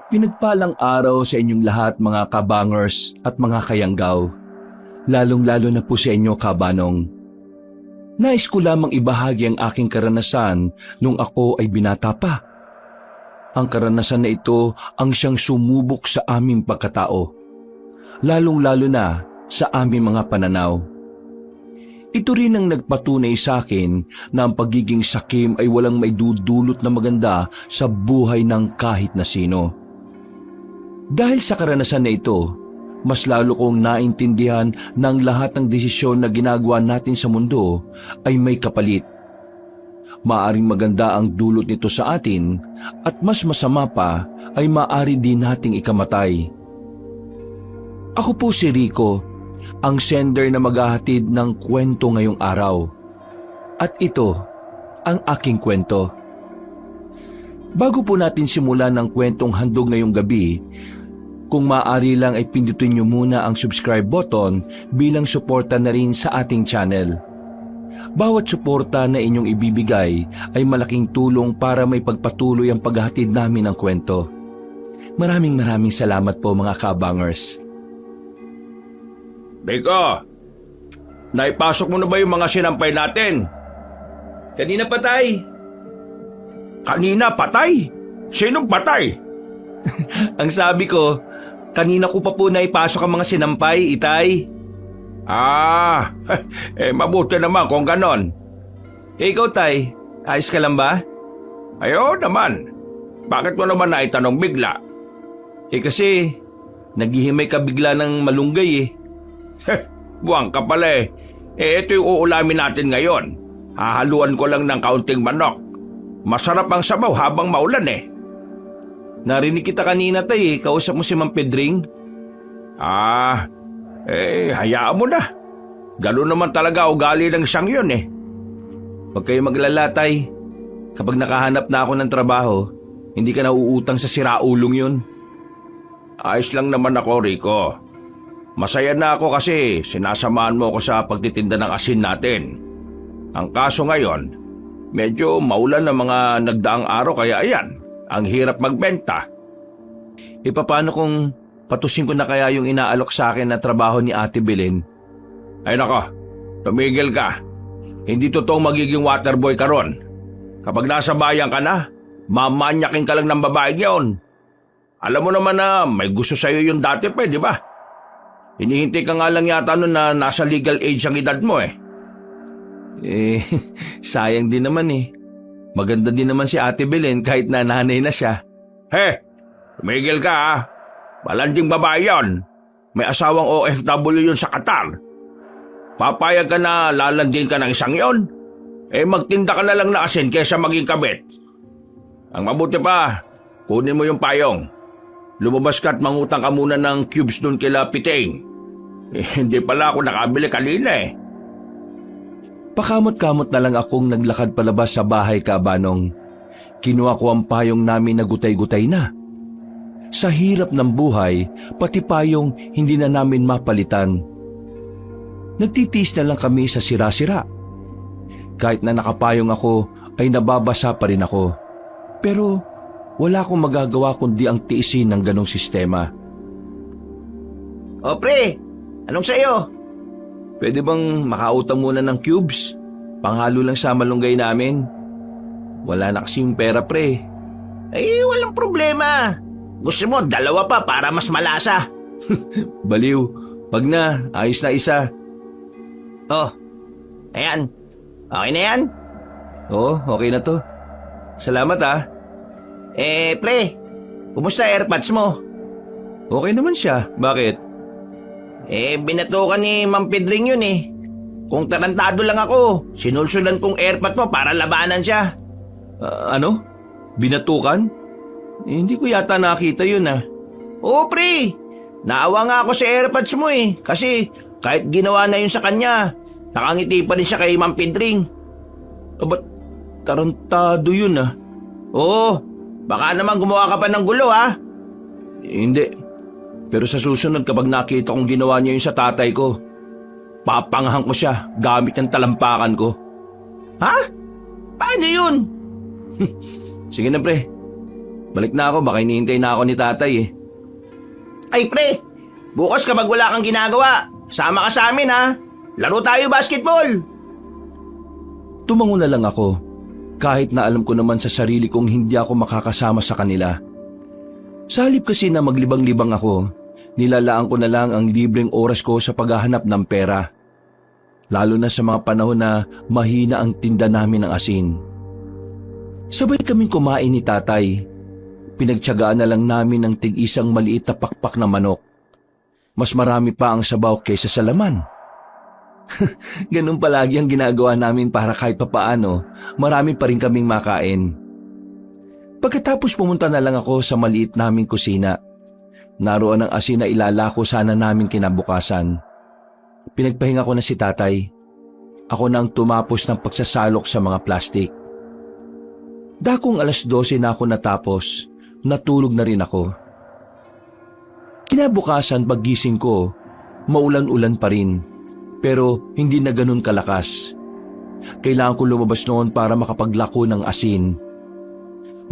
Pinagpalang araw sa inyong lahat mga kabangers at mga kayanggaw. Lalong-lalo na po sa inyo kabanong. Nais ko lamang ibahagi ang aking karanasan nung ako ay binata pa. Ang karanasan na ito ang siyang sumubok sa aming pagkatao. Lalong-lalo na sa aming mga pananaw. Ito rin ang nagpatunay sa akin na ang pagiging sakim ay walang maidudulot na maganda sa buhay ng kahit na sino. Dahil sa karanasan na ito, mas lalo kong naintindihan na ang lahat ng desisyon na ginagawa natin sa mundo ay may kapalit. Maaring maganda ang dulot nito sa atin at mas masama pa ay maaari din nating ikamatay. Ako po si Rico, ang sender na maghahatid ng kwento ngayong araw. At ito ang aking kwento. Bago po natin simulan ng kwentong handog ngayong gabi, kung maaari lang ay pindutin niyo muna ang subscribe button bilang suporta na rin sa ating channel. Bawat suporta na inyong ibibigay ay malaking tulong para may pagpatuloy ang paghahatid namin ng kwento. Maraming salamat po mga kabangers. Biko, naipasok mo na ba yung mga sinampay natin? Kanina patay. Kanina patay? Sinong patay? Ang sabi ko, kanina ko pa po naipasok ang mga sinampay, Itay. Mabuti naman kung ganon. Ikaw, Tay, ayos ka lang ba? Ayo naman. Bakit mo naman naitanong bigla? Kasi, naghihimay ka bigla ng malunggay eh. Buwang ka pala eh. Ito yung uulamin natin ngayon. Hahaluan ko lang ng kaunting manok. Masarap ang sabaw habang maulan eh. Narinig kita kanina, Tay, kausap mo si Mang Pedring. Hayaan mo na. Ganun naman talaga ugali ng siyang yun eh. Huwag kayo maglala, Tay. Kapag nakahanap na ako ng trabaho, hindi ka na uutang sa siraulong yun. Ayos lang naman ako, Rico. Masaya na ako kasi sinasamahan mo ako sa pagtitinda ng asin natin. Ang kaso ngayon, medyo maulan ng mga nagdaang araw kaya ayan, ang hirap magbenta. Paano kung patusin ko na kaya yung inaalok sa akin na trabaho ni Ate Belen? Ay nako, tumigil ka. Hindi totoong magiging waterboy ka ron. Kapag nasa bayan ka na, mamanyakin ka lang ng babae yon. Alam mo naman na may gusto sa'yo yung dati pa, di ba? Hinihintay ka nga lang yata nun na nasa legal age ang edad mo eh. Sayang din naman eh. Maganda din naman si Ate Belen kahit na nanay na siya. Tumigil ka ha. Balanding babae yon. May asawang OFW yun sa Qatar. Papayag ka na lalandin ka ng isang yon? Magtinda ka na lang na asin kaysa maging kabit. Ang mabuti pa, kunin mo yung payong. Lumabas ka at mangutang ka muna ng cubes dun kila Piting. Hindi pala ako nakabili kanina eh. Pakamot-kamot na lang akong naglakad palabas sa bahay kabanong. Kinuha ko ang payong namin na gutay-gutay na. Sa hirap ng buhay, pati payong hindi na namin mapalitan. Nagtitiis na lang kami sa sira-sira. Kahit na nakapayong ako, ay nababasa pa rin ako. Pero wala akong magagawa kundi ang tiisin ng ganong sistema. O pre, anong sayo? Pwede bang makautang muna ng cubes? Panghalo lang sa malunggay namin. Wala na kasing pera, pre. Walang problema. Gusto mo, 2 pa para mas malasa. Baliw. Wag na, ayos na isa. Oh, ayan. Okay na yan? Oo, okay na to. Salamat ah. Pre, kumusta AirPods mo? Okay naman siya. Bakit? Binatukan ni Mang Pedring yun eh. Kung tarantado lang ako, sinulsulan kong AirPods mo para labanan siya. Ano? Binatukan? Hindi ko yata nakita yun ah. Oo pre, naawa nga ako sa AirPods mo eh. Kasi kahit ginawa na yun sa kanya, nakangiti pa rin siya kay Mang Pedring. Ba't tarantado yun ah? Oo, baka naman gumawa ka pa ng gulo ha. Hindi. Pero sa susunod kapag nakita kong ginawa niya yun sa tatay ko, papangahan ko siya gamit ng talampakan ko. Ha? Paano yun? Sige na pre. Balik na ako, baka hinihintay na ako ni tatay eh. Ay pre, bukas kapag wala kang ginagawa, sama ka sa amin ha. Laro tayo basketball. Tumango na lang ako, kahit na alam ko naman sa sarili kong hindi ako makakasama sa kanila. Sa halip kasi na maglibang-libang ako, nilalaan ko na lang ang libreng oras ko sa paghahanap ng pera. Lalo na sa mga panahon na mahina ang tinda namin ng asin. Sabay kaming kumain ni tatay. Pinagtiyagaan na lang namin ng tig-isang maliit na pakpak na manok. Mas marami pa ang sabaw kaysa sa laman. Ganun palagi ang ginagawa namin para kahit papaano, marami pa rin kaming makain. Pagkatapos pumunta na lang ako sa maliit naming kusina. Naroon ang asin na ilalako sana namin kinabukasan. Pinagpahinga ko na si tatay. Ako na ang tumapos ng pagsasalok sa mga plastik. Dakong 12:00 na ako natapos, natulog na rin ako. Kinabukasan paggising ko, maulan-ulan pa rin, pero hindi na ganun kalakas. Kailangan ko lumabas noon para makapaglako ng asin.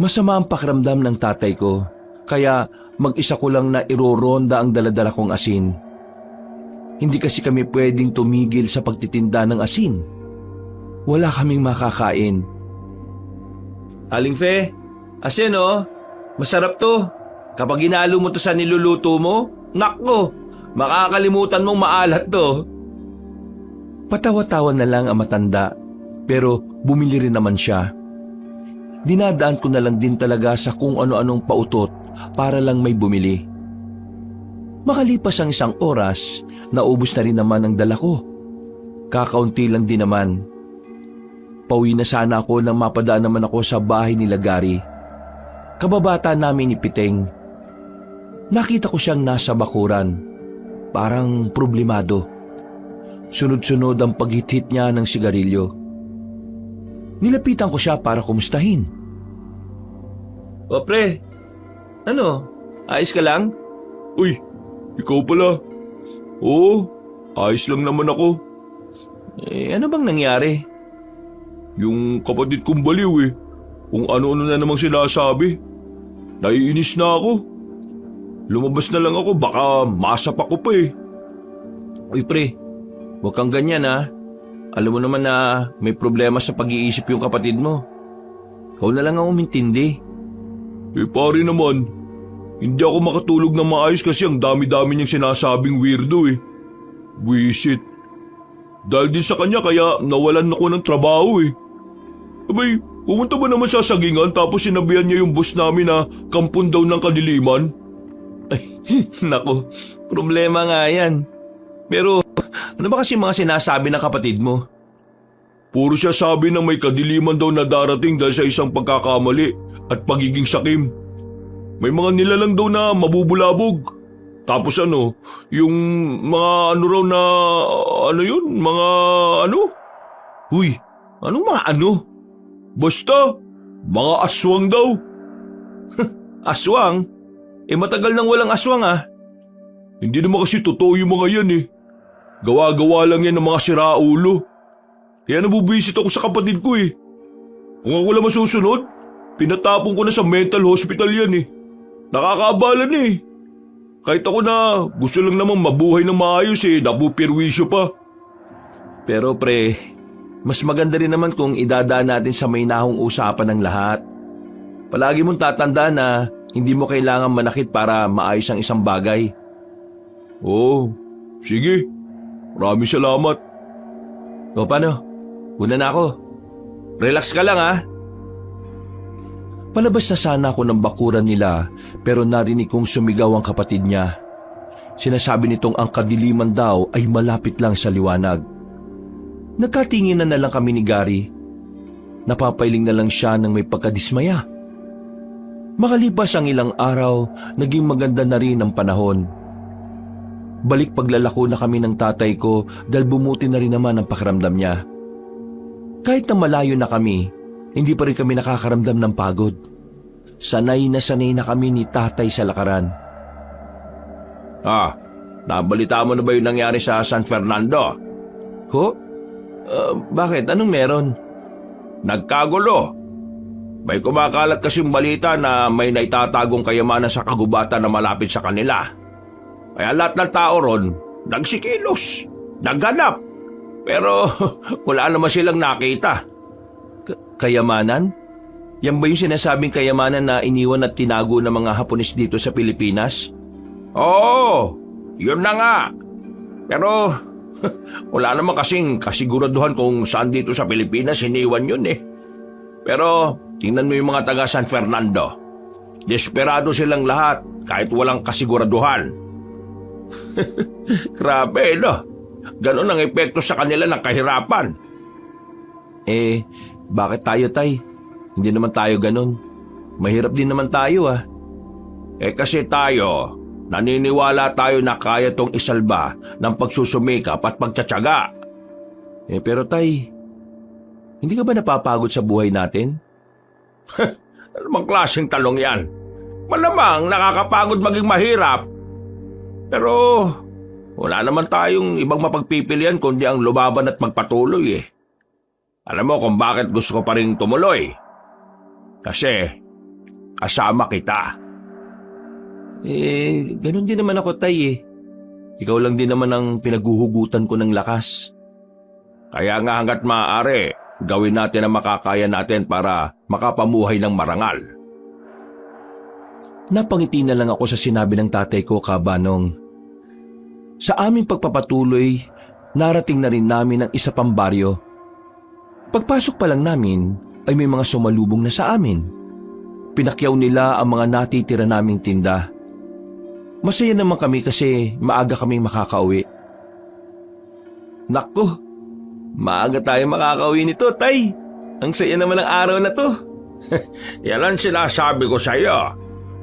Masama ang pakiramdam ng tatay ko, kaya mag-isa ko lang na iroronda ang daladala kong asin. Hindi kasi kami pwedeng tumigil sa pagtitinda ng asin. Wala kaming makakain. Aling Fe, asin oh, masarap to. Kapag inalo mo to sa niluluto mo, nakko, makakalimutan mong maalat to. Patawa-tawa na lang ang matanda, pero bumili rin naman siya. Dinadaan ko na lang din talaga sa kung ano-anong pautot para lang may bumili. Makalipas ang 1 oras, naubos na rin naman ang dala ko. Kakaunti lang din naman. Pauwi na sana ako nang mapadaan naman ako sa bahay nila Gary. Kababata namin ni Piteng. Nakita ko siyang nasa bakuran. Parang problemado. Sunod-sunod ang paghit-hit niya ng sigarilyo. Nilapitan ko siya para kumustahin. O pre, ano? Ayos ka lang? Uy, ikaw pala. Oo, ayos lang naman ako. Ano bang nangyari? Yung kapatid kong baliw eh. Kung ano-ano na namang sinasabi. Naiinis na ako. Lumabas na lang ako, baka masapak ko pa eh. Uy pre, huwag kang ganyan ha. Alam mo naman na may problema sa pag-iisip yung kapatid mo. Ikaw na lang ang umintindi. Eh pare naman, hindi ako makatulog na maayos kasi ang dami-dami niyang sinasabing weirdo eh. Buisit. Dahil din sa kanya kaya nawalan ako ng trabaho eh. Abay, pumunta ba naman sa sagingan tapos sinabihan niya yung boss namin na kampon daw ng kadiliman? Ay, nako, problema nga yan. Pero ano ba kasi mga sinasabi ng kapatid mo? Puro siya sabi na may kadiliman daw na darating dahil sa isang pagkakamali at pagiging sakim. May mga nilalang daw na mabubulabog. Tapos ano, yung mga ano raw na, ano yun, mga ano? Huy, anong mga ano? Basta, mga aswang daw. Aswang? Matagal nang walang aswang ah. Hindi naman kasi totoo yung mga yan eh. Gawa-gawa lang yan ng mga siraulo. Kaya nabubisit ako sa kapatid ko eh. Kung ako lang masusunod, pinatapon ko na sa mental hospital yan eh. Nakakaabala na eh. Kahit ako na gusto lang namang mabuhay ng maayos eh, napupirwisyo pa. Pero pre, mas maganda rin naman kung idadaan natin sa may nahong usapan ng lahat. Palagi mong tatandaan na hindi mo kailangan manakit para maayos ang isang bagay. Oo, sige. Maraming salamat. O paano? Una na ako. Relax ka lang ha. Palabas na sana ako ng bakuran nila pero narinig kong sumigaw ang kapatid niya. Sinasabi nitong ang kadiliman daw ay malapit lang sa liwanag. Nagkatinginan na lang kami ni Gary. Napapailing na lang siya ng may pagkadismaya. Makalipas ang ilang araw, naging maganda na rin ang panahon. Balik paglalako na kami ng tatay ko dahil bumuti na rin naman ang pakiramdam niya. Kahit na malayo na kami, hindi pa rin kami nakakaramdam ng pagod. Sanay na kami ni tatay sa lakaran. Nabalita mo na ba yung nangyari sa San Fernando? Ho? Bakit? Anong meron? Nagkagulo. May kumakalat kasing balita na may naitatagong kayamanan sa kagubatan na malapit sa kanila. Kaya lahat ng tao ron, nagsikilos, naghanap. Pero wala naman silang nakita. Kayamanan? Yan ba yung sinasabing kayamanan na iniwan at tinago ng mga Hapones dito sa Pilipinas? Oo, yun na nga. Pero wala naman kasing kasiguraduhan kung saan dito sa Pilipinas iniwan yun eh. Pero tingnan mo yung mga taga San Fernando. Desperado silang lahat kahit walang kasiguraduhan. Grabe, no? Ganon ang epekto sa kanila ng kahirapan. Bakit tayo, Tay? Hindi naman tayo ganon. Mahirap din naman tayo, ah. Kasi tayo, naniniwala tayo na kaya tong isalba ng pagsusumikap at pagtsatsaga. Pero Tay, hindi ka ba napapagod sa buhay natin? Ano bang klaseng talong yan? Malamang nakakapagod maging mahirap. Pero wala naman tayong ibang mapagpipilian kundi ang lumaban at magpatuloy eh. Alam mo kung bakit gusto ko pa rin tumuloy? Kasi kasama kita. Ganun din naman ako, Tay eh. Ikaw lang din naman ang pinaguhugutan ko ng lakas. Kaya nga hanggat maaari, gawin natin ang makakaya natin para makapamuhay ng marangal. Napangiti na lang ako sa sinabi ng tatay ko, Kabanong. Sa aming pagpapatuloy, narating na rin namin ang isa pang baryo. Pagpasok pa lang namin, ay may mga sumalubong na sa amin. Pinakyaw nila ang mga natitira naming tinda. Masaya naman kami kasi maaga kaming makakauwi. Nako, maaga tayo makakauwi nito, Tay. Ang saya naman ng araw na to. Yan ang sinasabi ko sa iyo.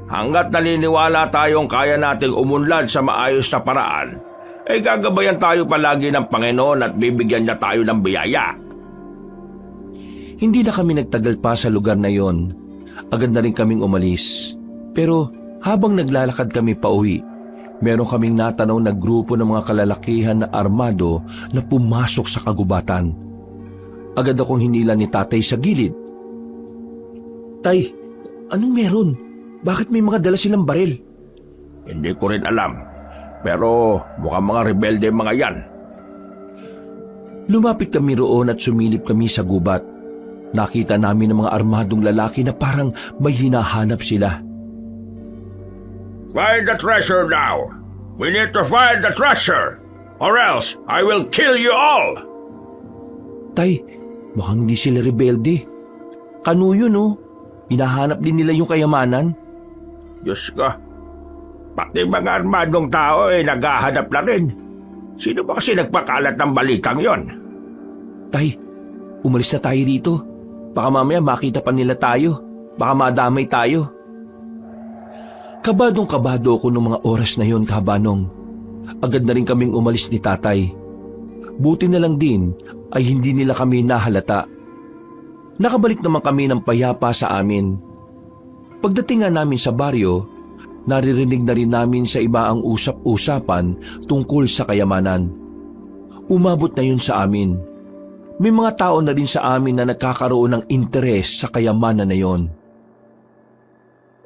Hanggat naniniwala tayong kaya nating umunlad sa maayos na paraan, ay gagabayan tayo palagi ng Panginoon at bibigyan niya tayo ng biyaya. Hindi na kami nagtagal pa sa lugar na yon. Agad na rin kaming umalis. Pero habang naglalakad kami pauwi, meron kaming natanaw na grupo ng mga kalalakihan na armado na pumasok sa kagubatan. Agad akong hinila ni tatay sa gilid. Tay, anong meron? Bakit may mga dala silang baril? Hindi ko rin alam. Pero mukhang mga rebelde mga yan. Lumapit kami roon at sumilip kami sa gubat. Nakita namin ng mga armadong lalaki na parang may hinahanap sila. Find the treasure now. We need to find the treasure. Or else I will kill you all. Tay, mukhang hindi sila rebelde. Kano yun, oh? Hinahanap din nila yung kayamanan. Diyos ko. Pati mga armadong tao ay naghahanap na rin. Sino ba kasi nagpakalat ng balikang yon? Tay, umalis na tayo dito. Baka mamaya makita pa nila tayo. Baka madamay tayo. Kabadong-kabado ako nung mga oras na yon, Kabanong. Agad na rin kaming umalis ni tatay. Buti na lang din ay hindi nila kami nahalata. Nakabalik naman kami ng payapa sa amin. Pagdating nga namin sa baryo, naririnig na rin namin sa iba ang usap-usapan tungkol sa kayamanan. Umabot na yun sa amin. May mga tao na rin sa amin na nagkakaroon ng interes sa kayamanan na yon.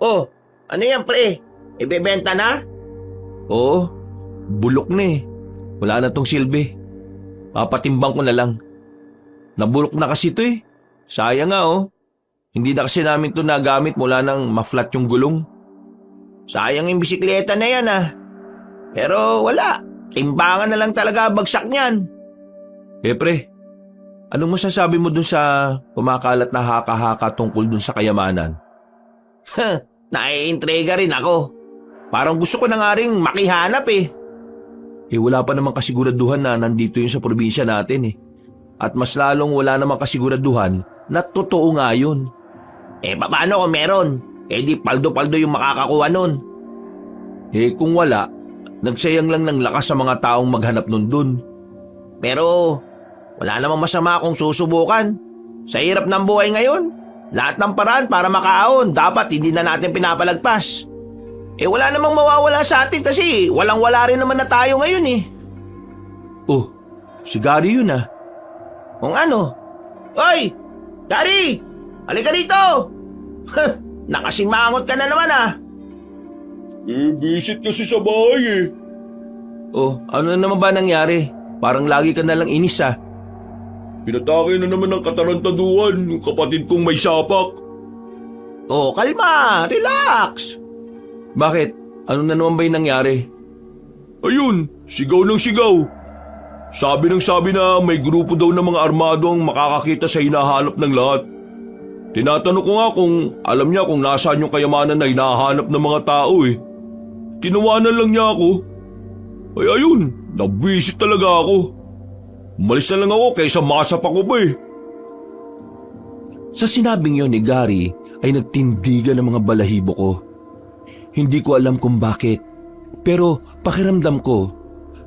Oh, ano yan pre? Ibebenta na? Oo, bulok na eh. Wala na tong silbi. Papatimbang ko na lang. Nabulok na kasi ito eh. Sayang nga oh. Hindi na kasi namin ito nagamit mula nang ma-flat yung gulong. Sayang yung bisikleta na yan ah. Pero wala. Timbangan na lang talaga bagsak niyan. Pre, anong masasabi mo dun sa kumakalat na haka-haka tungkol dun sa kayamanan? Naiintriga rin ako. Parang gusto ko na nga rin makihanap eh. Wala pa namang kasiguraduhan na nandito yun sa probinsya natin eh. At mas lalong wala namang kasiguraduhan na totoo nga yun. Paano kung meron? Di paldo-paldo yung makakakuha nun. Kung wala, nagsayang lang ng lakas sa mga taong maghanap nun dun. Pero wala namang masama kung susubukan. Sa hirap ng buhay ngayon, lahat ng paraan para makaahon, dapat hindi na natin pinapalagpas. Wala namang mawawala sa atin kasi walang-wala rin naman na tayo ngayon eh. Oh, si Gary yun ah. Kung ano? Hoy! Gary! Halika dito! Nakasimangot ka na naman ah. Visit kasi sa bahay eh. Oh, ano na naman ba nangyari? Parang lagi ka nalang inis ah. Pinatake na naman ng katarantaduhan yung kapatid kong may sapak. Oh, kalma, relax. Bakit? Ano na naman ba yung nangyari? Ayun, sigaw ng sigaw. Sabi na may grupo daw ng mga armado ang makakakita sa hinahanap ng lahat. Tinatanong ko nga kung alam niya kung nasaan yung kayamanan na hinahanap ng mga tao eh. Tinawanan lang niya ako. Ay ayun, nabwisit talaga ako. Umalis na lang ako kaysa masapak ko pa eh. Sa sinabing yon ni Gary ay nagtindigan ng mga balahibo ko. Hindi ko alam kung bakit, pero pakiramdam ko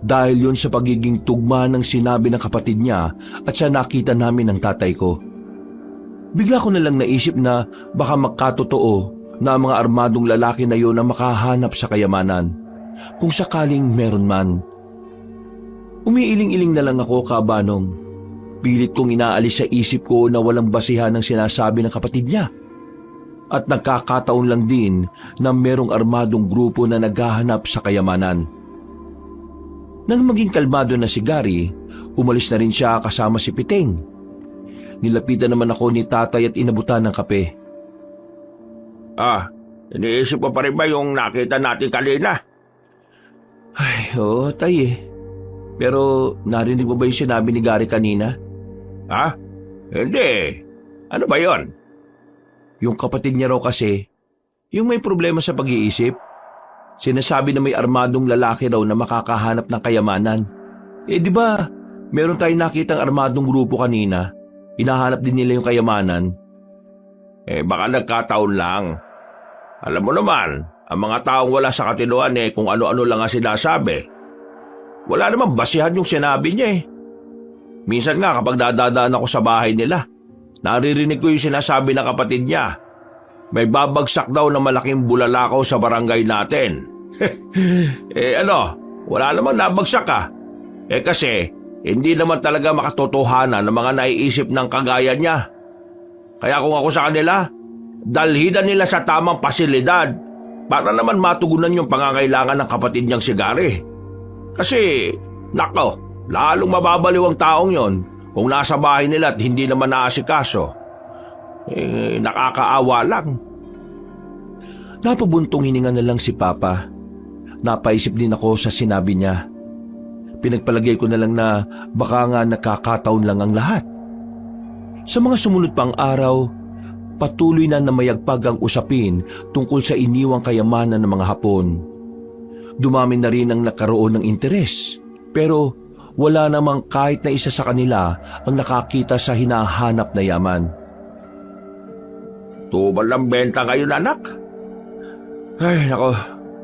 dahil yon sa pagiging tugma ng sinabi ng kapatid niya at sa nakita namin ng tatay ko. Bigla ko na lang naisip na baka magkatotoo na ang mga armadong lalaki na yon ang makahanap sa kayamanan, kung sakaling meron man. Umiiling-iling na lang ako, Kabanong. Pilit kong inaalis sa isip ko na walang basihan ng sinasabi ng kapatid niya. At nagkakataon lang din na merong armadong grupo na naghahanap sa kayamanan. Nang maging kalmado na si Gary, umalis na rin siya kasama si Piteng. Nilapitan naman ako ni tatay at inabutan ng kape. Iniisip mo pa rin ba yung nakita natin kanina? Ay, oo, tay eh. Pero narinig mo ba yung sinabi ni Gary kanina? Ha? Hindi. Ano ba yon? Yung kapatid niya raw kasi, yung may problema sa pag-iisip. Sinasabi na may armadong lalaki raw na makakahanap ng kayamanan. Di ba, meron tayong nakitang armadong grupo kanina. Hinahanap din nila yung kayamanan. Baka nagkataon lang. Alam mo naman, ang mga taong wala sa katinuan kung ano-ano lang ang sinasabi. Wala namang basihan yung sinabi niya eh. Minsan nga kapag dadadaan ako sa bahay nila, naririnig ko yung sinasabi ng kapatid niya. May babagsak daw na malaking bulalakaw sa barangay natin. Wala namang nabagsak ah. Kasi hindi naman talaga makatotohanan ng mga naiisip ng kagaya niya. Kaya kung ako sa kanila, dalhidan nila sa tamang pasilidad para naman matugunan yung pangangailangan ng kapatid niyang si Gary. Kasi, nako, lalong mababaliw ang taong yon kung nasa bahay nila at hindi naman naasikaso. Nakakaawa lang. Napabuntong hininga na lang si Papa. Napaisip din ako sa sinabi niya. Pinagpalagay ko na lang na baka nga nakakataon lang ang lahat. Sa mga sumunod pang araw, patuloy na namayagpag ang usapin tungkol sa iniwang kayamanan ng mga Hapon. Dumami na rin ang nakaroon ng interes, pero wala namang kahit na isa sa kanila ang nakakita sa hinahanap na yaman. Tubal ng benta ngayon, anak? Ay, nako,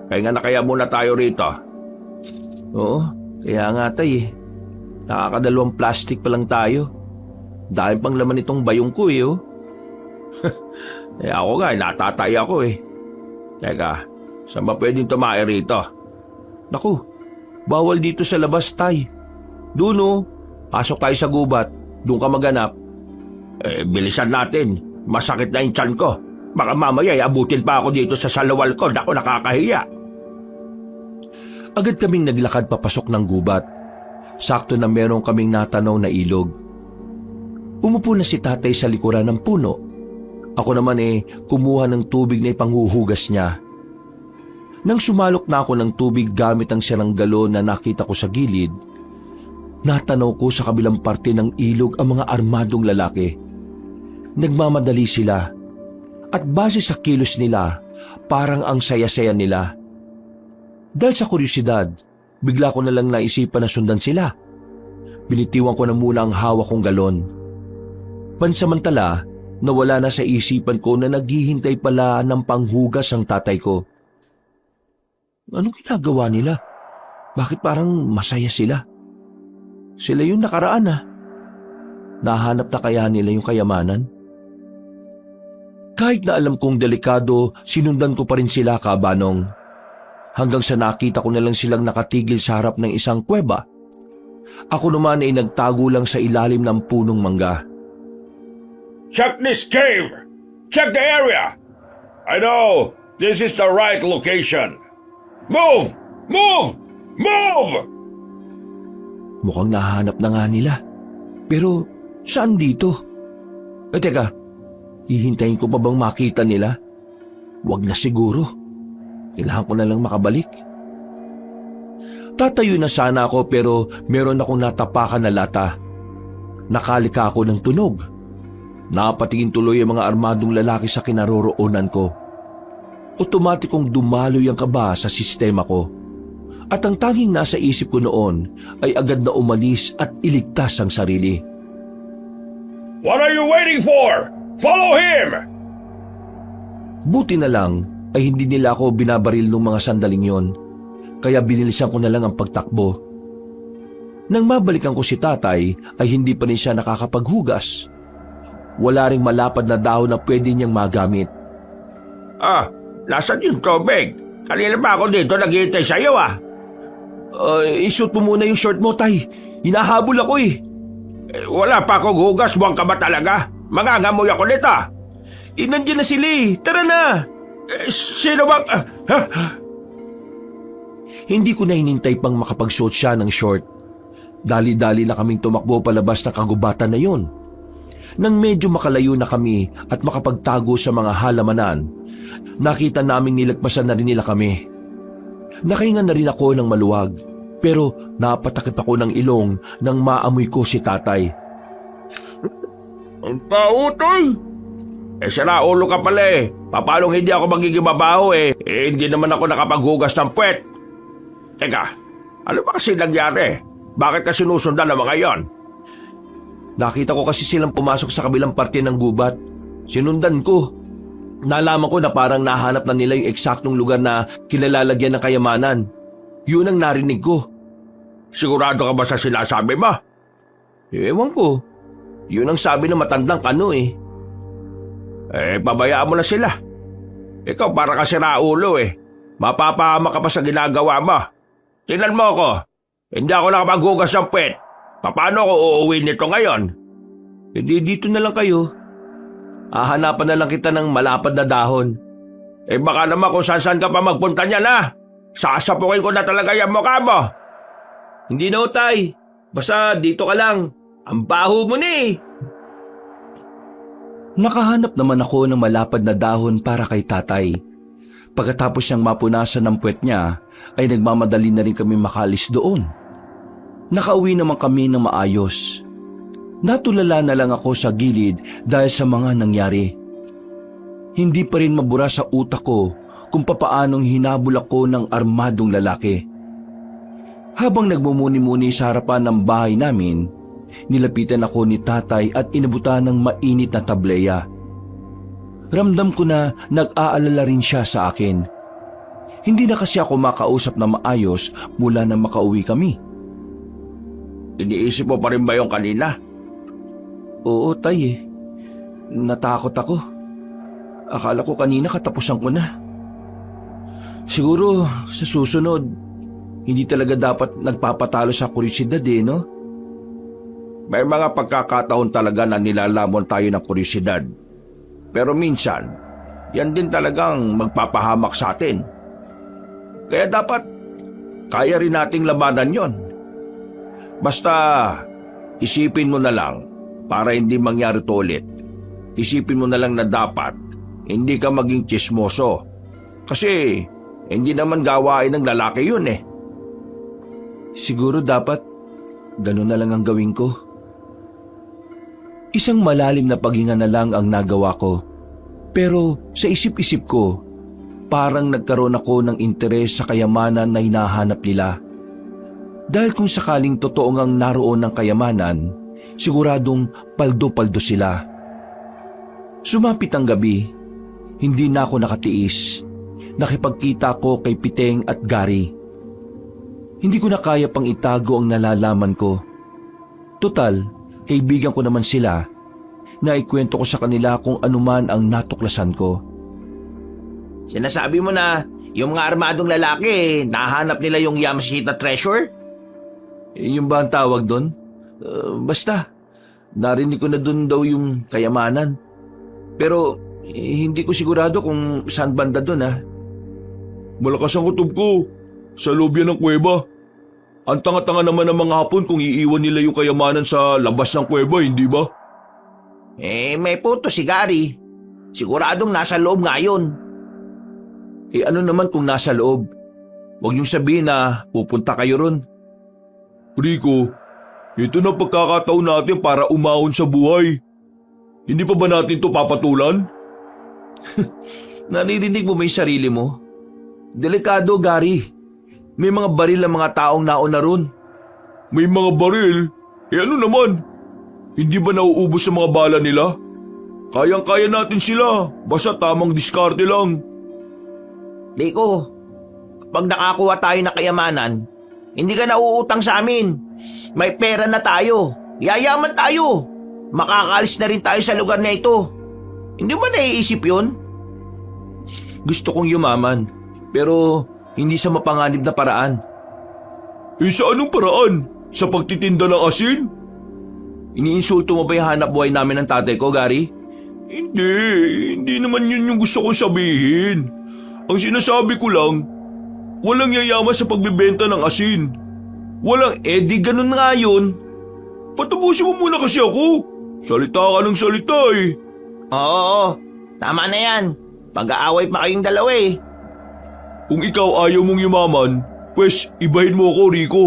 kaya na kaya muna tayo rito. Oo, kaya nga tay eh. Nakakadalawang plastic pa lang tayo. Dahil pang laman itong bayong ko eh oh. Ako nga, natatay ako eh. Teka, saan ba pwedeng tumae rito? Naku, bawal dito sa labas tay. Doon oh, pasok tayo sa gubat. Doon ka maganap. Bilisan natin. Masakit na yung tiyan ko. Baka mamaya abutin pa ako dito sa salawal ko. Naku, nakakahiya. Agad kaming naglakad papasok ng gubat. Sakto na merong kaming natanaw na ilog. Umupo na si tatay sa likuran ng puno. Ako naman kumuha ng tubig na ipanghuhugas niya. Nang sumalok na ako ng tubig gamit ang sirang galon na nakita ko sa gilid, natanaw ko sa kabilang parte ng ilog ang mga armadong lalaki. Nagmamadali sila at base sa kilos nila, parang ang saya-saya nila. Dahil sa kuryosidad, bigla ko na lang naisipan na sundan sila. Binitiwan ko na muna ang hawak kong galon. Pansamantala, nawala na sa isipan ko na naghihintay pala ng panghugas ang tatay ko. Anong ginagawa nila? Bakit parang masaya sila? Sila yung nakaraan ah. Nahanap na kaya nila yung kayamanan? Kahit na alam kong delikado, sinundan ko pa rin sila, Kabanong. Hanggang sa nakita ko na lang silang nakatigil sa harap ng isang kuweba. Ako naman ay nagtago lang sa ilalim ng punong mangga. Check this cave! Check the area! I know! This is the right location! Move! Move! Move! Mukhang nahanap na nga nila. Pero saan dito? Teka, hihintayin ko pa bang makita nila? Wag na siguro. Kailangan ko na lang makabalik. Tatayo na sana ako pero meron akong natapakan na lata. Nakalika ako ng tunog. Napatingin tuloy ang mga armadong lalaki sa kinaroroonan ko. Otomatikong dumaloy ang kaba sa sistema ko. At ang tanging nasa isip ko noon ay agad na umalis at iligtas ang sarili. What are you waiting for? Follow him! Buti na lang ay hindi nila ako binabaril ng mga sandaling yon. Kaya binilisan ko na lang ang pagtakbo. Nang mabalikan ko si tatay ay hindi pa rin siya nakakapaghugas. Wala ring malapad na dahon na pwede niyang magamit. Nasaan yung tubig? Kanina pa ako dito naghihintay sa'yo Isuot mo muna yung short mo, tay. Hinahabol ako eh. Wala pa akong hugas, buwang ka ba talaga? Mangangamoy ako nito. Nandiyan na sila eh. Tara na. Sino bang... Hindi ko na hinintay pang makapagsuot siya ng short. Dali-dali na kaming tumakbo palabas ng kagubatan na yon. Nang medyo makalayo na kami at makapagtago sa mga halamanan, nakita naming nilagpasan na rin nila kami. Nakahinga na rin ako ng maluwag, pero napatakip ako ng ilong nang maamoy ko si tatay. Ang pautoy! Sira ulo ka pala eh. Paano hindi ako magiging mabaho eh? Hindi naman ako nakapaghugas ng puwet. Teka, ano ba kasi nangyari? Bakit ka sinusundan ng mga yon? Nakita ko kasi silang pumasok sa kabilang parte ng gubat. Sinundan ko. Nalaman ko na parang nahanap na nila yung eksaktong lugar na kinalalagyan ng kayamanan. Yun ang narinig ko. Sigurado ka ba sa sinasabi mo? Ewan ko. Yun ang sabi ng matandang kano eh. Pabayaan mo na sila. Ikaw para ka siraulo eh. Mapapahama ka pa sa ginagawa mo. Tingnan mo ako. Hindi ako nakapaghugas ng puwet. Paano ako uuwi nito ngayon? Hindi dito na lang kayo. Hahanapan na lang kita ng malapad na dahon. Baka naman kung saan ka pa magpunta niyan ha. Sasapukin ko na talaga yung mukha mo. Hindi na utay. Basta dito ka lang. Ang baho mo ni eh. Nakahanap naman ako ng malapad na dahon para kay tatay. Pagkatapos niyang mapunasan ng puwet niya, ay nagmamadali na rin kami makalis doon. Nakauwi naman kami ng maayos. Natulala na lang ako sa gilid dahil sa mga nangyari. Hindi pa rin mabura sa utak ko kung papaanong hinabol ako ng armadong lalaki. Habang nagmumuni-muni sa harapan ng bahay namin, nilapitan ako ni tatay at inabutan ng mainit na tableya. Ramdam ko na nag-aalala rin siya sa akin. Hindi na kasi ako makausap na maayos mula nang makauwi kami. Iniisip mo pa rin ba yung kanina? Oo, tay eh. Natakot ako. Akala ko kanina katapusan ko na. Siguro sa susunod, hindi talaga dapat nagpapatalo sa kuryosidad eh, no? May mga pagkakataon talaga na nilalamon tayo ng kuryosidad. Pero minsan, yan din talagang magpapahamak sa atin. Kaya dapat, kaya rin nating labanan yon. Basta, isipin mo na lang para hindi mangyari to ulit. Isipin mo na lang na dapat hindi ka maging tsismoso. Kasi hindi naman gawain ng lalaki yun eh. Siguro dapat ganun na lang ang gawin ko. Isang malalim na paghinga na lang ang nagawa ko. Pero sa isip-isip ko, parang nagkaroon ako ng interes sa kayamanan na hinahanap nila. Dahil kung sakaling totoo ngang naroon ng kayamanan, siguradong paldo-paldo sila. Sumapit ang gabi, hindi na ako nakatiis. Nakipagkita ko kay Piteng at Gary. Hindi ko na kaya pang itago ang nalalaman ko. Total, kaibigan ko naman sila. Naikwento ko sa kanila kung anuman ang natuklasan ko. Sinasabi mo na yung mga armadong lalaki, nahanap nila yung Yamashita treasure? Yung ba ang tawag doon? Basta, narinig ko na doon daw yung kayamanan. Pero Hindi ko sigurado kung saan banda doon Malakas ang kutob ko. Sa loob yan ng kuweba. Ang tanga-tanga naman ng mga Hapon kung iiwan nila yung kayamanan sa labas ng kuweba, hindi ba? May puto si Gary. Siguradong nasa loob nga yun. Ano naman kung nasa loob? Huwag niyong sabihin na pupunta kayo ron. Rico, ito na pagkakataon natin para umahon sa buhay. Hindi pa ba natin to papatulan? Naririnig mo may sarili mo? Delikado, Gary. May mga baril ang mga taong nauna ron. May mga baril? Ano naman? Hindi ba nauubos sa mga bala nila? Kayang-kaya natin sila, basta tamang diskarte lang. Rico, kapag nakakuha tayo ng kayamanan, hindi ka nauutang sa amin. May pera na tayo. Yayaman tayo. Makakaalis na rin tayo sa lugar na ito. Hindi ba naiisip yun? Gusto kong yumaman, pero hindi sa mapanganib na paraan. Sa anong paraan? Sa pagtitinda ng asin? Iniinsulto mo ba yung hanap buhay namin ng tatay ko, Gary? Hindi naman yun yung gusto kong sabihin. Ang sinasabi ko lang, walang yayaman sa pagbebenta ng asin. Walang di ganun nga yun. Patapusin mo muna kasi ako. Salita ka ng salita eh. Oo, tama na yan. Pag-aaway pa kayong dalawa eh. Kung ikaw ayaw mong yumaman, pwes ibahin mo ako, Rico.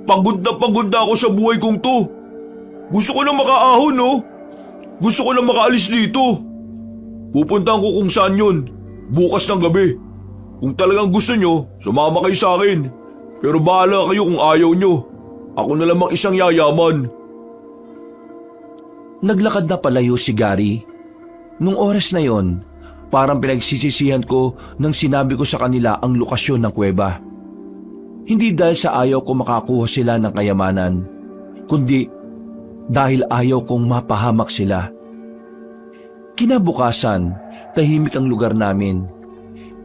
Pagod na ako sa buhay kong to. Gusto ko lang makaahon, no? Gusto ko lang makaalis dito. Pupuntahan ko kung saan yun. Bukas ng gabi. Kung talagang gusto nyo, sumama kayo sa akin. Pero bahala kayo kung ayaw nyo. Ako na lamang isang yayaman. Naglakad na palayo si Gary. Nung oras na yon, parang pinagsisisihan ko nang sinabi ko sa kanila ang lokasyon ng kuweba. Hindi dahil sa ayaw ko makakuha sila ng kayamanan, kundi dahil ayaw kong mapahamak sila. Kinabukasan, tahimik ang lugar namin.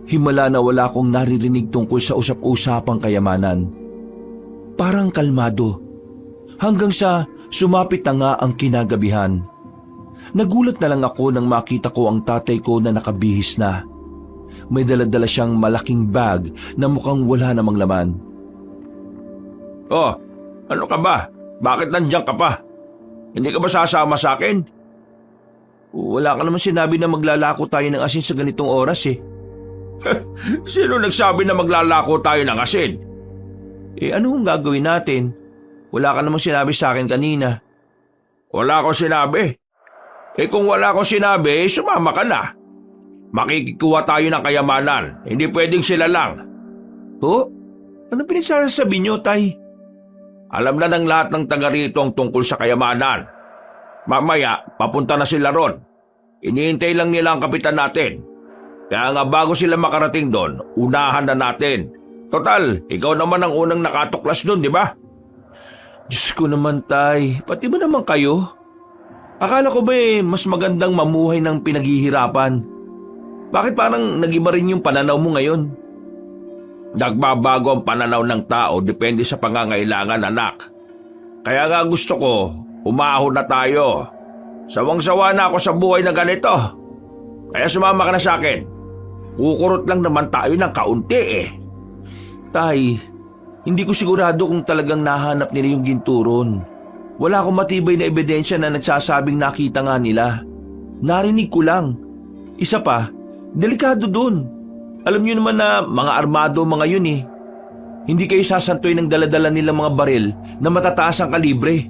Himala na wala akong naririnig tungkol sa usap-usapang kayamanan. Parang kalmado. Hanggang sa sumapit na nga ang kinagabihan. Nagulat na lang ako nang makita ko ang tatay ko na nakabihis na. May dala-dala siyang malaking bag na mukhang wala namang laman. Oh, ano ka ba? Bakit nandiyan ka pa? Hindi ka ba sasama sa akin? Wala ka naman sinabi na maglalako tayo ng asin sa ganitong oras eh. Sino nagsabi na maglalako tayo ng asin? Ano kung gagawin natin? Wala ka namang sinabi sa akin kanina. Wala akong sinabi. Kung wala akong sinabi, sumama ka na. Makikikuha tayo ng kayamanan. Hindi pwedeng sila lang. Ano pinagsasabi niyo, Tay? Alam na ng lahat ng taga rito ang tungkol sa kayamanan. Mamaya, papunta na sila ron. Iniintay lang nila ang kapitan natin. Kaya nga bago sila makarating doon, unahan na natin. Total, ikaw naman ang unang nakatuklas doon, di ba? Diyos ko naman, Tay. Pati ba naman kayo? Akala ko ba mas magandang mamuhay ng pinaghihirapan? Bakit parang nag-iba rin yung pananaw mo ngayon? Nagbabago ang pananaw ng tao depende sa pangangailangan, anak. Kaya nga gusto ko, umahon na tayo. Sawang-sawa na ako sa buhay na ganito. Kaya sumama ka na sa akin. Kukurot lang naman tayo ng kaunti eh. Tay, hindi ko sigurado kung talagang nahanap nila yung ginturon. Wala akong matibay na ebidensya na nagsasabing nakita nga nila. Narinig ko lang. Isa pa, delikado dun. Alam niyo naman na mga armado mga yun eh. Hindi kayo sasantoy ng daladala nilang mga baril na matataas ang kalibre.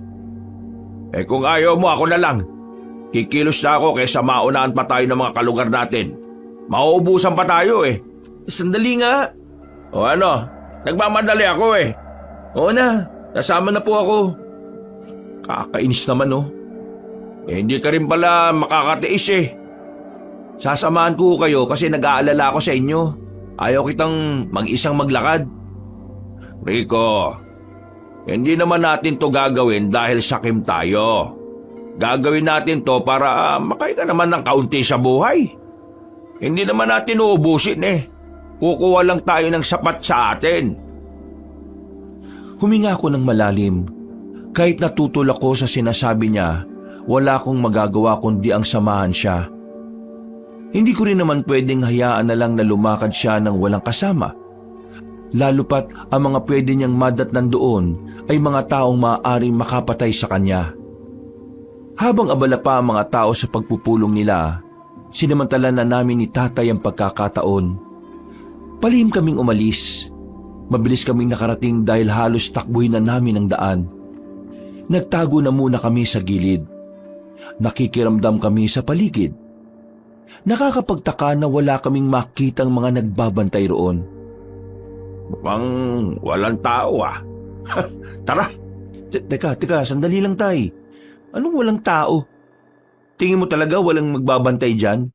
Kung ayaw mo, ako na lang. Kikilos na ako kaysa maunahan pa tayo ng mga kalugar natin. Mauubusan pa tayo eh. Sandali nga. O ano, nagmamadali ako eh. Oo na, kasama na po ako. Kakainis naman oh. Hindi ka rin pala makakatiis eh. Sasamahan ko kayo kasi nag-aalala ako sa inyo. Ayaw kitang mag-isang maglakad. Rico, hindi naman natin to gagawin dahil sakim tayo. Gagawin natin to para makahinga naman ng kaunti sa buhay. Hindi naman natin uubusin eh. Kukuha lang tayo ng sapat sa atin. Huminga ako ng malalim. Kahit natutol ako sa sinasabi niya, wala akong magagawa kundi ang samahan siya. Hindi ko rin naman pwedeng hayaan na lang na lumakad siya ng walang kasama. Lalo pat ang mga pwede niyang madatnan doon ay mga taong maaaring makapatay sa kanya. Habang abala pa ang mga tao sa pagpupulong nila, sinamantala na namin ni tatay ang pagkakataon. Palihim kaming umalis. Mabilis kaming nakarating dahil halos takbuhin na namin ang daan. Nagtago na muna kami sa gilid. Nakikiramdam kami sa paligid. Nakakapagtaka na wala kaming makitang mga nagbabantay roon. Mukhang walang tao ah. Tara. Teka, sandali lang tay. Anong walang tao? Tingin mo talaga walang magbabantay dyan?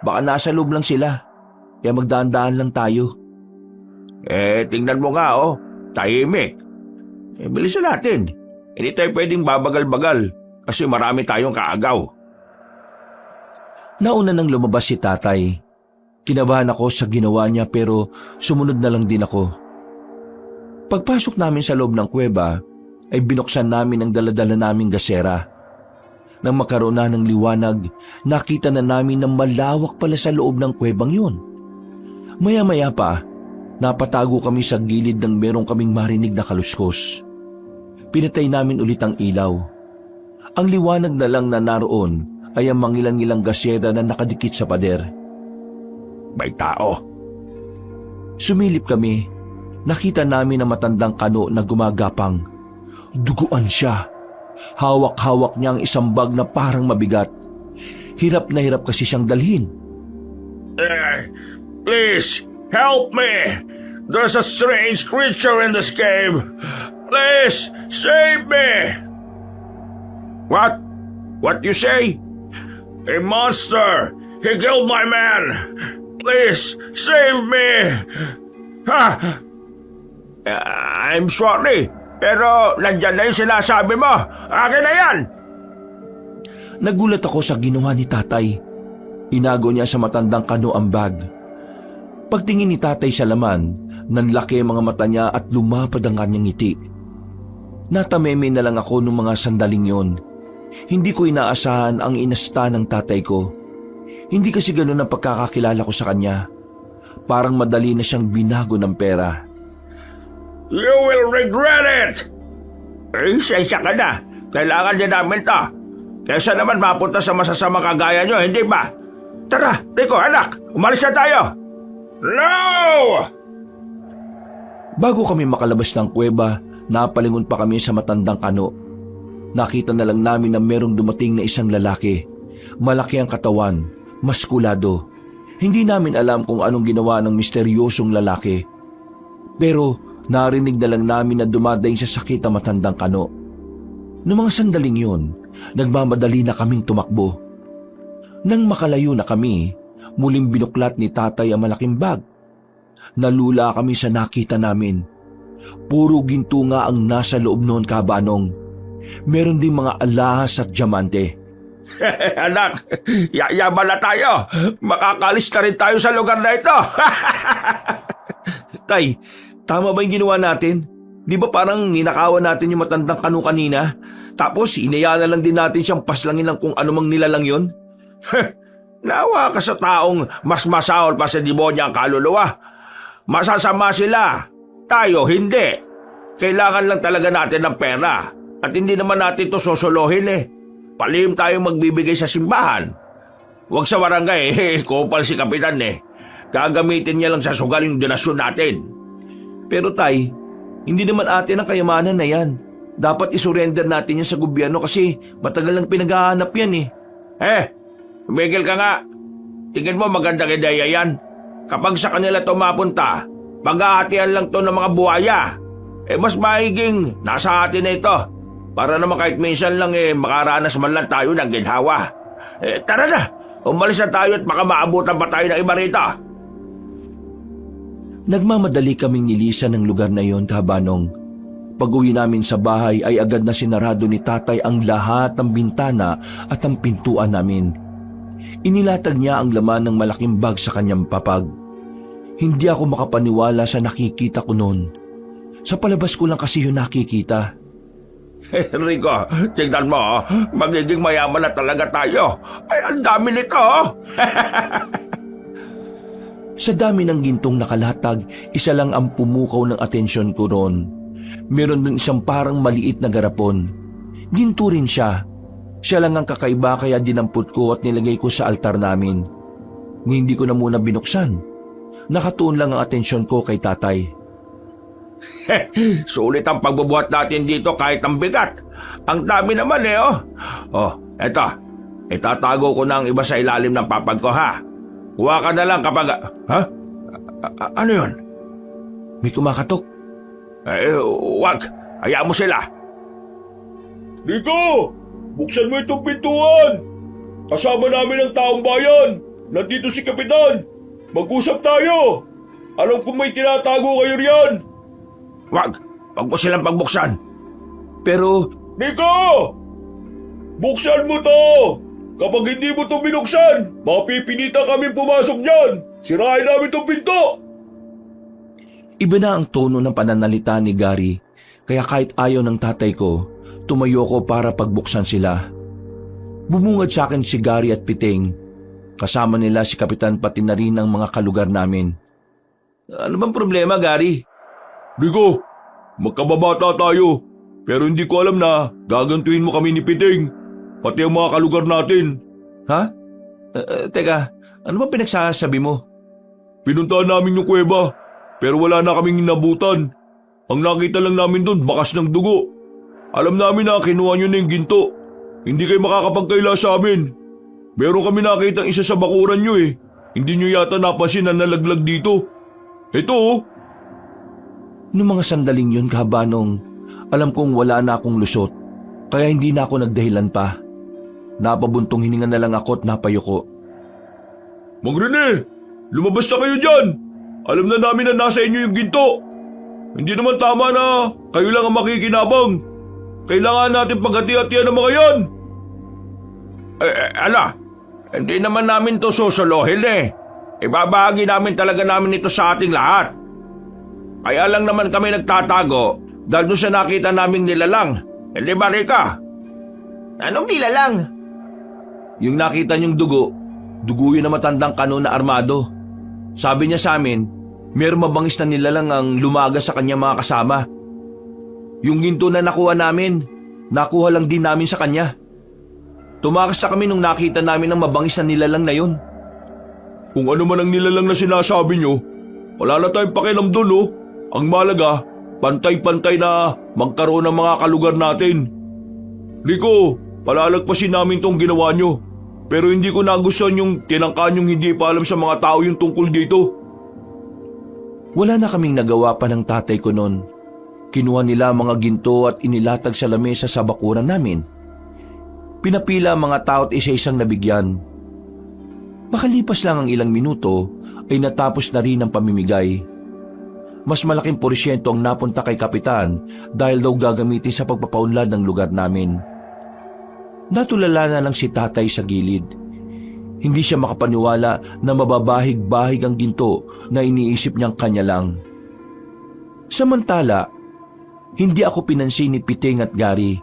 Baka nasa loob lang sila. Kaya magdaan-daan lang tayo. Tingnan mo nga tahimik. Bilisan natin. Hindi tayo pwedeng babagal-bagal kasi marami tayong kaagaw. Nauna nang lumabas si tatay. Kinabahan ako sa ginawa niya pero sumunod na lang din ako. Pagpasok namin sa loob ng kuweba ay binuksan namin ang daladala naming gasera. Nang magkaroon na ng liwanag, nakita na namin na malawak pala sa loob ng kuwebang yun. Maya-maya pa, napatago kami sa gilid nang merong kaming marinig na kaluskos. Pinatay namin ulit ang ilaw. Ang liwanag na lang na naroon ay ang mangilan-ngilang gasera na nakadikit sa pader. May tao. Sumilip kami. Nakita namin ang matandang kano na gumagapang. Duguan siya. Hawak-hawak niya ang isang bag na parang mabigat. Hirap na hirap kasi siyang dalhin. Please, help me! There's a strange creature in this cave. Please, save me! What? What you say? A monster! He killed my man! Please, save me! Ha! I'm sorry, pero nandyan na yung sinasabi mo. Akin na yan! Nagulat ako sa ginawa ni tatay. Inago niya sa matandang kano ang bag. Pagtingin ni tatay sa laman, nanlaki ang mga mata niya at lumapad ang kanyang ngiti. Natameme na lang ako nung mga sandaling yon. Hindi ko inaasahan ang inasta ng tatay ko. Hindi kasi ganun ang pagkakakilala ko sa kanya. Parang madali na siyang binago ng pera. You will regret it! Isa-isa ka na. Kailangan din namin to. Kaysa naman mapunta sa masasama kagaya nyo, hindi ba? Tara, Rico, anak, umalis na tayo! No! Bago kami makalabas ng kuweba, napalingon pa kami sa matandang kano. Nakita na lang namin na merong dumating na isang lalaki. Malaki ang katawan, maskulado. Hindi namin alam kung anong ginawa ng misteryosong lalaki. Pero narinig na lang namin na dumadaing sa sakit ang matandang kano. Noong mga sandaling yun, nagmamadali na kaming tumakbo. Nang makalayo na kami, muling binuklat ni tatay ang malaking bag. Nalula kami sa nakita namin. Puro ginto nga ang nasa loob noon, kabanong. Meron din mga alahas at diamante. Anak, yayaman na tayo. Makakalis na rin tayo sa lugar na ito. Tay, tama ba yung ginawa natin? Di ba parang ninakawan natin yung matandang kano kanina? Tapos inayaan na lang din natin siyang paslangin ng kung anumang nilalang yon? Nawa ka sa taong mas masahol pa sa demonyo ang kaluluwa. Masasama sila. Tayo hindi. Kailangan lang talaga natin ng pera. At hindi naman natin to sosolohin Palihim tayong magbibigay sa simbahan. Huwag sa barangay, kupal si Kapitan Gagamitin niya lang sa sugal yung donasyon natin. Pero tay, hindi naman atin ang kayamanan na yan. Dapat isurrender natin yan sa gobyerno kasi matagal lang pinaghahanap yan Tumigil ka nga. Tingin mo magandang ideya yan. Kapag sa kanila to mapunta, paghahatian lang to ng mga buhaya. Mas maiging nasa atin na ito. Para naman kahit minsan lang makaranas man lang tayo ng ginhawa. Tara na, umalis na tayo at baka maabutan pa tayo ng iba rito. Nagmamadali kaming nilisan ng lugar na yon, kabanong. Pag-uwi namin sa bahay ay agad na sinarado ni tatay ang lahat ng bintana at ang pintuan namin. Inilatag niya ang laman ng malaking bag sa kanyang papag. Hindi ako makapaniwala sa nakikita ko noon. Sa palabas ko lang kasi yun nakikita. Rico, tignan mo, magiging mayaman na talaga tayo. Ay, ang dami nito. Sa dami ng gintong nakalatag, isa lang ang pumukaw ng atensyon ko roon. Meron din isang parang maliit na garapon. Ginto rin siya. Siya lang ang kakaiba kaya dinampot ko at nilagay ko sa altar namin. Hindi ko na muna binuksan. Nakatuon lang ang atensyon ko kay tatay. Sulit ang pagbubuhat natin dito kahit ang bigat. Ang dami naman oh. Oh, eto. Itatago ko na ang iba sa ilalim ng papag ko ha. Kuha ka na lang kapag... Ha? Ano yun? May kumakatok. Wag. Hayaan mo sila. Rico! Buksan mo itong pintuan! Kasama namin ang taong bayan! Nandito si Kapitan! Mag-usap tayo! Alam kong may tinatago kayo riyan! Wag. Wag mo silang pagbuksan. Pero Rico! Buksan mo to! Kapag hindi mo to binuksan, mapipilitan kami pumasok dyan! Sirahin namin itong pinto! iba na ang tono ng pananalita ni Gary, kaya kahit ayaw ng tatay ko, tumayo ko para pagbuksan sila. Bumungad sa akin si Gary at Piting. Kasama nila si Kapitan pati na rin ang mga kalugar namin. Ano bang problema, Gary? Rico, magkababata tayo. Pero hindi ko alam na gagantuin mo kami ni Piting. Pati ang mga kalugar natin. Ha? Teka, ano bang pinagsasabi mo? Pinuntahan namin yung kuweba, pero wala na kaming inabutan. Ang nakita lang namin doon, bakas ng dugo. Alam namin na kinuha nyo na yung ginto. Hindi kayo makakapagkaila sa amin. Meron kami nakita isa sa bakuran nyo eh. Hindi nyo yata napansin na nalaglag dito. Ito oh. Noong mga sandaling yun, Kahabanong, alam kong wala na akong lusot, kaya hindi na ako nagdahilan pa. Napabuntong hininga na lang ako at napayuko. Mang Rene, lumabas na kayo dyan. Alam na namin na nasa inyo yung ginto. Hindi naman tama na kayo lang ang makikinabang. Kailangan natin paghati-hatian ng mga yan. Hindi naman namin to susuluhin eh. Ibabahagi namin talaga namin ito sa ating lahat. Kaya lang naman kami nagtatago dahil doon sa nakita naming nilalang. Hindi ba, Rika? Anong nilalang? Yung nakita niyong dugo, dugo yun na matandang kanon na armado. Sabi niya sa amin, mayroong mabangis na nilalang ang lumaga sa kanyang mga kasama. Yung ginto na nakuha namin, nakuha lang din namin sa kanya. Tumakas na kami nung nakita namin ang mabangis na nilalang na yun. Kung ano man ang nilalang na sinasabi nyo, wala na tayong pakialam doon oh. Ang malaga, pantay-pantay na magkaroon ng mga kalugar natin. Rico, palalagpasin namin tong ginawa nyo. Pero hindi ko nagustuhan yung tinangkan yung hindi pa alam sa mga tao yung tungkol dito. Wala na kaming nagawa pa ng tatay ko noon. Kinuha nila mga ginto at inilatag sa lamesa sa bakuran namin. Pinapila ang mga tao at isa-isang nabigyan. Makalipas lang ang ilang minuto ay natapos na rin ang pamimigay. Mas malaking porsyento ang napunta kay Kapitan dahil daw gagamitin sa pagpapaunlad ng lugar namin. Natulala na lang si tatay sa gilid. Hindi siya makapaniwala na mababahig-bahig ang ginto na iniisip niyang kanya lang. Samantala, hindi ako pinansin ni Piting at Gary.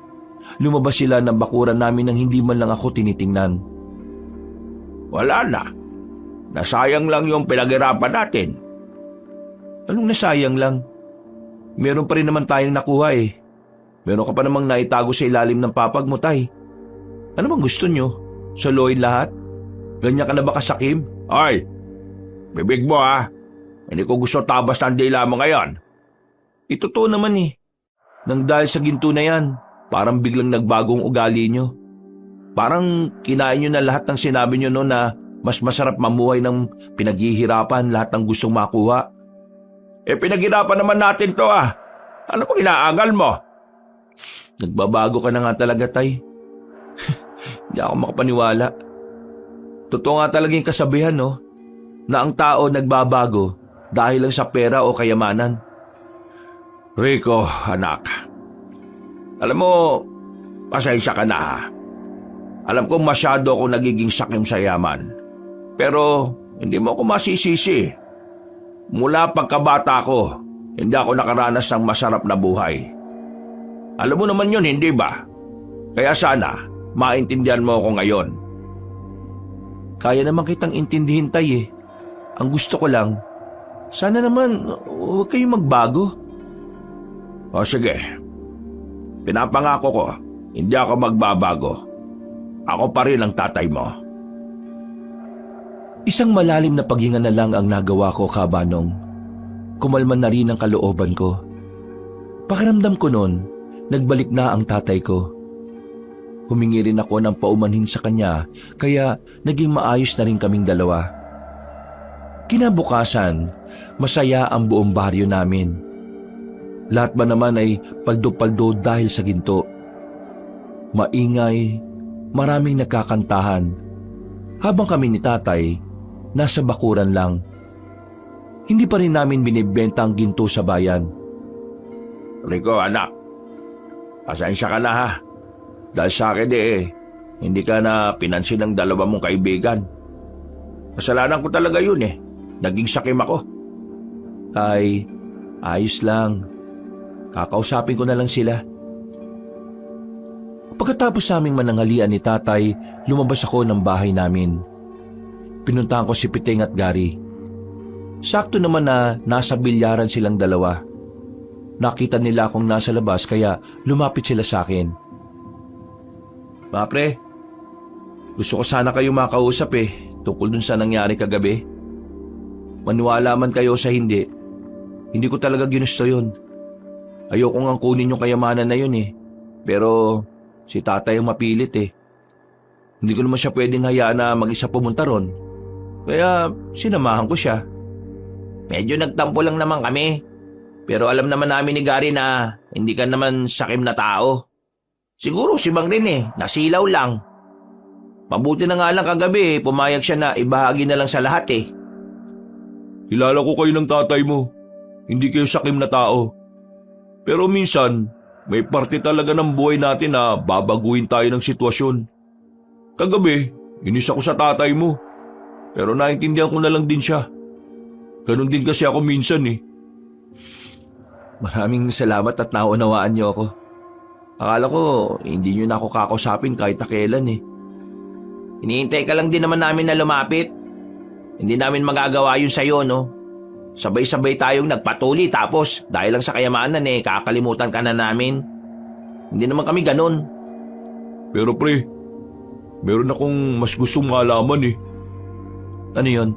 Lumabas sila ng bakuran namin nang hindi man lang ako tinitingnan. Wala na. Nasayang lang yung pinaghirapan natin. Anong nasayang lang? Meron pa rin naman tayong nakuha eh. Meron ka pa namang naitago sa ilalim ng papag mo, tay. Ano bang gusto nyo? Soloyin lahat? Ganyan ka na ba kasakib? Ay, bibig mo ha. Hindi ko gusto tabas ng dila mo ngayon. Totoo naman eh. Nang dahil sa ginto na yan, parang biglang nagbagong ugali nyo. Parang kinain nyo na lahat ng sinabi nyo noon na mas masarap mamuhay ng pinaghihirapan lahat ng gustong makuha. Pinaghirapan naman natin to ah. Ano bang inaangal mo? Nagbabago ka na nga talaga, tay. Hindi ako makapaniwala. Totoo nga talaga yung kasabihan, no? Na ang tao nagbabago dahil lang sa pera o kayamanan. Rico, anak. Alam mo, pasensya ka na ha. Alam kong masyado akong nagiging sakim sa yaman. Pero hindi mo ako masisisi. Mula pagkabata ko, hindi ako nakaranas ng masarap na buhay. Alam mo naman yun, hindi ba? Kaya sana, maintindihan mo ako ngayon. Kaya naman kitang intindihin, tay eh. Ang gusto ko lang, sana naman huwag kayong magbago. O sige, pinapangako ko, hindi ako magbabago. Ako pa rin ang tatay mo. Isang malalim na paghinga na lang ang nagawa ko, Kabanong. Kumalman na rin ang kalooban ko. Pakiramdam ko noon, nagbalik na ang tatay ko. Humingi rin ako ng paumanhin sa kanya, kaya naging maayos na rin kaming dalawa. Kinabukasan, masaya ang buong baryo namin. Lahat ba naman ay paldo-paldo dahil sa ginto. Maingay, maraming nagkakantahan. Habang kami ni tatay, nasa bakuran lang. Hindi pa rin namin binibenta ang ginto sa bayan. Rico, anak, pasensya ka na ha. Dahil sa akin hindi ka na pinansin ng dalawa mong kaibigan. Kasalanan ko talaga yun Naging sakim ako. Ay, ayos lang. Kakausapin ko na lang sila. Pagkatapos naming manangalian ni tatay, lumabas ako ng bahay namin. Pinuntahan ko si Piting at Gary. Sakto naman na nasa bilyaran silang dalawa. Nakita nila akong nasa labas kaya lumapit sila sa akin. Mga pre, gusto ko sana kayo makausap tungkol dun sa nangyari kagabi. Maniwala man kayo sa hindi ko talaga ginusto yun. Ayoko ngang kunin yung kayamanan na yun Pero si tatay ang mapilit Hindi ko naman siya pwedeng hayaan na mag-isa pumunta ron. Kaya sinamahan ko siya. Medyo nagtampo lang naman kami. Pero alam naman namin ni Gary na hindi ka naman sakim na tao. Siguro si Bang rin nasilaw lang. Mabuti na nga lang kagabi pumayag siya na ibahagi na lang sa lahat Kilala ko kayo ng tatay mo. Hindi kayo sakim na tao. Pero minsan, may parte talaga ng buhay natin na babaguhin tayo ng sitwasyon. Kagabi, inis ako sa tatay mo. Pero naintindihan ko na lang din siya. Ganon din kasi ako minsan Maraming salamat at naunawaan niyo ako. Akala ko hindi niyo na ako kakausapin kahit na kailan Hinihintay ka lang din naman namin na lumapit. Hindi namin magagawa yun sa'yo, no? Sabay-sabay tayong nagpatuli tapos dahil lang sa kayamanan kakalimutan ka na namin. Hindi naman kami ganun. Pero pre, meron akong mas gustong malaman Ano yun?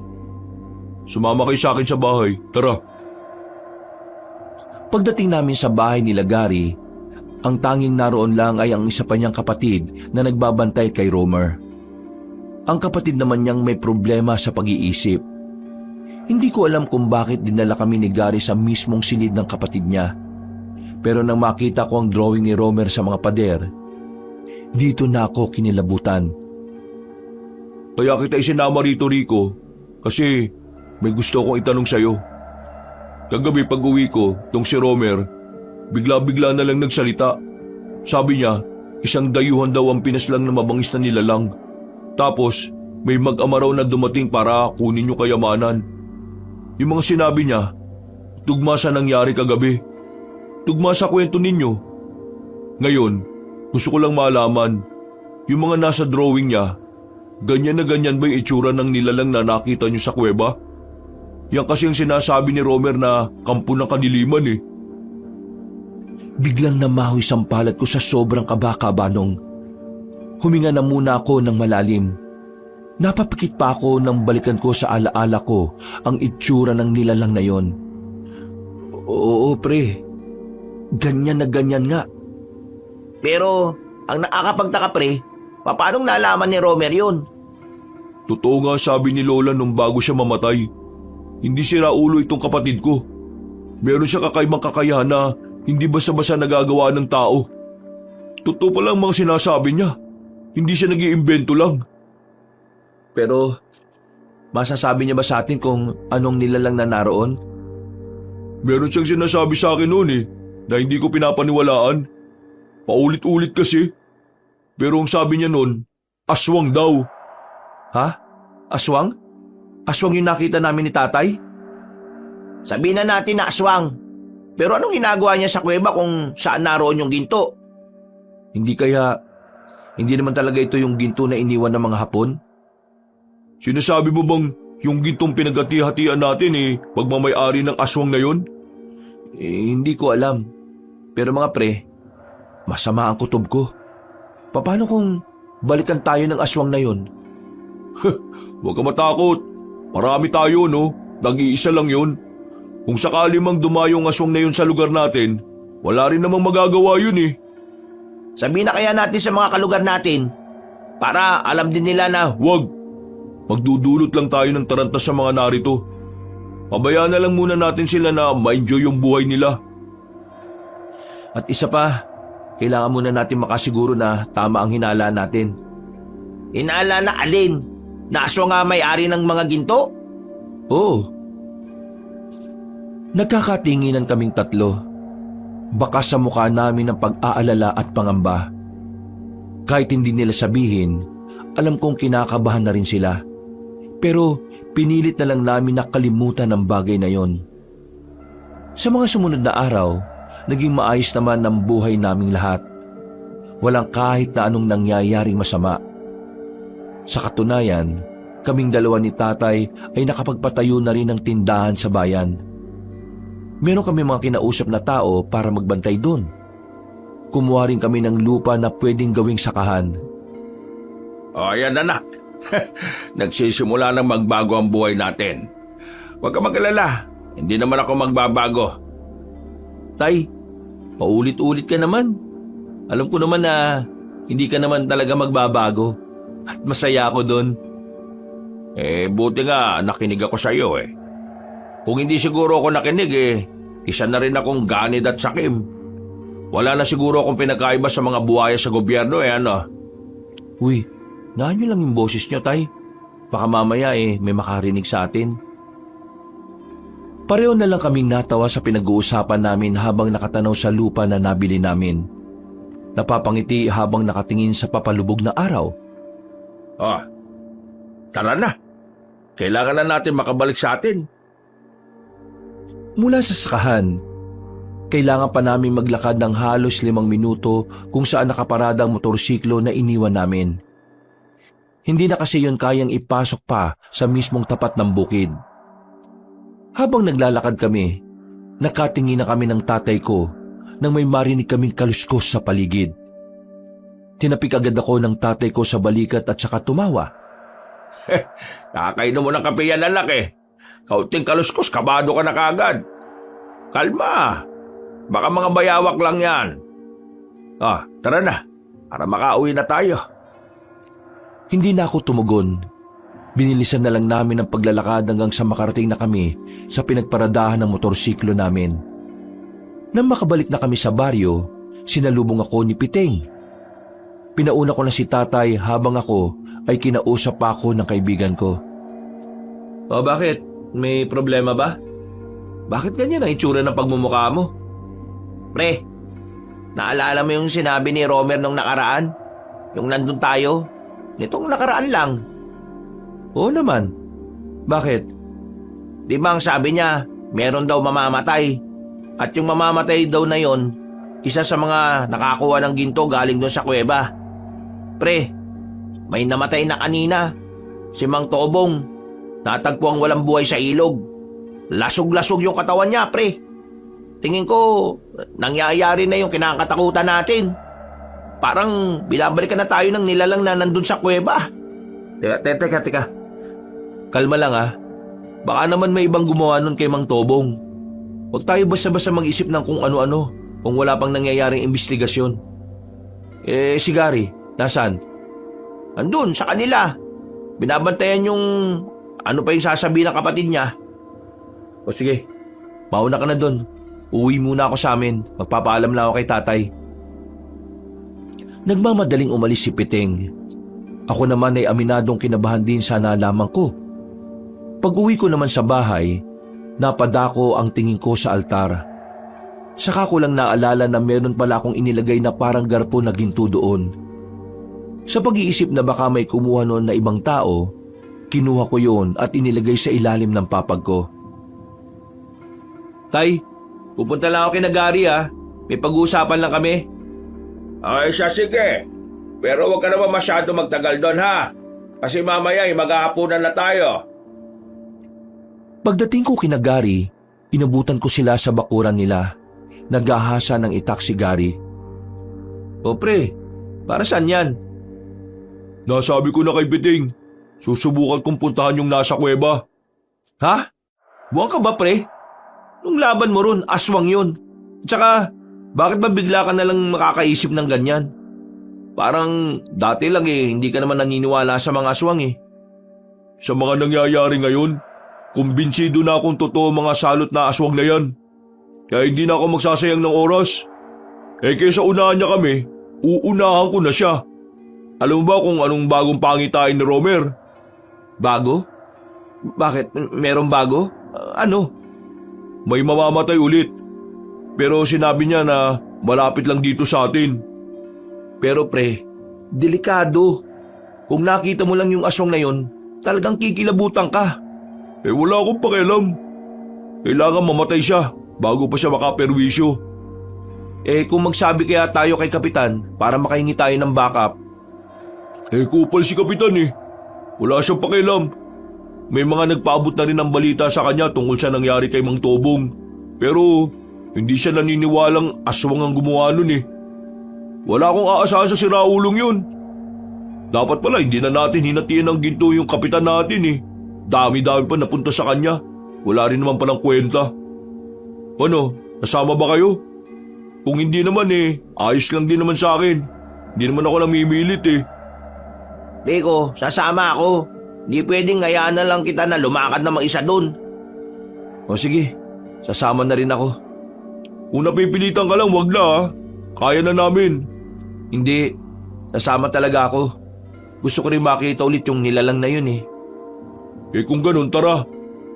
Sumama kayo sa akin sa bahay. Tara. Pagdating namin sa bahay nila Gary, ang tanging naroon lang ay ang isa pa niyang kapatid na nagbabantay kay Romer. Ang kapatid naman niyang may problema sa pag-iisip. Hindi ko alam kung bakit dinala kami ni Gary sa mismong silid ng kapatid niya. Pero nang makita ko ang drawing ni Romer sa mga pader, dito na ako kinilabutan. Kaya kita isinama rito, Rico, kasi may gusto akong itanong sa'yo. Kagabi pag uwi ko, tong si Romer, bigla-bigla na lang nagsalita. Sabi niya, isang dayuhan daw ang pinaslang na mabangis na nilalang. Tapos, may mag-ama raw na dumating para kunin yung kayamanan. Yung mga sinabi niya, tugma sa nangyari kagabi. Tugma sa kwento ninyo. Ngayon, gusto ko lang malaman, yung mga nasa drawing niya, ganyan na ganyan ba yung itsura ng nilalang na nakita niyo sa kuweba? Yan kasi ang sinasabi ni Romer na kampo ng kaniliman Biglang namahoy sampalat ko sa sobrang kaba-Kabanong. Huminga na muna ako ng malalim. Napapikit pa ako nang balikan ko sa alaala ko ang itsura ng nilalang na yon. Oo pre, ganyan na ganyan nga. Pero ang nakakapagtaka pre, paanong nalaman ni Romer yun? Totoo nga sabi ni Lola nung bago siya mamatay. Hindi sira ulo itong kapatid ko. Meron siya kakaibang kakayahan na hindi basta-basta nagagawa ng tao. Totoo pala ang mga sinasabi niya. Hindi siya nag-iimbento lang. Pero, masasabi niya ba sa atin kung anong nilalang na naroon? Meron siyang sinasabi sa akin noon na hindi ko pinapaniwalaan. Paulit-ulit kasi. Pero ang sabi niya noon, aswang daw. Ha? Aswang? Aswang yung nakita namin ni tatay? Sabihin na natin na aswang. Pero anong ginagawa niya sa kuweba kung saan naroon yung ginto? Hindi naman talaga ito yung ginto na iniwan ng mga Hapon? Sinasabi mo bang Yung gintong pinagati-hatian natin pagmamay-ari ng aswang na yun? Hindi ko alam. Pero mga pre, masama ang kutob ko. Paano kung balikan tayo ng aswang na yun? Huwag ka matakot. Marami tayo, no? Nag-iisa lang yun. Kung sakali mang dumayong aswang na yun sa lugar natin, wala rin namang magagawa yun. Sabihin na kaya natin sa mga kalugar natin para alam din nila na Wag. Magdudulot lang tayo ng taranta sa mga narito. Pabayaan na lang muna natin sila na ma-enjoy yung buhay nila. At isa pa, kailangan muna natin makasiguro na tama ang hinala natin. hinala na alin? Na aswang nga may-ari ng mga ginto? Oo. Nagkakatinginan kaming tatlo. Baka sa mukha namin ang pag-aalala at pangamba. Kahit hindi nila sabihin, alam kong kinakabahan na rin sila. Pero pinilit na lang namin na kalimutan ang bagay na yon. Sa mga sumunod na araw, naging maayos naman ang buhay naming lahat. Walang kahit na anong nangyayaring masama. Sa katunayan, kaming dalawa ni tatay ay nakapagpatayo na rin ng tindahan sa bayan. Meron kami mga kinausap na tao para magbantay doon. Kumuha rin kami ng lupa na pwedeng gawing sakahan. O yan anak, nagsisimula nang magbago ang buhay natin. Huwag ka mag-alala, hindi naman ako magbabago. Tay, paulit-ulit ka naman. Alam ko naman na hindi ka naman talaga magbabago. At masaya ako doon. Buti nga nakinig ako sa iyo Kung hindi siguro ako nakinig isa na rin akong ganid at sakim. Wala na siguro akong pinakaiba sa mga buhaya sa gobyerno ano. Uy, naan nyo lang yung boses nyo, tay. Baka mamaya may makarinig sa atin. Pareho na lang kaming natawa sa pinag-uusapan namin habang nakatanaw sa lupa na nabili namin. Napapangiti habang nakatingin sa papalubog na araw. Tara na. Kailangan na natin makabalik sa atin. Mula sa sakahan, kailangan pa namin maglakad ng halos 5 minuto kung saan nakaparada ang motorsiklo na iniwan namin. Hindi na kasi yun kayang ipasok pa sa mismong tapat ng bukid. Habang naglalakad kami, nakatingin na kami ng tatay ko nang may marinig kaming kaluskos sa paligid. Tinapik agad ako ng tatay ko sa balikat at saka tumawa. Nakakainom mo ng kape yan anak Kaunting kaluskos, kabado ka na kaagad. Kalma. Baka mga bayawak lang yan. Tara na. Para makauwi na tayo. Hindi na ako tumugon. Binilisan na lang namin ang paglalakad hanggang sa makarating na kami sa pinagparadahan ng motorsiklo namin. Nang makabalik na kami sa baryo, sinalubong ako ni Piteng. Pinauna ko na si tatay habang ako ay kinausap pa ako ng kaibigan ko. Bakit? May problema ba? Bakit ganyan ang itsura ng pagmumukha mo? Pre, naalala mo yung sinabi ni Romer nung nakaraan? Yung nandun tayo? Nitong nakaraan lang. Oo naman. Bakit? Di ba ang sabi niya, meron daw mamamatay. At yung mamamatay daw na yon, isa sa mga nakakuha ng ginto galing doon sa kuweba. Pre, may namatay na kanina. Si Mang Tobong. Natagpo ang walang buhay sa ilog. Lasog-lasog yung katawan niya, pre. Tingin ko, nangyayari na yung kinakatakutan natin. Parang binabalikan na tayo ng nilalang na nandun sa kuweba. Teka. Kalma lang Baka naman may ibang gumawa nun kay Mang Tobong. Huwag tayo basta-basta mag-isip ng kung ano-ano kung wala pang nangyayaring investigasyon. Si Gary, nasaan? Andun, sa kanila. Binabantayan yung ano pa yung sasabihin ng kapatid niya. O sige, mauna ka na dun. Uwi muna ako sa amin. Magpapaalam lang ako kay tatay. Nagmamadaling umalis si Piteng. Ako naman ay aminadong kinabahan din sa nalaman ko. Pag-uwi ko naman sa bahay, napadako ang tingin ko sa altar. Saka ko lang naalala na meron pala akong inilagay na parang garpo na ginto doon. Sa pag-iisip na baka may kumuha noon na ibang tao, kinuha ko yon at inilagay sa ilalim ng papag ko. Tay, pupunta lang ako kay Gary May pag-uusapan lang kami. Siya sige. Pero huwag ka naman masyado magtagal doon Kasi mamaya maghahapunan na tayo. Pagdating ko kina Gary, inabutan ko sila sa bakuran nila. Naghahasa ng itak si Gary. O pre, para saan yan? Nasabi ko na kay Piting, susubukan kong puntahan yung nasa kuweba. Ha? Buwan ka ba pre? Nung laban mo ron, aswang yun. Tsaka, bakit ba bigla ka nalang makakaisip ng ganyan? Parang dati lang hindi ka naman naniniwala sa mga aswang Sa mga nangyayari ngayon, kumbinsido na akong totoo mga salot na aswang na yan. Kaya hindi na ako magsasayang ng oras. Kaysa unahan niya kami, uunahan ko na siya. Alam mo ba kung anong bagong pangitain ni Romer? Bago? Bakit? Merong bago? Ano? May mamamatay ulit. Pero sinabi niya na malapit lang dito sa atin. Pero pre, delikado. Kung nakita mo lang yung aswang na yun, talagang kikilabutan ka. Wala akong pakialam. Kailangan mamatay siya bago pa siya makaperwisyo. Kung magsabi kaya tayo kay Kapitan para makahingi tayo ng backup. Kupal si Kapitan Wala siyang pakialam. May mga nagpaabot na rin ng balita sa kanya tungkol sa nangyari kay Mang Tobong. Pero hindi siya naniniwalang aswang ang gumawa nun Wala akong aasahan sa siraulong yun. Dapat pala hindi na natin hinatian ng ginto yung kapitan natin Dami-dami pa napunta sa kanya. Wala rin naman palang kwenta. Ano, nasama ba kayo? Kung hindi naman ayos lang din naman sa akin. Hindi naman ako namimilit Rico, sasama ako. Di pwedeng hayaan na lang kita na lumakad na mag-isa doon. O sige, sasama na rin ako. Kung napipilitan ka lang, wag na Kaya na namin. Hindi, nasama talaga ako. Gusto ko rin makita ulit yung nilalang na yun Kung ganun, tara.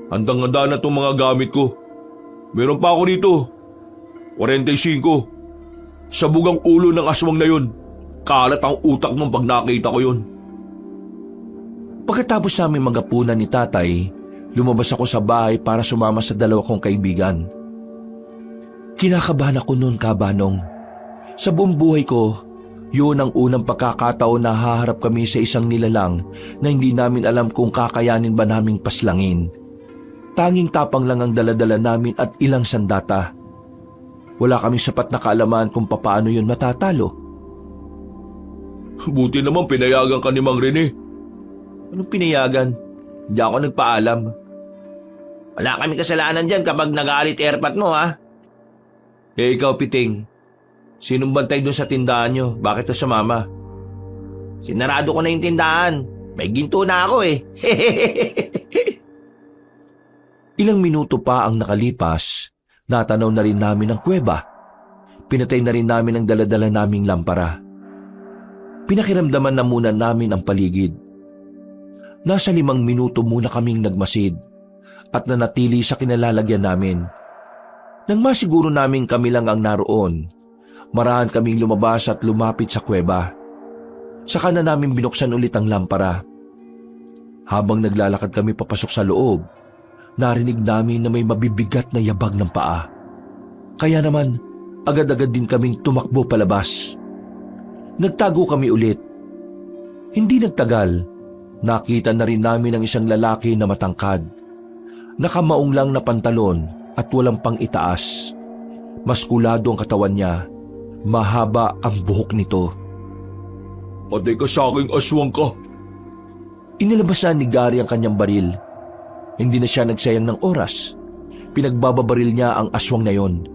Handang-handa na itong mga gamit ko. Meron pa ako dito. 45. Sa bugang ulo ng aswang na yun. Kalat ang utak nung pag nakita ko yun. Pagkatapos namin magapunan ni tatay, lumabas ako sa bahay para sumama sa dalawa kong kaibigan. Kinakabahan ako noon, Kabanong. Sa buong buhay ko, yun ang unang pagkakataon na haharap kami sa isang nilalang na hindi namin alam kung kakayanin ba naming paslangin. Tanging tapang lang ang daladala namin at ilang sandata. Wala kaming sapat na kaalaman kung papaano yun matatalo. Buti naman pinayagan ka ni Mang Rene. Anong pinayagan? Hindi ako nagpaalam. Wala kami kasalanan dyan kapag nagalit airpat mo Ikaw, Piting. Sinong bantay doon sa tindahan nyo? Bakit to sumama? Sinarado ko na yung tindahan. May ginto na ako Ilang minuto pa ang nakalipas, natanaw na rin namin ang kuweba. Pinatay na rin namin ang daladala naming lampara. Pinakiramdaman na muna namin ang paligid. Nasa 5 minuto muna kaming nagmasid at nanatili sa kinalalagyan namin. Nang masiguro namin kami lang ang naroon, marahan kaming lumabas at lumapit sa kuweba. Saka na namin binuksan ulit ang lampara. Habang naglalakad kami papasok sa loob, narinig namin na may mabibigat na yabag ng paa. Kaya naman, agad-agad din kaming tumakbo palabas. Nagtago kami ulit. Hindi nagtagal, nakita na rin namin ang isang lalaki na matangkad. Nakamaong lang na pantalon at walang pang itaas. Maskulado ang katawan niya, mahaba ang buhok nito. Patay ka sa aking aswang ka. Inilabas na ni Gary ang kanyang baril. Hindi na siya nagsayang ng oras. Pinagbababaril niya ang aswang na yon.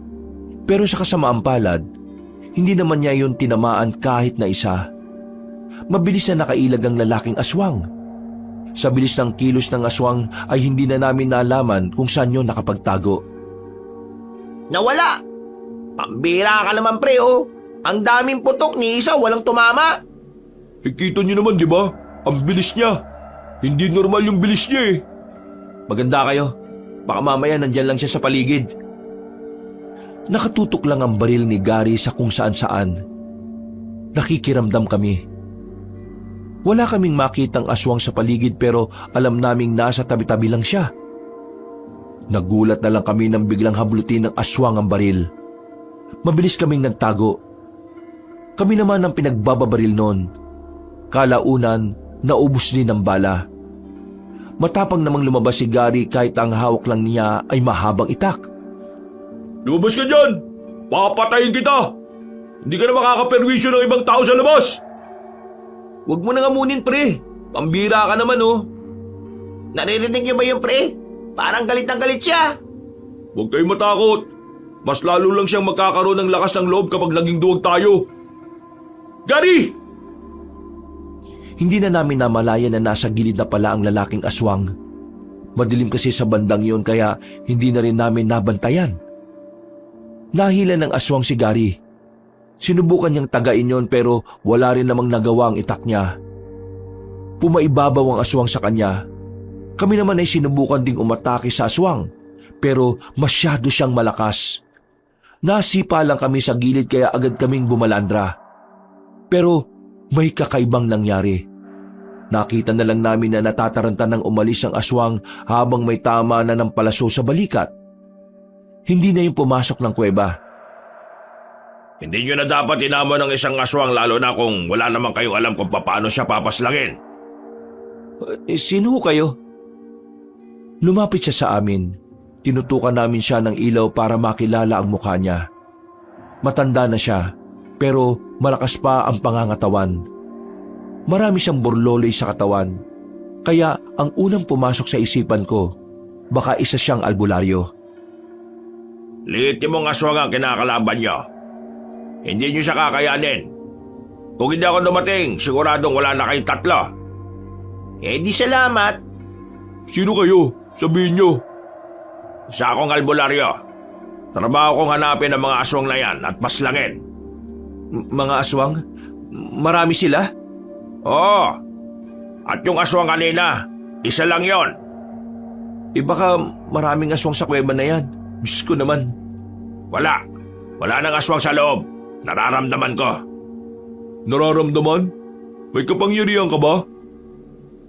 Pero sa kasamaang palad, hindi naman niya yon tinamaan kahit na isa. Mabilis na nakailag ang lalaking aswang. Sa bilis ng kilos ng aswang ay hindi na namin nalaman kung saan yun nakapagtago. Nawala! Pambira ka naman pre Ang daming putok ni isa walang tumama. Kita niyo naman, di ba? Ang bilis niya. Hindi normal yung bilis niya Maganda kayo. Baka mamaya nandyan lang siya sa paligid. Nakatutok lang ang baril ni Gary sa kung saan-saan. Nakikiramdam kami. Wala kaming makitang aswang sa paligid pero alam naming nasa tabi-tabi lang siya. Nagulat na lang kami nang biglang hablutin ng aswang ang baril. Mabilis kaming nagtago. Kami naman ang pinagbababaril noon. Kalaunan, naubos din ang bala. Matapang namang lumabas si Gary kahit ang hawak lang niya ay mahabang itak. Lumabas ka dyan! Papatayin kita! Hindi ka na makakaperwisyo ng ibang tao sa labas! Huwag mo na ngamunin, pre. Pambira ka naman, oh. Naririnig niyo ba yung pre? Parang galit na galit siya. Huwag kayong matakot. Mas lalo lang siyang magkakaroon ng lakas ng loob kapag naging duwag tayo. Gary! Hindi na namin namalayan na nasa gilid na pala ang lalaking aswang. Madilim kasi sa bandang yon kaya hindi na rin namin nabantayan. Nahila ng aswang si Gary. Sinubukan niyang tagain yon pero wala rin namang nagawa ang itak niya. Pumaibabaw ang aswang sa kanya. Kami naman ay sinubukan ding umatake sa aswang pero masyado siyang malakas. Nasipa lang kami sa gilid kaya agad kaming bumalandra. Pero may kakaibang nangyari. Nakita na lang namin na natataranta ng umalis ang aswang habang may tama na ng palaso sa balikat. Hindi na yung pumasok ng kuweba. Hindi nyo na dapat inamo ng isang aswang lalo na kung wala naman kayong alam kung paano siya papaslangin. Sino kayo? Lumapit siya sa amin. Tinutukan namin siya ng ilaw para makilala ang mukha niya. Matanda na siya, pero malakas pa ang pangangatawan. Marami siyang burlolay sa katawan, kaya ang unang pumasok sa isipan ko, baka isa siyang albularyo. Liit mong aswang ang kinakalaban nyo. Hindi nyo siya kakayanin. Kung hindi ako dumating, siguradong wala na kayong tatlo. Eh di salamat. Sino kayo? Sabihin nyo. Isa akong albularyo. Trabaho kong hanapin ang mga aswang na yan at paslangin. Mga aswang? Marami sila? Oo. At yung aswang kanina, isa lang yon. Baka maraming aswang sa kuweba na yan. Diyos ko naman. Wala. Wala nang aswang sa loob. Nararamdaman ko. Nararamdaman? May kapangyarihan ka ba?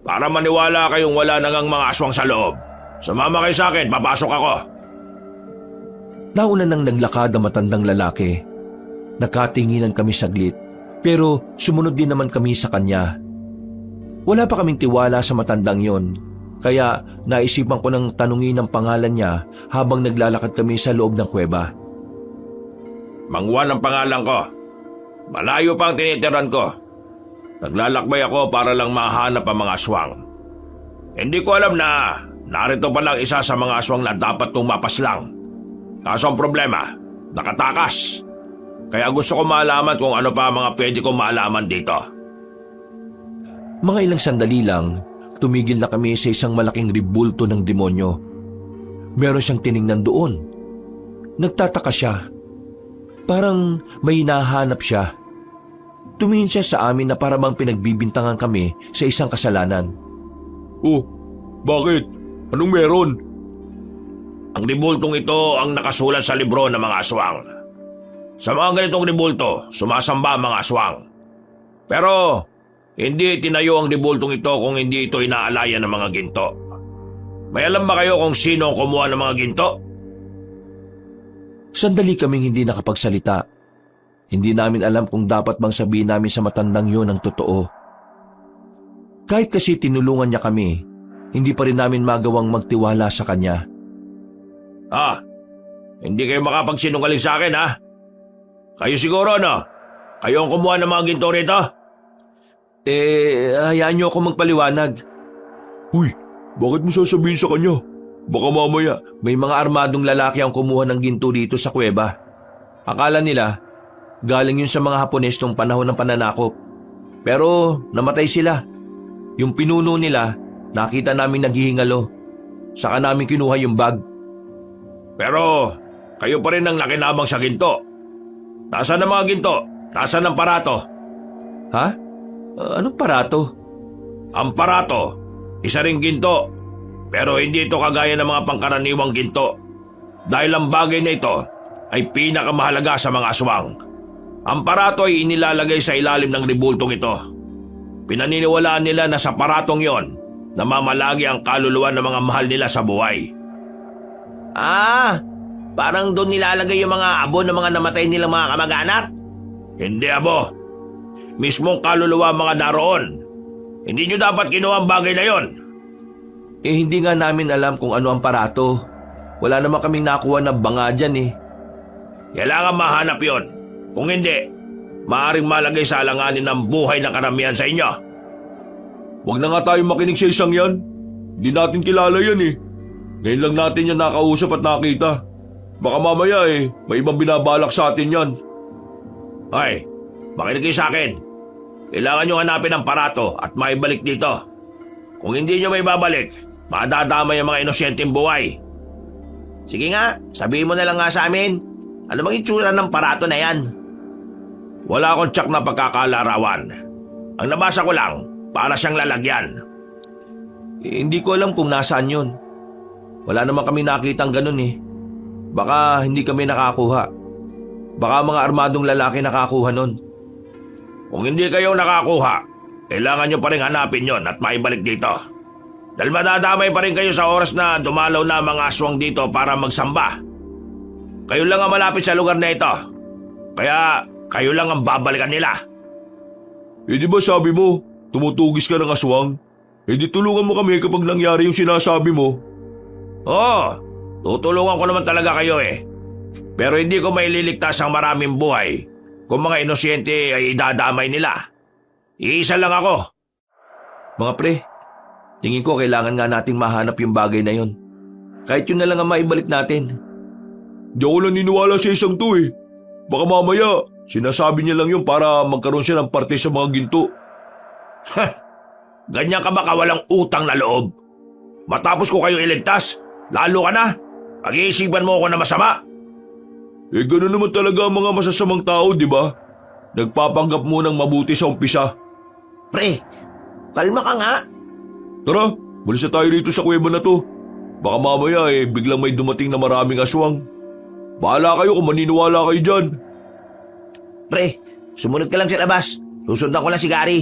Para maniwala kayong wala nang mga aswang sa loob. Sumama kayo sa akin, papasok ako. Nauna nang naglakad ang matandang lalaki. Nakatinginan kami saglit, pero sumunod din naman kami sa kanya. Wala pa kaming tiwala sa matandang yon, kaya naisipan ko nang tanungin ang pangalan niya habang naglalakad kami sa loob ng kuweba. Mang Juan ang pangalan ko. Malayo pa ang tinitiran ko. Naglalakbay ako para lang mahanap ang mga aswang. Hindi ko alam na narito pa lang isa sa mga aswang na dapat kong mapaslang. Kaso ang problema, nakatakas. Kaya gusto ko malaman kung ano pa ang mga pwede kong malaman dito. Mga ilang sandali lang, tumigil na kami sa isang malaking ribulto ng demonyo. Meron siyang tiningnan doon. Nagtataka siya. Parang may hinahanap siya. Tumingin siya sa amin na parang pinagbibintangan kami sa isang kasalanan. Oh, bakit? Anong meron? Ang ribultong ito ang nakasulat sa libro ng mga aswang. Sa mga ganitong ribulto, sumasamba ang mga aswang. Pero hindi tinayo ang ribultong ito kung hindi ito inaalayan ng mga ginto. May alam ba kayo kung sino ang kumuha ng mga ginto? Sandali kaming hindi nakapagsalita. Hindi namin alam kung dapat bang sabihin namin sa matandang yun ang totoo. Kahit kasi tinulungan niya kami, hindi pa rin namin magawang magtiwala sa kanya. Hindi kayo makapagsinungaling sa akin, ha? Kayo siguro, no? Kayo ang kumuha ng mga ginto rito? Hayaan niyo ako magpaliwanag. Huy, bakit mo sasabihin sa kanya? Baka mamaya. May mga armadong lalaki ang kumuha ng ginto dito sa kuweba. Akala nila, galing yun sa mga Hapones nung panahon ng pananakop. Pero namatay sila. Yung pinuno nila, nakita namin naghihingalo. Saka namin kinuha yung bag. Pero kayo pa rin ang nakinabang sa ginto. Nasaan ang mga ginto? Nasaan ang parato? Ha? Anong parato? Ang parato, isa ring ginto. Pero hindi ito kagaya ng mga pangkaraniwang ginto. Dahil ang bagay na ito ay pinakamahalaga sa mga aswang. Ang parato ay inilalagay sa ilalim ng ribultong ito. Pinaniniwalaan nila na sa paratong yon, namamalagi ang kaluluwa ng mga mahal nila sa buhay. Parang doon nilalagay yung mga abo ng mga namatay nilang mga kamag-anak? Hindi, abo. Mismong kaluluwa ang mga naroon. Hindi nyo dapat kinuha ang bagay na yon. Hindi nga namin alam kung ano ang parato. Wala naman kaming nakuha na banga dyan eh. Kailangan mahanap yon. Kung hindi, maaaring malagay sa alanganin ng buhay ng karamihan sa inyo. Huwag na nga tayo makinig sa isang yan. Hindi natin kilala yan eh. Ngayon lang natin yan nakausap at nakita. Baka mamaya may ibang binabalak sa atin yan. Hoy, makinig kayo sa akin. Kailangan nyo hanapin ang parato at maibalik dito. Kung hindi nyo may babalik, madadamay ang mga inosyenteng buhay. Sige nga, sabihin mo na lang nga sa amin. Ano bang itsura ng parato na yan? Wala akong tsak na pagkakalarawan. Ang nabasa ko lang, para siyang lalagyan. Hindi ko alam kung nasaan yun. Wala naman kami nakitang ganun eh. Baka hindi kami nakakuha. Baka mga armadong lalaki nakakuha nun. Kung hindi kayo nakakuha, kailangan nyo pa rin hanapin yon at maibalik dito. Dahil madadamay pa rin kayo sa oras na dumalaw na mga aswang dito para magsamba. Kayo lang ang malapit sa lugar na ito. Kaya kayo lang ang babalikan nila. Di ba sabi mo, tumutugis ka ng aswang? Di tulungan mo kami kapag nangyari yung sinasabi mo. Oo, tutulungan ko naman talaga kayo eh. Pero hindi ko maililigtas ang maraming buhay kung mga inosyente ay idadamay nila. Iisa lang ako. Mga pre, tingin ko kailangan nga nating mahanap yung bagay na yun. Kahit yun na lang ang maibalik natin. Di ako naniniwala sa isang to eh. Baka mamaya, sinasabi niya lang yun para magkaroon siya ng parte sa mga ginto. Ganyan ka ba kawalang utang na loob? Matapos ko kayo iligtas, lalo ka na. Pag-iisipan mo ako na masama. Gano'n naman talaga ang mga masasamang tao, di ba? Nagpapanggap munang mabuti sa umpisa. Pre, kalma ka nga. Tara, bulis na tayo dito sa kuweba na to. Baka mamaya biglang may dumating na maraming aswang. Bahala kayo kung maniniwala kayo dyan. Pre, sumunod ka lang sa labas. Susundan ko lang si Gary.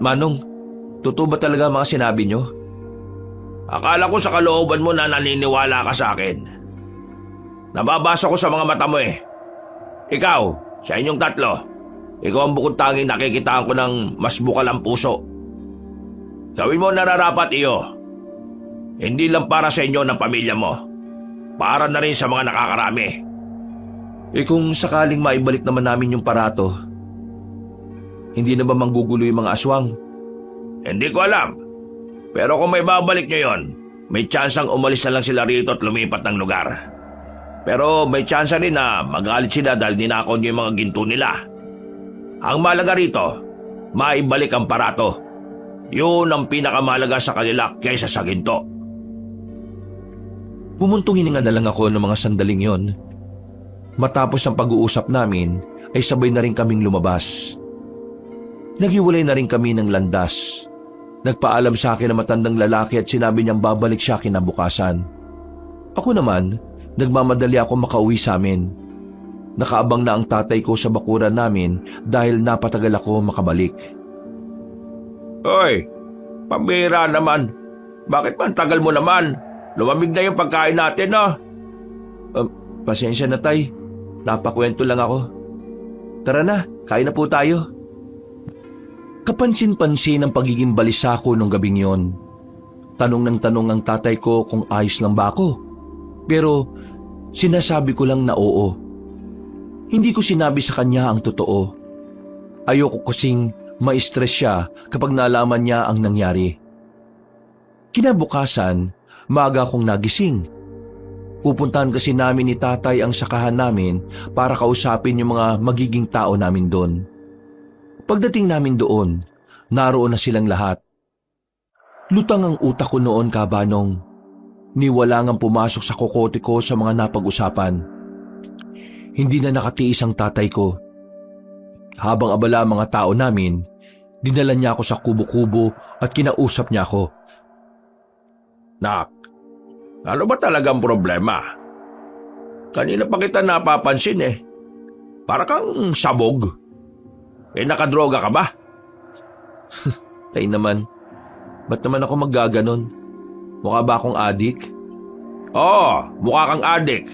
Manong, totoo ba talaga mga sinabi nyo? Akala ko sa kalooban mo na naniniwala ka sa akin. Nababasa ko sa mga mata mo eh. Ikaw, sa inyong tatlo, ikaw ang bukod tanging nakikitaan ko ng mas bukal ang puso. Gawin mo nararapat iyo. Hindi lang para sa inyo ng pamilya mo. Para na rin sa mga nakakarami. Kung sakaling maibalik naman namin yung parato, hindi na ba manggugulo yung mga aswang? Hindi ko alam. Pero kung may babalik nyo yon, may tsansang umalis na lang sila rito at lumipat ng lugar. Pero may tsansa rin na magalit sila dahil ninakaw nyo yung mga ginto nila. Ang mahalaga rito, maibalik ang parato. Yun ang pinakamahalaga sa kanila kaysa sa ginto. Pumuntong hininga na lang ako ng mga sandaling yon. Matapos ang pag-uusap namin, ay sabay na rin kaming lumabas. Naghiwalay na rin kami ng landas. Nagpaalam sa akin ang matandang lalaki at sinabi niyang babalik siya kinabukasan. Ako naman, nagmamadali ako makauwi sa amin. Nakaabang na ang tatay ko sa bakuran namin dahil napatagal ako makabalik. Hoy, pambira naman. Bakit man tagal mo naman? Lumamig na yung pagkain natin, no? Pasensya na tay, napakwento lang ako. Tara na, kain na po tayo. Kapansin-pansin ang pagiging balisa ko nung gabing yon. Tanong ng tanong ang tatay ko kung ayos lang ba ako. Pero sinasabi ko lang na oo. Hindi ko sinabi sa kanya ang totoo. Ayoko kasing ma-stress siya kapag nalaman niya ang nangyari. Kinabukasan, maaga akong nagising. Pupuntahan kasi namin ni tatay ang sakahan namin para kausapin yung mga magiging tao namin doon. Pagdating namin doon, naroon na silang lahat. Lutang ang utak ko noon, kabanong. Niwala ngang pumasok sa kokote ko sa mga napag-usapan. Hindi na nakatiis ang tatay ko. Habang abala ang mga tao namin, dinala niya ako sa kubo-kubo at kinausap niya ako. Nak, ano ba talagang problema? Kanina pa kita napapansin eh. Para kang sabog. Nakadroga ka ba? Tay naman, ba't naman ako maggaganon? Mukha ba akong adik? Oo, mukha kang adik.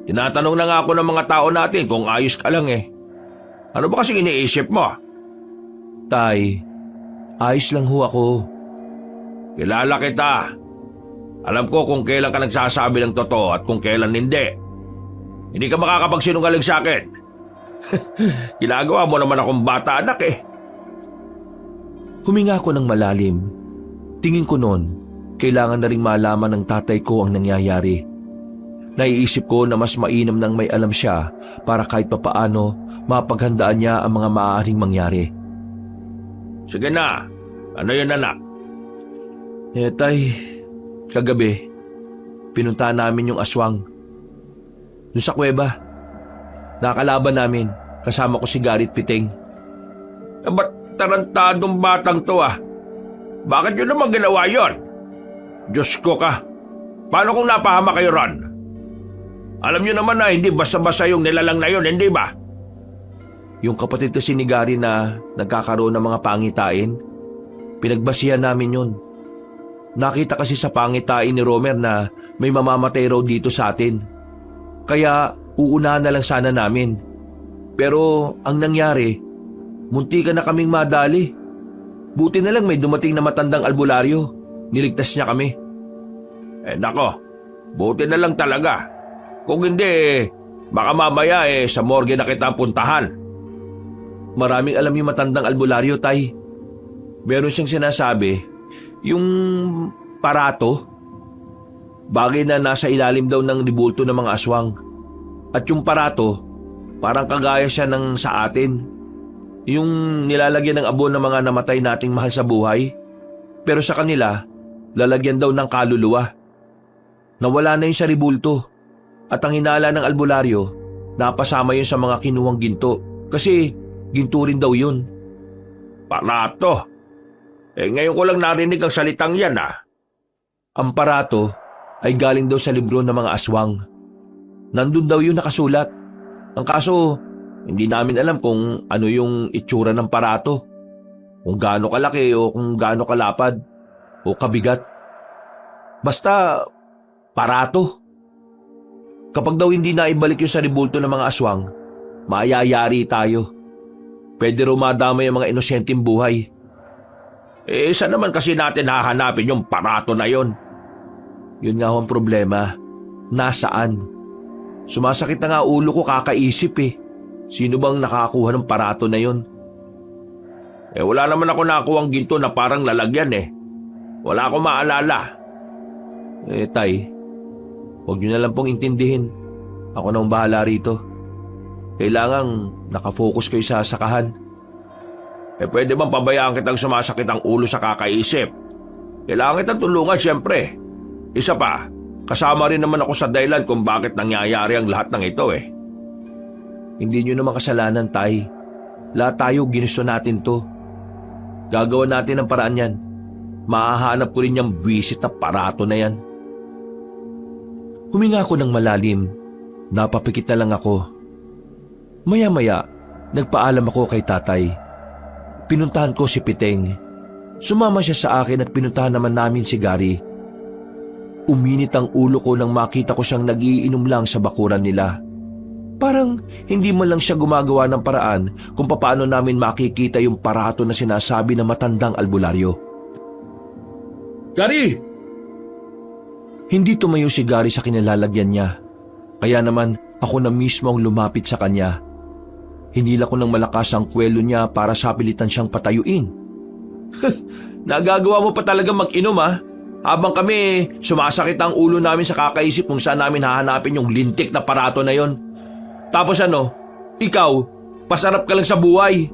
Tinatanong na nga ako ng mga tao natin kung ayos ka lang eh. Ano ba kasing iniisip mo? Tay, ayos lang ho ako. kilala kita. Alam ko kung kailan ka nagsasabi ng totoo at kung kailan hindi. Hindi ka makakapagsinungaling sa akin. Ginagawa mo naman akong bata anak eh. Huminga ako ng malalim. Tingin ko noon, kailangan na ring malaman ng tatay ko ang nangyayari. Naiisip ko na mas mainam nang may alam siya para kahit papaano mapaghandaan niya ang mga maaaring mangyari. Sige na, ano yun anak? Tay, kagabi, pinuntahan namin yung aswang. Doon sa kuweba. Nakalaban namin, kasama ko si Garit Piting. Ba't tarantadong batang to ah? Bakit yun naman ginawa yun? Diyos ko ka, paano kung napahama kayo ron? Alam nyo naman na hindi basta-basta yung nilalang na yun, hindi ba? Yung kapatid kasi ni Gary na nagkakaroon ng mga pangitain, pinagbasihan namin yun. Nakita kasi sa pangitain ni Romer na may mamamatay raw dito sa atin. Kaya uunahan na lang sana namin. Pero ang nangyari, muntikan na kaming madali. Buti na lang may dumating na matandang albularyo. Niligtas niya kami. Nako, buti na lang talaga. Kung hindi, baka mamaya sa morgue na kita puntahan. Maraming alam yung matandang albularyo, Tay. Meron siyang sinasabi, yung parato, bagay na nasa ilalim daw ng ribulto ng mga aswang. At yung parato, parang kagaya siya ng sa atin. Yung nilalagyan ng abo ng mga namatay nating mahal sa buhay. Pero sa kanila, lalagyan daw ng kaluluwa. Nawala na yung sa ribulto. At ang hinala ng albularyo, napasama yun sa mga kinuwang ginto. Kasi ginto rin daw yun. Parato? Ngayon ko lang narinig ang salitang yan ah. Ang parato ay galing daw sa libro ng mga aswang. Nandun daw yun nakasulat. Ang kaso, hindi namin alam kung ano yung itsura ng parato. Kung gaano kalaki o kung gaano kalapad o kabigat. Basta, parato. Kapag daw hindi na ibalik yung sa ribulto ng mga aswang, mayayari tayo. Pwede raw madamay ang mga inosenteng buhay. Saan naman kasi natin hahanapin yung parato na yon? Yun nga ho ang problema. Nasaan? Sumasakit na nga ulo ko kakaisip eh. Sino bang nakakuha ng parato na yon? Wala naman ako nakuhang ginto na parang lalagyan eh. Wala akong maalala. Tay, huwag niyo na lang pong intindihin. Ako nang bahala rito. Kailangang nakafocus kayo sa sakahan. Pwede bang pabayaan kitang sumasakit ang ulo sa kakaisip? Kailangan kitang tulungan siyempre. Isa pa, kasama rin naman ako sa dahilan kung bakit nangyayari ang lahat ng ito eh. Hindi niyo naman kasalanan, Tay. Lahat tayo ginusto natin to. Gagawa natin ang paraan yan. Mahahanap ko rin yung buwisit na parato na yan. Huminga ako ng malalim. Napapikit na lang ako. Maya-maya, nagpaalam ako kay tatay. Pinuntahan ko si Piteng. Sumama siya sa akin at pinuntahan naman namin si Gary. Uminit ang ulo ko nang makita ko siyang nagiinom lang sa bakuran nila. Parang hindi man lang siya gumagawa ng paraan kung paano namin makikita yung parato na sinasabi ng matandang albularyo. Gary! Hindi tumayo si Gary sa kinilalagyan niya. Kaya naman ako na mismo ang lumapit sa kanya. Hinila ko ng malakas ang kwelo niya para sapilitan siyang patayuin. Nagagawa mo pa talaga mag-inom ah. Habang kami sumasakit ang ulo namin sa kakaisip kung saan namin hahanapin yung lintik na parato na yon. Tapos ikaw, pasarap ka lang sa buhay.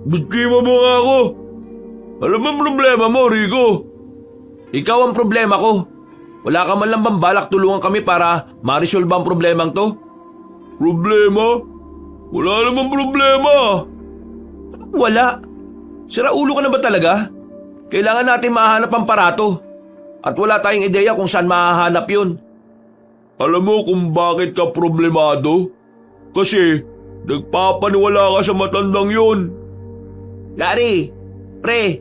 Bitiwa mo nga ako! Alam mo ang problema mo, Rico? Ikaw ang problema ko. Wala ka man lang bang balak tulungan kami para ma-resolve ang problemang to? Problema? Wala namang problema! Wala. Sira ulo ka na ba talaga? Kailangan natin mahanap ang parato. At wala tayong ideya kung saan mahahanap yun. Alam mo kung bakit ka problemado? Kasi nagpapaniwala ka sa matandang yun. Gary, pre,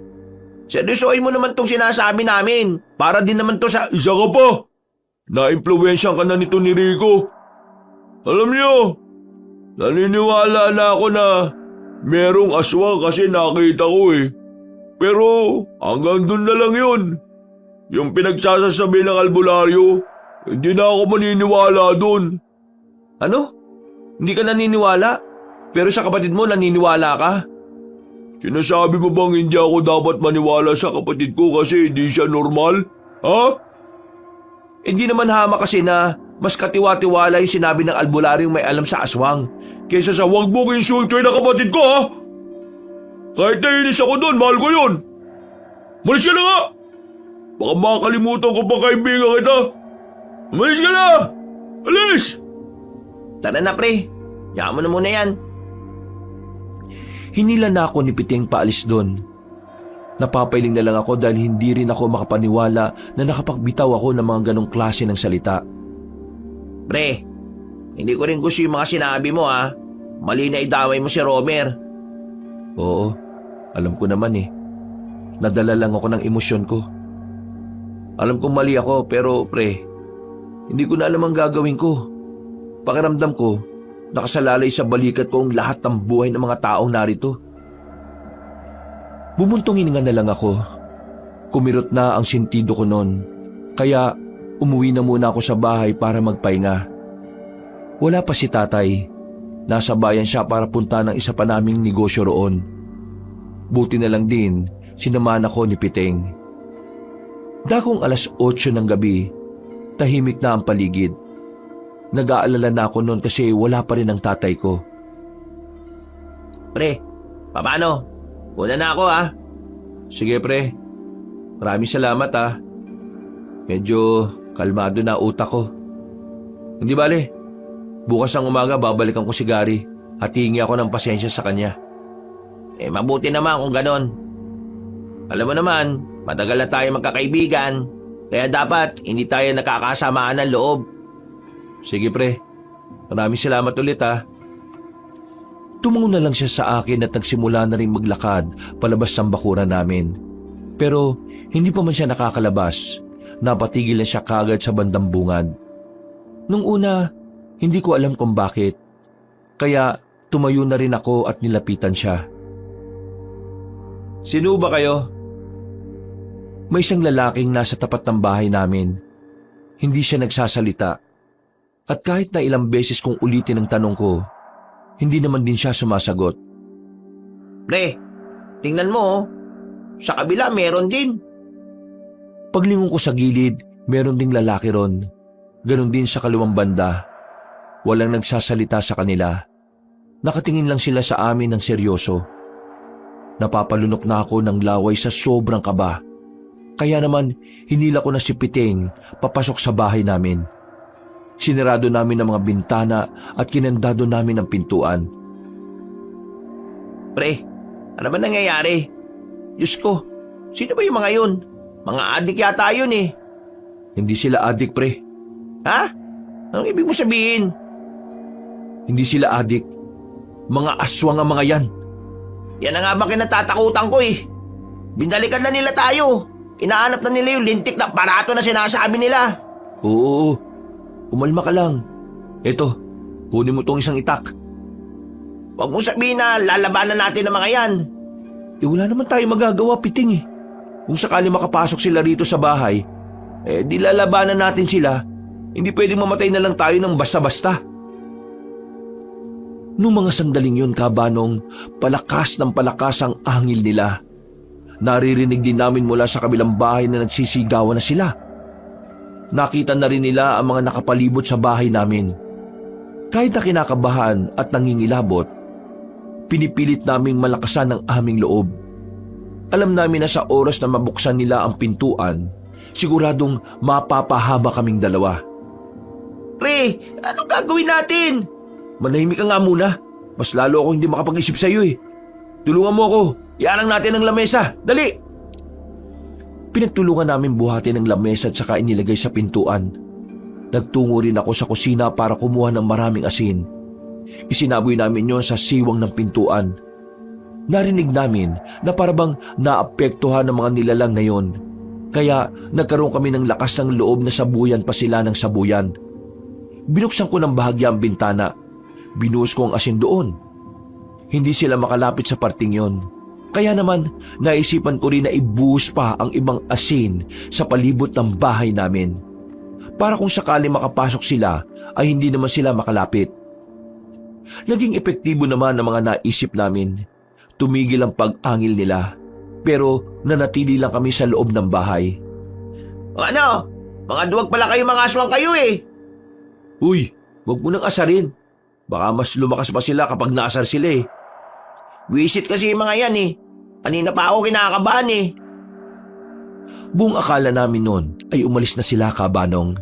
seryosohin mo naman tong sinasabi namin. Para din naman to sa... Isa ka pa! Na-impluwensyan ka na nito ni Rico. Alam niyo, naniniwala na ako na merong aswang kasi nakita ko eh. Pero hanggang dun na lang yun. Yung pinagsasasabi ng albularyo, hindi na ako maniniwala dun. Ano? Hindi ka naniniwala? Pero sa kapatid mo naniniwala ka? Sinasabi mo bang hindi ako dapat maniwala sa kapatid ko kasi hindi siya normal? Ha? Hindi naman hama kasi na mas katiwa-tiwala yung sinabi ng albularyong may alam sa aswang. Kaysa sa wag mong insultoy na kapatid ko, ha? Kahit nainis ako doon, mahal ko yun. Malis ka na nga! Baka makakalimutan ko pa kaibigan kita. Malis ka na! Alis! Tara na pre, yaman mo na muna yan. Hinila na ako ni Piting paalis doon. Napapailing na lang ako dahil hindi rin ako makapaniwala na nakapagbitaw ako ng mga ganong klase ng salita. Pre, hindi ko rin gusto yung mga sinabi mo ha. Mali na idamay mo si Romer. Oo, alam ko naman eh. Nadala lang ako ng emosyon ko. Alam kong mali ako pero pre, hindi ko na alam ang gagawin ko. Pakiramdam ko, nakasalalay sa balikat ko ang lahat ng buhay ng mga taong narito. Bumuntong hininga na lang ako. Kumirot na ang sentido ko noon. Kaya umuwi na muna ako sa bahay para magpahinga. Wala pa si tatay. Nasa bayan siya para punta ng isa pa naming negosyo roon. Buti na lang din, sinamahan ako ni Piting. Dakong 8:00 ng gabi, tahimik na ang paligid. Nag-aalala na ako noon kasi wala pa rin ang tatay ko. Pre, paano? Una na ako ha. Sige pre, maraming salamat ha. Medyo kalmado na utak ko. Hindi bale, bukas ng umaga babalikan ko si Gary at hihingi ako ng pasensya sa kanya. Mabuti naman kung ganon. Alam mo naman, matagal na tayo magkakaibigan, kaya dapat hindi tayo nakakasamaan ng loob. Sige pre, maraming salamat ulit ha. Tumungo na lang siya sa akin at nagsimula na rin maglakad palabas ng bakuran namin. Pero hindi pa man siya nakakalabas, napatigil na siya kagad sa bandang bungad. Nung una, hindi ko alam kung bakit. Kaya tumayo na rin ako at nilapitan siya. Sino ba kayo? May isang lalaking nasa tapat ng bahay namin. Hindi siya nagsasalita. At kahit na ilang beses kong ulitin ang tanong ko, hindi naman din siya sumasagot. Pre, tingnan mo oh. Sa kabila meron din. Paglingon ko sa gilid, meron ding lalaki ron. Ganon din sa kaluwang banda. Walang nagsasalita sa kanila. Nakatingin lang sila sa amin ng seryoso. Napapalunok na ako ng laway sa sobrang kaba. Kaya naman, hinila ko na si Piting papasok sa bahay namin. Sinarado namin ang mga bintana at kinandado namin ang pintuan. Pre, ano ba nangyayari? Diyos ko, sino ba yung mga yun? Mga adik yata yun eh. Hindi sila adik pre. Ha? Anong ibig mo sabihin? Hindi sila adik. Mga aswang ang mga yan. Yan na nga ba kinatatakutan ko eh. Binalikan na nila tayo. Inaanap na nila yung lintik na aparato na sinasabi nila. Oo, umalma ka lang. Eto, kunin mo tong isang itak. Huwag mo sabihin na lalabanan natin ang mga yan. Wala naman tayo magagawa, Piting eh. Kung sakali makapasok sila rito sa bahay, di lalabanan natin sila. Hindi pwedeng mamatay na lang tayo ng basta-basta. Noong mga sandaling yun, Kabanong, palakas ng palakas ang angil nila. Naririnig din namin mula sa kabilang bahay na nagsisigawan na sila. Nakita na rin nila ang mga nakapalibot sa bahay namin. Kahit na kinakabahan at nangingilabot, pinipilit naming malakasan ang aming loob. Alam namin na sa oras na mabuksan nila ang pintuan, siguradong mapapahama kaming dalawa. Pre, anong gagawin natin? Manahimik ka nga muna. Mas lalo ako hindi makapag-isip sa iyo eh. Tulungan mo ako. Iarang natin ang lamesa. Dali! Pinagtulungan namin buhatin ang lamesa at saka inilagay sa pintuan. Nagtungo rin ako sa kusina para kumuha ng maraming asin. Isinaboy namin yon sa siwang ng pintuan. Narinig namin na parabang naapektuhan ng mga nilalang na yon. Kaya nagkaroon kami ng lakas ng loob na sabuyan pa sila ng sabuyan. Binuksan ko ng bahagya ang bintana. Binuhos ko ang asin doon. Hindi sila makalapit sa parting yon. Kaya naman, naisipan ko rin na ibuhos pa ang ibang asin sa palibot ng bahay namin. Para kung sakali makapasok sila, ay hindi naman sila makalapit. Naging epektibo naman ang mga naisip namin. Tumigil ang pag-angil nila, pero nanatili lang kami sa loob ng bahay. Ano? Mga duwag pala kayo, mga aswang kayo eh. Uy, wag mo nang asarin. Baka mas lumakas pa sila kapag naasar sila eh. Wisit kasi yung mga yan eh. Kanina pa ako kinakabahan eh. Buong akala namin noon ay umalis na sila, Kabanong.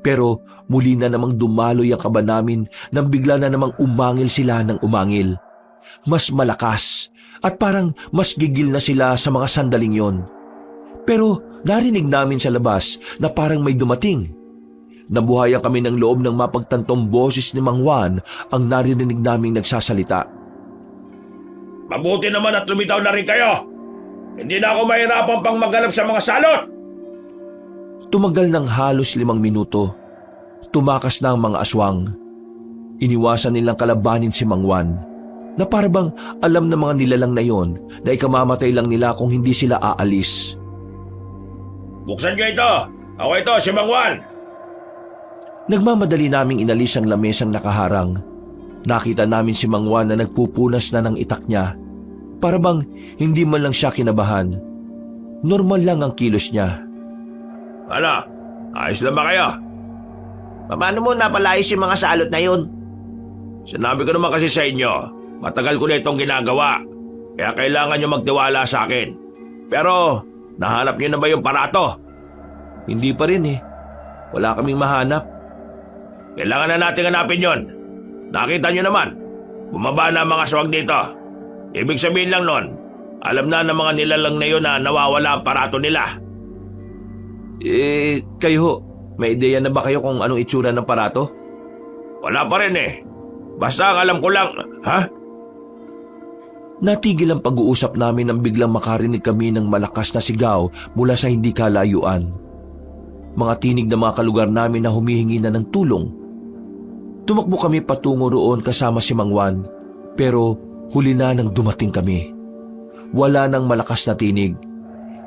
Pero muli na namang dumaloy ang kaba namin nang bigla na namang umangil sila ng umangil. Mas malakas at parang mas gigil na sila sa mga sandaling yon. Pero narinig namin sa labas na parang may dumating. Nabuhayan kami ng loob ng mapagtantong boses ni Mang Juan ang narinig naming nagsasalita. Mabuti naman at lumitaw na rin kayo. Hindi na ako mahirapan pang maghanap sa mga salot. Tumagal ng halos 5 minuto. Tumakas na ang mga aswang. Iniwasan nilang kalabanin si Mang Juan, na parabang alam ng mga nilalang na yon na ikamamatay lang nila kung hindi sila aalis. Buksan niyo ito. Ako ito, si Mang Juan. Nagmamadali naming inalis ang lamesang nakaharang. Nakita namin si Mang Juan na nagpupunas na ng itak niya. Parabang hindi man lang siya kinabahan. Normal lang ang kilos niya. Ano? Ayos lang ba kayo? Paano mo napalayas yung mga salot na yun? Sinabi ko naman kasi sa inyo, matagal ko na itong ginagawa. Kaya kailangan nyo magtiwala sa akin. Pero, nahanap nyo na ba yung parato? Hindi pa rin eh. Wala kaming mahanap. Kailangan na natin hanapin yon. Nakita nyo naman, bumaba na ang mga swag dito. Ibig sabihin lang nun, alam na ng mga nilalang na yun na nawawala ang parato nila. Kayo ho, may ideya na ba kayo kung anong itsura ng parato? Wala pa rin eh. Basta ang alam ko lang, ha? Natigil ang pag-uusap namin nang biglang makarinig kami ng malakas na sigaw mula sa hindi kalayuan. Mga tinig ng mga kalugar namin na humihingi na ng tulong. Tumakbo kami patungo roon kasama si Mang Juan, pero huli na nang dumating kami. Wala nang malakas na tinig.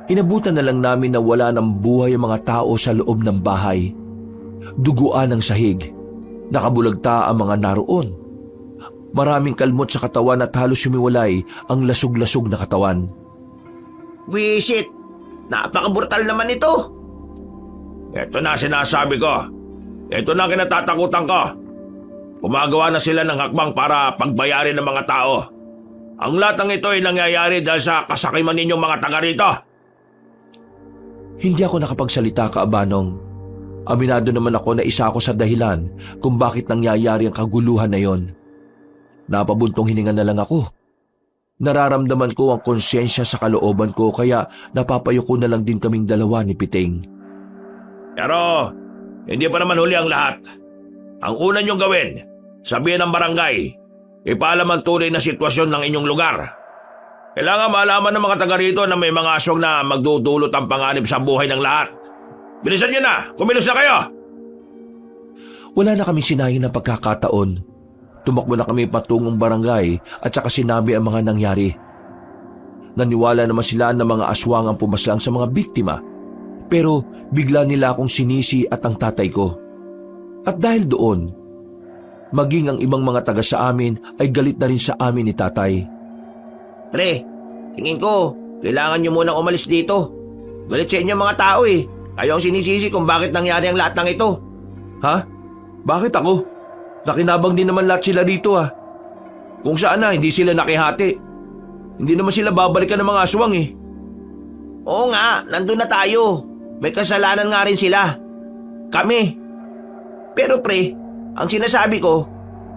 Inabutan na lang namin na wala nang buhay ang mga tao sa loob ng bahay. Duguan ang sahig. Nakabulagta ang mga naroon. Maraming kalmot sa katawan at halos sumiwalay ang lasog-lasog na katawan. Wisit! Napaka-brutal naman ito! Ito na sinasabi ko. Ito na kinatatakutan ko. Gumagawa na sila ng hakbang para pagbayarin ng mga tao. Ang lahat ng ito ay nangyayari dahil sa kasakiman ninyong mga taga rito. Hindi ako nakapagsalita, Kaabanong. Aminado naman ako na isa ako sa dahilan kung bakit nangyayari ang kaguluhan na yon. Napabuntong hininga na lang ako. Nararamdaman ko ang konsyensya sa kalooban ko kaya napapayuko na lang din kaming dalawa ni Piting. Pero hindi pa naman huli ang lahat. Ang una niyong gawin, sabihin ng barangay, ipaalam ang tunay na sitwasyon ng inyong lugar. Kailangan malaman ng mga taga rito na may mga aswang na magdudulot ang panganib sa buhay ng lahat. Bilisan niyo na! Kumilos na kayo! Wala na kami sinayin na pagkakataon. Tumakbo na kami patungong barangay at saka sinabi ang mga nangyari. Naniwala naman sila na mga aswang ang pumaslang sa mga biktima. Pero bigla nila akong sinisi at ang tatay ko. At dahil doon, maging ang ibang mga taga sa amin ay galit na rin sa amin ni tatay. Pre, tingin ko, kailangan nyo munang umalis dito. Galit sa inyo mga tao eh. Ayaw ang sinisisi kung bakit nangyari ang lahat ng ito. Ha? Bakit ako? Nakinabang din naman lahat sila dito ah. Kung saan na, hindi sila nakihati. Hindi naman sila babalikan ng mga aswang eh. Oo nga, nandun na tayo. May kasalanan nga rin sila. Kami. Pero pre, ang sinasabi ko,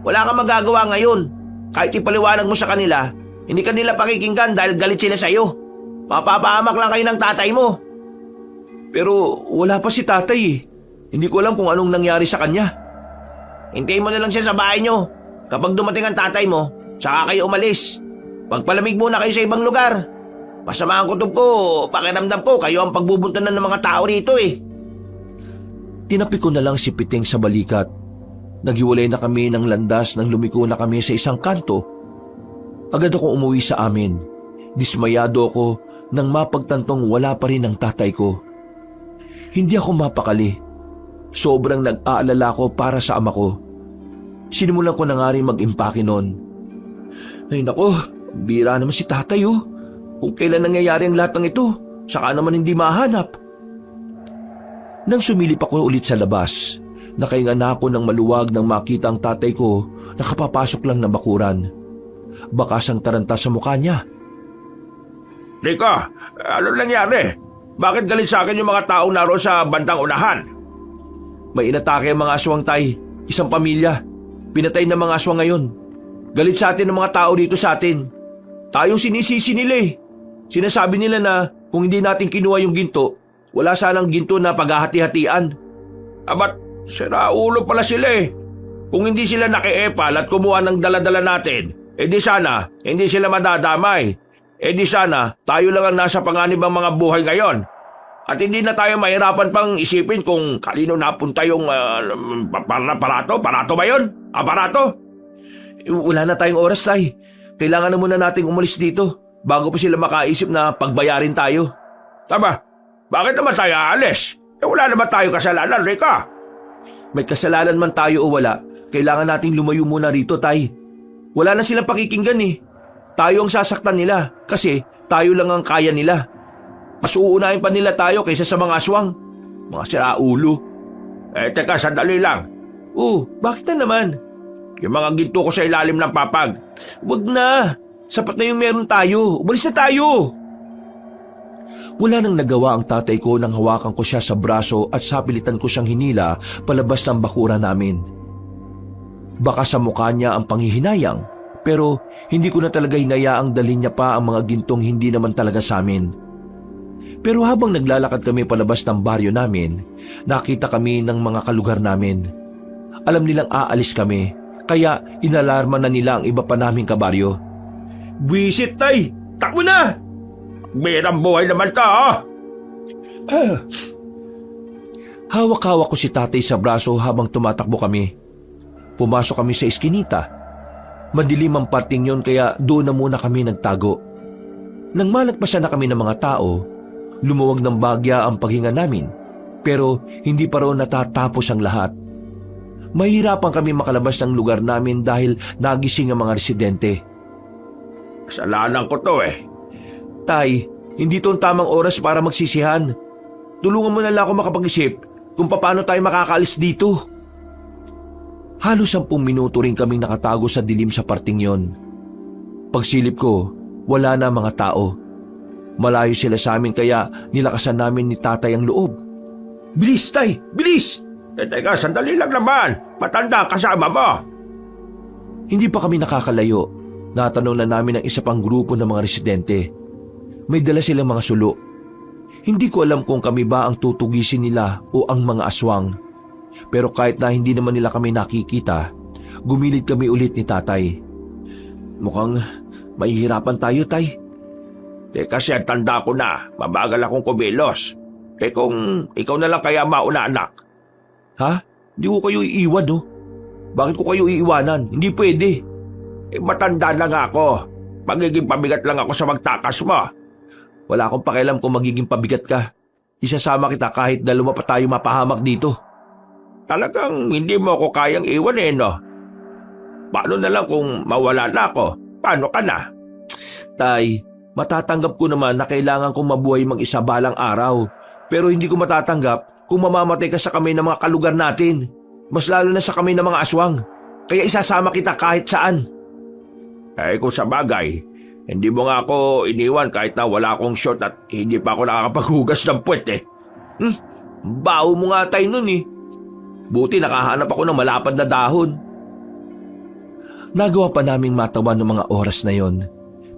wala kang magagawa ngayon. Kahit ipaliwanag mo sa kanila, hindi kanila pakikinggan dahil galit sila sa'yo. Mapapahamak lang kayo ng tatay mo. Pero wala pa si tatay eh. Hindi ko alam kung anong nangyari sa kanya. Hintayin mo na lang siya sa bahay nyo. Kapag dumating ang tatay mo, saka kayo umalis. Magpalamig muna kayo sa ibang lugar. Masama ang kutob ko, pakiramdam ko, kayo ang pagbubuntanan ng mga tao rito eh. Tinapi ko na lang si Piting sa balikat. Naghiwalay na kami ng landas nang lumiko na kami sa isang kanto. Agad ako umuwi sa amin. Dismayado ako nang mapagtantong wala pa rin ang tatay ko. Hindi ako mapakali. Sobrang nag-aalala ko para sa ama ko. Sinimulan ko na nga rin mag-impake noon. Ay nako, bira naman si tatay oh. Kung kailan nangyayari ang lahat ng ito, saka naman hindi mahanap. Nang sumilip ako ulit sa labas, nakahinga na ako ng maluwag nang makita ang tatay ko na kapapasok lang ng bakuran. Bakas ang taranta sa mukha niya. Rico, ano nangyari? Bakit galit sa akin yung mga taong naroon sa bandang unahan? May inatake ang mga aswang, tay. Isang pamilya. Pinatay ng mga aswang ngayon. Galit sa atin ang mga tao dito sa atin. Tayong sinisisi nila eh. Sinasabi nila na kung hindi natin kinuha yung ginto, wala sanang ginto na paghahati-hatian. Abat, siraulo pala sila eh. Kung hindi sila nakiepal at kumuha ng daladala natin, di sana hindi sila madadamay. Di sana tayo lang ang nasa panganib ng mga buhay ngayon. At hindi na tayo mahirapan pang isipin kung kanino napunta yung aparato. Aparato ba yun? Aparato? Wala na tayong oras, tay. Kailangan na muna nating umalis dito bago pa sila makaisip na pagbayarin tayo. Tama, bakit naman tayo aalis? Wala naman tayo kasalanan, Rica. May kasalanan man tayo o wala, kailangan nating lumayo muna rito, tay. Wala na silang pakikinggan eh. Tayo ang sasaktan nila kasi tayo lang ang kaya nila. Mas uunahin pa nila tayo kaysa sa mga aswang. Mga siraulo. Teka, sandali lang. Bakit na naman? Yung mga ginto ko sa ilalim ng papag. Wag na. Sapat na yung meron tayo. Umalis na tayo. Wala nang nagawa ang tatay ko nang hawakan ko siya sa braso at sapilitan ko siyang hinila palabas ng bakura namin. Baka sa mukha niya ang panghihinayang, pero hindi ko na talaga hinayaang dalhin niya pa ang mga gintong hindi naman talaga sa amin. Pero habang naglalakad kami palabas ng baryo namin, nakita kami ng mga kalugar namin. Alam nilang aalis kami, kaya inalarma na nila ang iba pa naming kabaryo. Buwisit, tay! Takbo na! Birang buhay naman ka, ha? Hawak-hawak ko si tatay sa braso habang tumatakbo kami. Pumasok kami sa iskinita. Madilim ang parting yon kaya doon na muna kami nagtago. Nang malagpasan na kami ng mga tao, lumuwag ng bagya ang paghinga namin, pero hindi pa raw natatapos ang lahat. Mahirapan kami makalabas ng lugar namin dahil nagising ang mga residente. Kasalanan ko to eh. Tay, hindi to ang tamang oras para magsisihan. Tulungan mo na lang ako makapag-isip kung paano tayo makakaalis dito. Halos 10 minuto rin kaming nakatago sa dilim sa parting yon. Pagsilip ko, wala na mga tao. Malayo sila sa amin kaya nilakasan namin ni tatay ang loob. Bilis, tay! Bilis! Teka, sandali lang naman. Matanda kasama mo. Hindi pa kami nakakalayo. Natanong na namin ang isa pang grupo ng mga residente. May dala silang mga sulo. Hindi ko alam kung kami ba ang tutugisin nila o ang mga aswang. Pero kahit na hindi naman nila kami nakikita, gumilid kami ulit ni tatay. Mukhang mahihirapan tayo, tay. Kasi ang tanda ko na, mabagal akong kumilos. Kung ikaw na lang kaya mauna, anak. Ha? Hindi ko kayo iiwan, no? Bakit ko kayo iiwanan? Hindi pwede. Matanda na nga ako. Magiging pabigat lang ako sa magtakas mo. Wala akong pakialam kung magiging pabigat ka. Isasama kita kahit dalawa pa tayo mapahamak dito. Talagang hindi mo ako kayang iwan eh, no? Paano na lang kung mawala na ako? Paano ka na? Tay, matatanggap ko naman na kailangan kong mabuhay mag-isa balang araw. Pero hindi ko matatanggap kung mamamatay ka sa kamay ng mga kalugar natin. Mas lalo na sa kamay ng mga aswang. Kaya isasama kita kahit saan. Kung sa bagay, hindi mo nga ako iniwan kahit na wala akong short at hindi pa ako nakakapaghugas ng puwet eh. Baho mo nga tayo nun eh. Buti nakahanap ako ng malapad na dahon. Nagawa pa naming matawan ng mga oras na yon.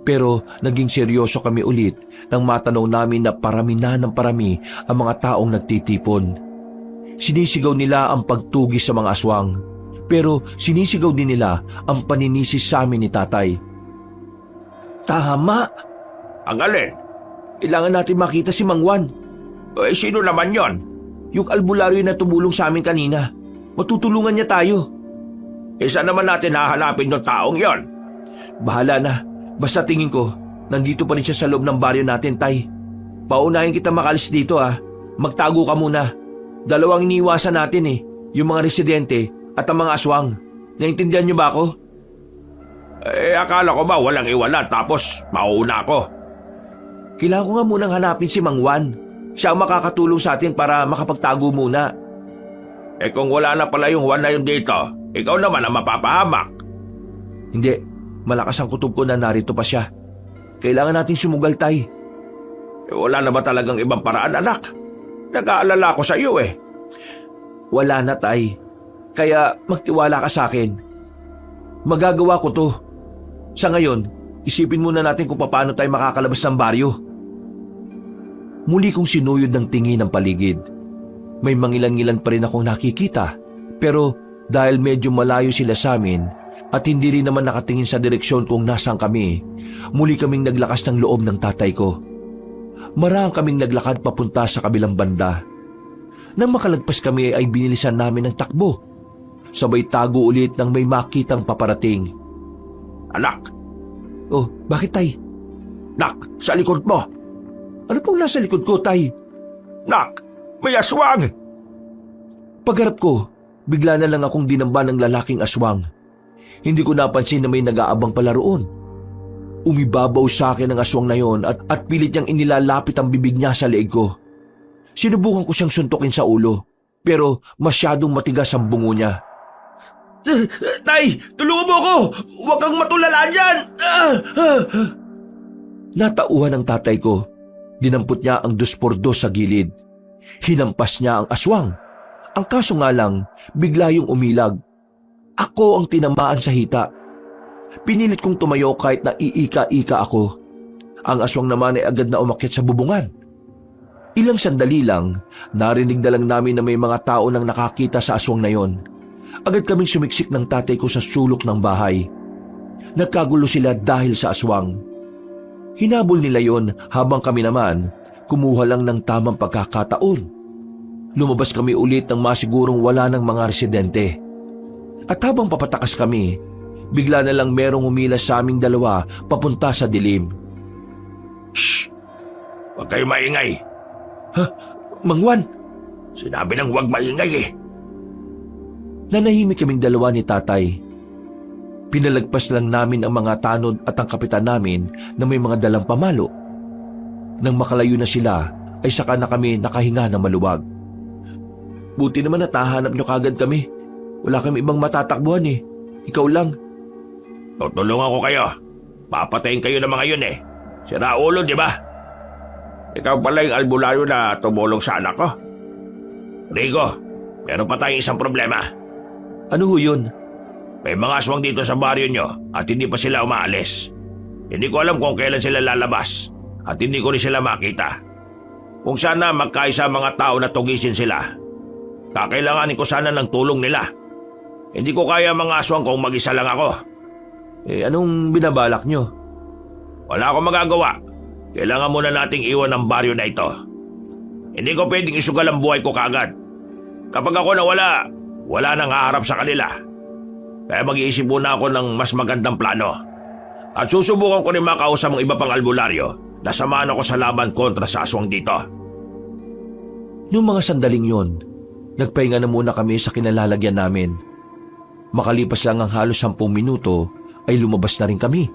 Pero naging seryoso kami ulit nang matanong namin na parami na ng parami ang mga taong nagtitipon. Sinisigaw nila ang pagtugis sa mga aswang. Pero sinisigaw din nila ang paninisi sa amin ni tatay. Tama! Ang alin? Kailangan natin makita si Mang Juan. Sino naman yon? Yung albularyo na tumulong sa amin kanina. Matutulungan niya tayo. Saan naman natin hahanapin yung taong yon? Bahala na. Basta tingin ko, Nandito pa rin siya sa loob ng baryo natin, Tay. Paunahin kita makalis dito Magtago ka muna. Dalawang iniiwasan natin yung mga residente at ang mga aswang. Naintindihan niyo ba ako? Akala ko ba walang iwanan tapos mauuna ako? Kailangan ko nga munang hanapin si Mang Juan. Siya ang makakatulong sa atin para makapagtago muna. Kung wala na pala yung Juan na yun dito, ikaw naman ang mapapahamak. Hindi, malakas ang kutob ko na narito pa siya. Kailangan natin sumugal, Tay. Wala na ba talagang ibang paraan, anak? Nag-aalala ko sa iyo Wala na, Tay. Kaya magtiwala ka sa akin. Magagawa ko to. Sa ngayon, isipin muna natin kung paano tayo makakalabas ng baryo. Muli kong sinuyod ng tingin ng paligid. May mangilan-ngilan pa rin akong nakikita. Pero dahil medyo malayo sila sa amin at hindi rin naman nakatingin sa direksyon kung nasaan kami, muli kaming naglakas ng loob ng tatay ko. Marahang kaming naglakad papunta sa kabilang banda. Nang makalagpas kami ay binilisan namin ng takbo. Sabay tago ulit nang may makitang paparating. Anak! Oh, bakit, Tay? Nak, sa likod mo! Ano pong nasa likod ko, Tay? Nak, may aswang! Pagharap ko, bigla na lang akong dinamba ng lalaking aswang. Hindi ko napansin na may nag-aabang pala roon. Umibabaw sa akin ang aswang na yon at pilit niyang inilalapit ang bibig niya sa leeg ko. Sinubukan ko siyang suntukin sa ulo, pero masyadong matigas ang bungo niya. Tay, tulungan mo ako! Huwag kang matulala dyan! Natauhan ang tatay ko. Dinampot niya ang 2x2 sa gilid. Hinampas niya ang aswang. Ang kaso nga lang, bigla yung umilag. Ako ang tinamaan sa hita. Pinilit kong tumayo kahit na iika-ika ako. Ang aswang naman ay agad na umakyat sa bubungan. Ilang sandali lang, narinig na lang namin na may mga tao nang nakakita sa aswang na yon. Agad kaming sumiksik ng tatay ko sa sulok ng bahay. Nagkagulo sila dahil sa aswang. Hinabol nila yon habang kami naman kumuha lang ng tamang pagkakataon. Lumabas kami ulit nang masigurong wala ng mga residente. At habang papatakas kami, bigla na lang merong umilas sa aming dalawa papunta sa dilim. Shh! Huwag kayo maingay. Ha? Mang Juan? Sinabi nang huwag maingay Nanahimik kaming dalawa ni tatay. Pinalagpas lang namin ang mga tanod at ang kapitan namin na may mga dalang pamalo. Nang makalayo na sila, ay saka na kami nakahinga na maluwag. Buti naman natahanap nyo kagad kami. Wala kami ibang matatakbuhan Ikaw lang. Tutulungan ko kayo. Papatayin kayo ng mga yun Sira ulo, di ba? Ikaw pala yung albularyo na tumulong sa anak ko. Rico, meron pa tayong isang problema. Ano ho yun? May mga aswang dito sa baryo nyo at hindi pa sila umaalis. Hindi ko alam kung kailan sila lalabas at hindi ko rin sila makita. Kung sana magkaisa mga tao na tugisin sila, kakailanganin ko sana ng tulong nila. Hindi ko kaya mga aswang kung mag-isa lang ako. Anong binabalak nyo? Wala akong magagawa. Kailangan muna nating iwan ang baryo na ito. Hindi ko pwedeng isugal ang buhay ko kagad. Kapag ako nawala, wala nang haharap sa kanila. Kaya mag-iisip muna ako ng mas magandang plano. At susubukan ko rin makausap ang iba pang albularyo na samahan ako sa laban kontra sa aswang dito. Noong mga sandaling yon, nagpahinga na muna kami sa kinalalagyan namin. Makalipas lang ang halos 10 minuto ay lumabas na rin kami.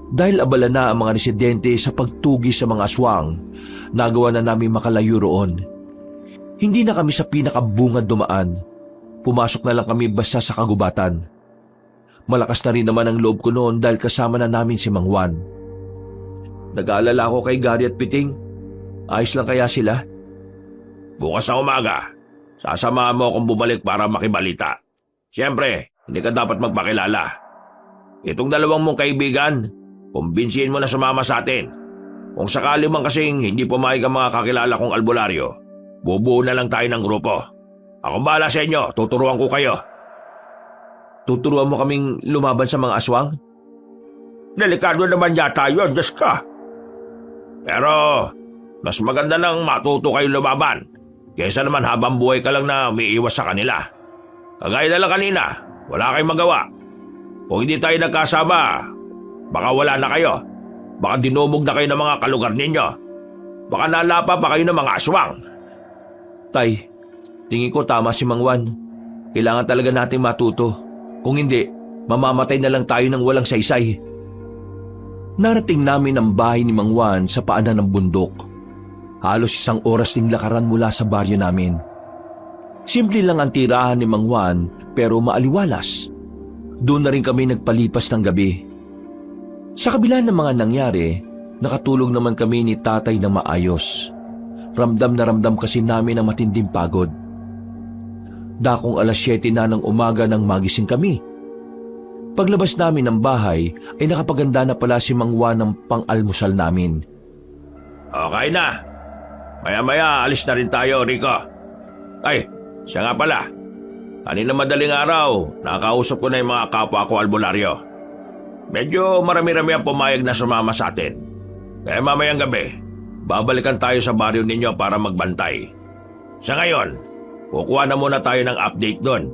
Dahil abala na ang mga residente sa pagtugi sa mga aswang, nagawa na namin makalayo roon. Hindi na kami sa pinakabungad dumaan. Pumasok na lang kami basta sa kagubatan. Malakas na rin naman ang loob ko noon dahil kasama na namin si Mang Juan. Nag-aalala ako kay Gary at Piting. Ayos lang kaya sila? Bukas na umaga, sasamahan mo akong bumalik para makibalita. Siyempre, hindi ka dapat magpakilala. Itong dalawang mong kaibigan, kumbinsihin mo na sumama sa atin. Kung sakali man kasing hindi pumayag ang mga kakilala kong albularyo, bubuo na lang tayo ng grupo. Akong bahala sa inyo, tuturuan ko kayo. Tuturuan mo kaming lumaban sa mga aswang? Delikado naman yata yun, Diyos ka. Pero, mas maganda nang matuto kayo lumaban, kaysa naman habang buhay ka lang na umiiwas sa kanila. Kagaya na lang kanina, wala kayong magawa. Kung hindi tayo nagkasama, baka wala na kayo. Baka dinumog na kayo ng mga kalugar ninyo. Baka nalapa pa kayo ng mga aswang. Tay, tingin ko tama si Mang Juan. Kailangan talaga nating matuto. Kung hindi, mamamatay na lang tayo ng walang saysay. Narating namin ang bahay ni Mang Juan sa paanan ng bundok. Halos 1 oras ding lakaran mula sa baryo namin. Simple lang ang tirahan ni Mang Juan pero maaliwalas. Doon na rin kami nagpalipas ng gabi. Sa kabila ng mga nangyari, nakatulog naman kami ni tatay ng maayos. Ramdam na ramdam kasi namin ang matinding pagod. Dakong 7:00 na ng umaga nang magising kami. Paglabas namin ng bahay ay nakapaganda na pala si Mang Juan ng pang-almusal namin. Okay na. Maya-maya alis na rin tayo, Rico. Ay, siya nga pala. Kanina madaling araw, nakakausap ko na yung mga kapwa ko albularyo. Medyo marami-rami ang pumayag na sumama sa atin. Kaya mamayang gabi, babalikan tayo sa baryo ninyo para magbantay. Sa ngayon, kukuha na muna tayo ng update doon.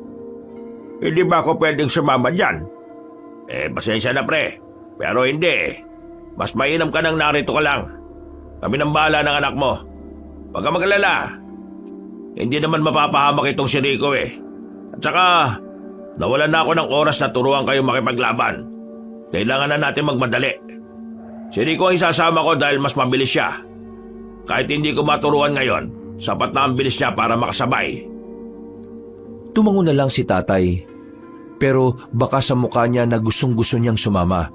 Hindi ba ako pwedeng sumama dyan? Pasensya na pre, pero hindi. Mas mainam ka nang narito ka lang. Kami nang bahala ng anak mo. Huwag ka mag-alala. Hindi naman mapapahamak itong si Rico At saka, nawalan na ako ng oras na turuan kayo makipaglaban. Kailangan na natin magmadali. Si Rico ang isasama ko dahil mas mabilis siya. Kahit hindi ko maturuan ngayon, sapat na ang bilis niya para makasabay. Tumango na lang si tatay. Pero baka sa mukha niya na gustong-gusto niyang sumama.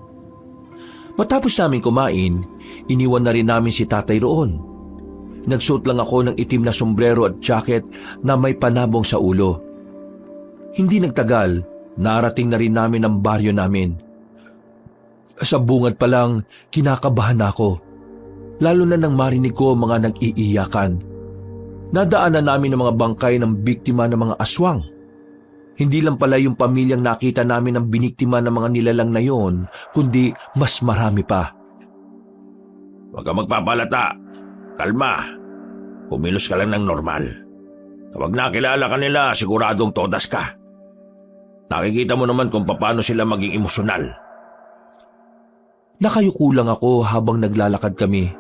Matapos namin kumain, iniwan na rin namin si tatay roon. Nagsuot lang ako ng itim na sombrero at jacket na may panabong sa ulo. Hindi nagtagal, narating na rin namin ang baryo namin. Sa bungad pa lang, kinakabahan ako. Lalo na nang marinig ko mga nag-iiyakan. Nadaanan namin ang mga bangkay ng biktima ng mga aswang. Hindi lang pala yung pamilyang nakita namin ang biniktima ng mga nilalang na yon, kundi mas marami pa. Huwag ka magpapalata. Kalma. Kumilos ka lang ng normal. Kapag nakilala ka nila, siguradong todas ka. Nakikita mo naman kung paano sila maging emosyonal. Nakayuko lang ako habang naglalakad kami.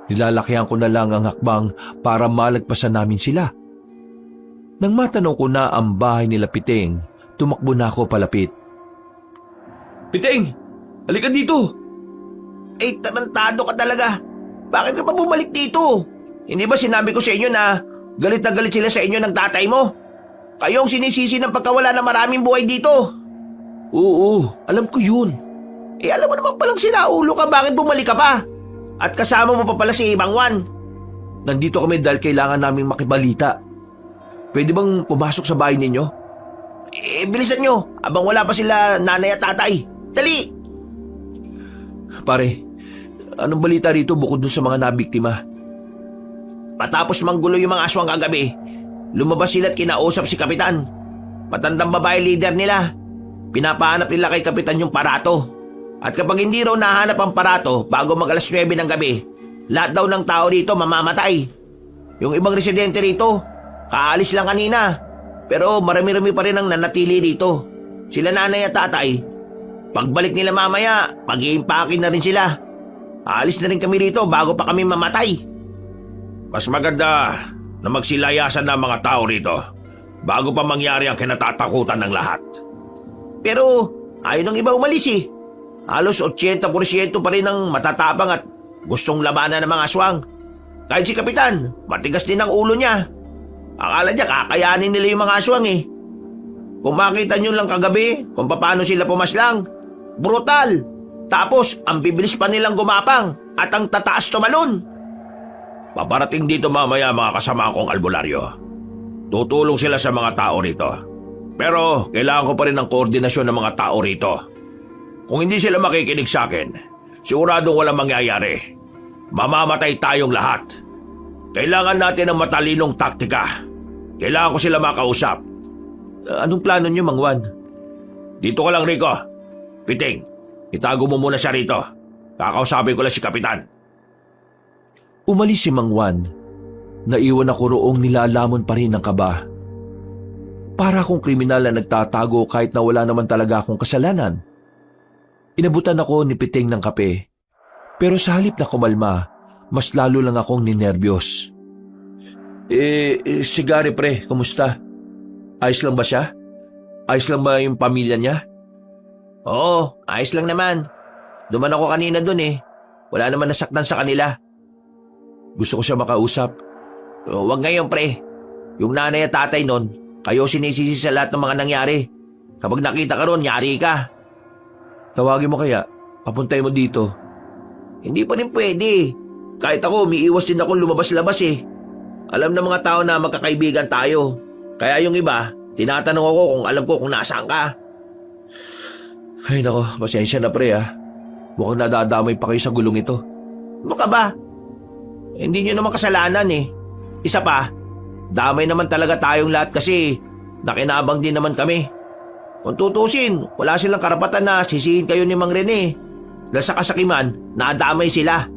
Nilalakyan ko na lang ang hakbang para malagpasan namin sila. Nang matanong ko na ang bahay nila Piting, tumakbo na ako palapit. Piting! Halika dito! Tarantado ka talaga. Bakit ka pa bumalik dito? Hindi ba sinabi ko sa inyo na galit na galit sila sa inyo ng tatay mo? Kayo ang sinisisi ng pagkawala ng maraming buhay dito. Oo, alam ko yun. Alam mo naman palang sinaulo ka, bakit bumalik ka pa? At kasama mo pa pala si Mang Juan. Nandito kami dahil kailangan naming makibalita. Pwede bang pumasok sa bahay ninyo? Bilisan nyo, abang wala pa sila nanay at tatay. Dali! Pare, anong balita rito bukod dun sa mga nabiktima? Matapos manggulo yung mga aswang kagabi, lumabas sila at kinausap si Kapitan. Matandang babae leader nila. Pinapahanap nila kay Kapitan yung parato. At kapag hindi raw nahanap ang parato bago mag 9 ng gabi, lahat daw ng tao rito mamamatay. Yung ibang residente rito, kaalis lang kanina. Pero marami-rami pa rin ang nanatili rito. Sila nanay at tatay. Pagbalik nila mamaya, mag-iimpakin na rin sila. Aalis na rin kami rito bago pa kami mamatay. Mas maganda na magsilayasan na mga tao rito bago pa mangyari ang kinatatakutan ng lahat. Pero ayaw ng iba umalis eh. Halos 80% pa rin ang matatapang at gustong labanan ng mga aswang. Kahit si Kapitan, matigas din ang ulo niya. Akala niya kakayanin nila yung mga aswang eh. Kung makita nyo lang kagabi kung paano sila pumaslang, brutal. Tapos ang bibilis pa nilang gumapang at ang tataas tumalon. Paparating dito mamaya mga kasama kong albularyo. Tutulong sila sa mga tao rito. Pero kailangan ko pa rin ng koordinasyon ng mga tao rito. Kung hindi sila makikinig sa akin, siguradong walang mangyayari. Mamamatay tayong lahat. Kailangan natin ng matalinong taktika. Kailangan ko sila makausap. Anong plano niyo, Mang Juan? Dito ka lang, Rico. Piting, itago mo muna siya rito. Kakausapin ko lang si Kapitan. Umalis si Mang Juan. Naiwan ako roong nilalamon pa rin ng kaba. Para akong kriminal na nagtatago kahit na wala naman talaga akong kasalanan. Inabutan ako ni Piting ng kape. Pero sa halip na kumalma, mas lalo lang akong ninerbiyos. Si Gary pre, kumusta? Ayos lang ba siya? Ayos lang ba yung pamilya niya? Oo, ayos lang naman. Duman ako kanina dun eh. Wala naman nasaktan sa kanila. Gusto ko siya makausap. Huwag ngayon pre. Yung nanay at tatay nun, kayo sinisisi sa lahat ng mga nangyari. Kapag nakita ka ron, yari ka. Tawagin mo kaya, papuntay mo dito. Hindi pa rin pwede. Kahit ako, umiiwas din ako lumabas-labas eh. Alam ng mga tao na magkakaibigan tayo. Kaya yung iba, tinatanong ako kung alam ko kung nasaan ka. Ay nako, pasensya na pre ah. Mukhang nadadamay pa kayo sa gulong ito. Ano ka ba? Hindi nyo naman kasalanan eh. Isa pa, damay naman talaga tayong lahat kasi nakinabang din naman kami. Kung tutusin, wala silang karapatan na sisihin kayo ni Mang Rene. Dahil sa kasakiman, nadamay sila.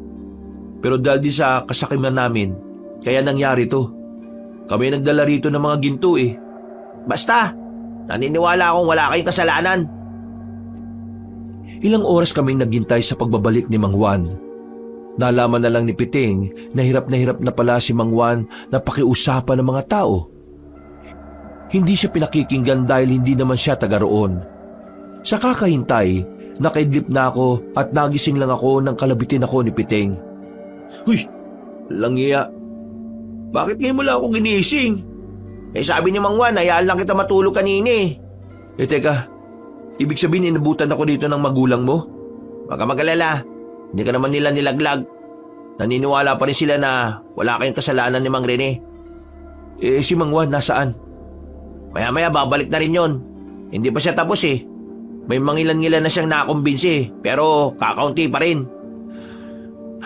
Pero dahil di sa kasakiman namin, kaya nangyari to. Kami nagdala rito ng mga ginto eh. Basta, naniniwala akong wala kayong kasalanan. Ilang oras kaming naghintay sa pagbabalik ni Mang Juan. Nalaman na lang ni Piting na hirap na pala si Mang Juan na pakiusapan ng mga tao. Hindi siya pinakikinggan dahil hindi naman siya taga roon. Sa kakahintay, nakaidlip na ako at nagising lang ako nang kalabitin ako ni Piting. Huy, langya. Bakit ngayon mo lang ako ginising? Sabi ni Mang Juan, hayaan lang kita matulog kanina eh. Teka, ibig sabihin inabutan ako dito ng magulang mo? Huwag ka mag-alala. Hindi ka naman nila nilaglag. Naniniwala pa rin sila na wala kayong kasalanan ni Mang Rene. Si Mang Juan nasaan? Maya-maya babalik na rin yon. Hindi pa siya tapos eh. May mangilan-ngilan na siyang nakumbinsi pero kakaunti pa rin.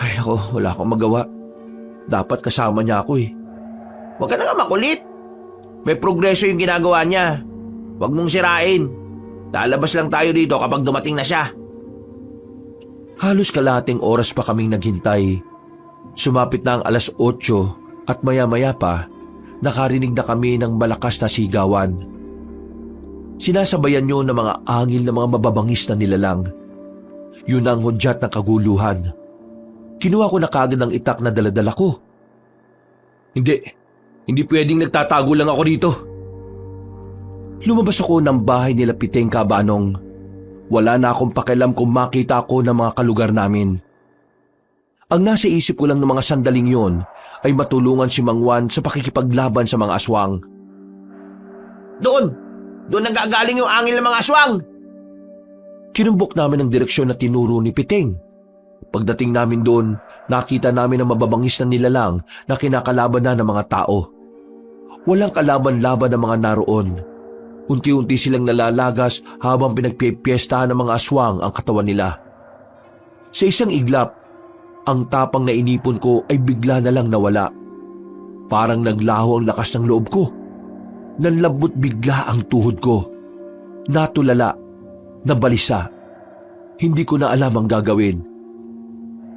Ay ako, wala akong magawa. Dapat kasama niya ako eh. Huwag ka na nga makulit. May progreso yung ginagawa niya. Huwag mong sirain. Lalabas lang tayo dito kapag dumating na siya. Halos kalahating oras pa kaming naghintay. Sumapit na ang 8:00 at maya-maya pa, nakarinig na kami ng malakas na sigawan. Sinasabayan nyo ng mga angil na mga mababangis na nilalang. Yun ang hudyat ng kaguluhan. Kinuha ko na kagad ang itak na daladala ko. Hindi pwedeng nagtatago lang ako dito. Lumabas ako ng bahay nila Piting Kabanong. Wala na akong pakialam kung makita ako ng mga kalugar namin. Ang nasa isip ko lang ng mga sandaling yon ay matulungan si Mang Juan sa pakikipaglaban sa mga aswang. Doon nanggagaling yung angil ng mga aswang. Kinumbok namin ang direksyon na tinuro ni Piting. Pagdating namin doon, nakita namin ang mababangis na nilalang na kinakalaban na ng mga tao. Walang kalaban-laban ng mga naroon. Unti-unti silang nalalagas habang pinagpipiestahan ng mga aswang ang katawan nila. Sa isang iglap, ang tapang na inipon ko ay bigla na lang nawala. Parang naglaho ang lakas ng loob ko. Nanlambot bigla ang tuhod ko. Natulala, nabalisa. Hindi ko na alam ang gagawin.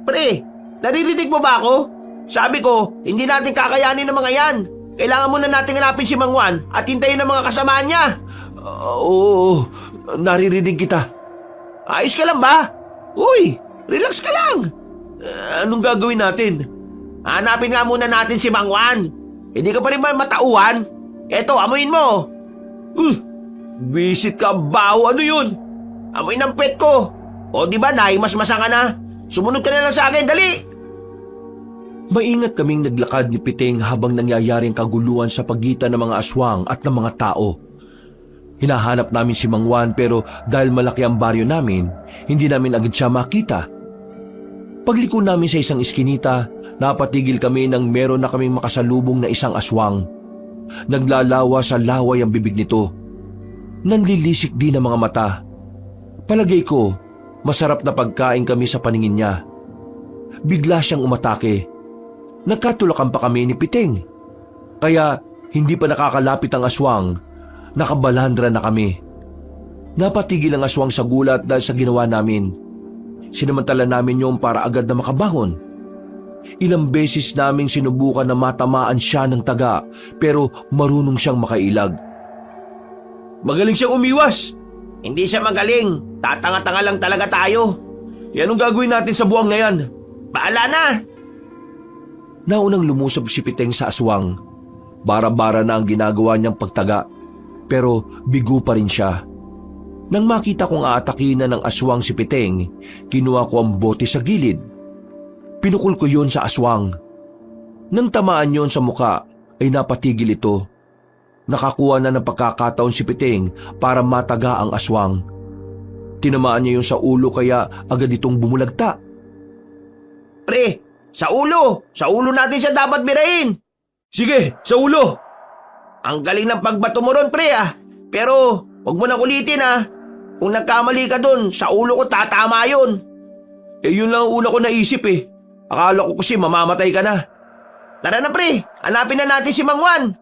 Pre, naririnig mo ba ako? Sabi ko, hindi natin kakayanin ng mga yan. Kailangan muna natin hanapin si Mang Juan at hintayin ang mga kasamaan niya. Oo, naririnig kita. Ayos ka lang ba? Uy, relax ka lang. Anong gagawin natin? Hanapin nga muna natin si Mang Juan. Hindi ka pa rin ba matauhan? Eto, amuin mo. Visit ka, baho. Ano yun? Amoy ng pet ko. O di ba, naimasmasa ka na? Sumunod ka na lang sa akin, dali. Maingat kaming naglakad ni Piting habang nangyayaring kaguluhan sa pagitan ng mga aswang at ng mga tao. Hinahanap namin si Mang Juan pero dahil malaki ang baryo namin, hindi namin agad siya makita. Pagliko namin sa isang iskinita, napatigil kami nang meron na kaming makasalubong na isang aswang. Naglalawa sa laway ang bibig nito. Nanlilisik din ang mga mata. Palagay ko, masarap na pagkain kami sa paningin niya. Bigla siyang umatake. Nagkatulakan pa kami ni Piting. Kaya hindi pa nakakalapit ang aswang, nakabalandra na kami. Napatigil ang aswang sa gulat dahil sa ginawa namin. Sinamantala namin yung para agad na makabangon. Ilang beses naming sinubukan na matamaan siya ng taga pero marunong siyang makailag. Magaling siyang umiwas. Hindi siya magaling. Tatanga-tanga lang talaga tayo. Anong gagawin natin sa buwang na yan? Bahala na! Naunang lumusob si Piteng sa aswang. Bara-bara na ang ginagawa niyang pagtaga, pero bigo pa rin siya. Nang makita kong aatakin na ng aswang si Piteng, kinuha ko ang bote sa gilid. Pinukul ko yon sa aswang. Nang tamaan yon sa muka, ay napatigil ito. Nakakuha na ng pagkakataon si Piteng para mataga ang aswang. Tinamaan niya yon sa ulo kaya agad itong bumulagta. Pre, sa ulo! Sa ulo natin siya dapat birahin! Sige, sa ulo! Ang galing ng pagbato mo ron, pre ah. Pero, wag mo na kulitin ah. Kung nagkamali ka dun, sa ulo ko tatama yun. Yun lang ang una ko naisip eh. Akala ko kasi mamamatay ka na. Tara na pre, hanapin na natin si Mang Juan.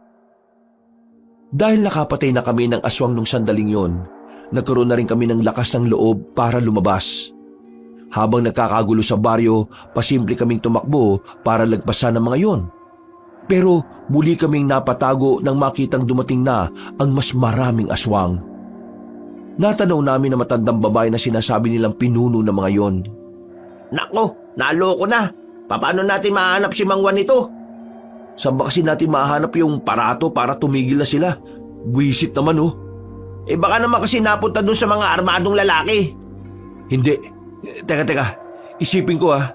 Dahil nakapatay na kami ng aswang nung sandaling yon, nagkaroon na rin kami ng lakas ng loob para lumabas. Habang nagkakagulo sa baryo, pasimple kaming tumakbo para lagpasan ng mga yon. Pero muli kaming napatago nang makitang dumating na ang mas maraming aswang. Natanaw namin na matandang babae na sinasabi nilang pinuno ng mga yon. Nako, naloko na. Paano natin mahanap si Mang Juan nito? Saan ba kasi natin mahanap yung parato para tumigil na sila? Buwisit naman oh. Baka naman kasi napunta dun sa mga armadong lalaki. Hindi. Teka. Isipin ko ah.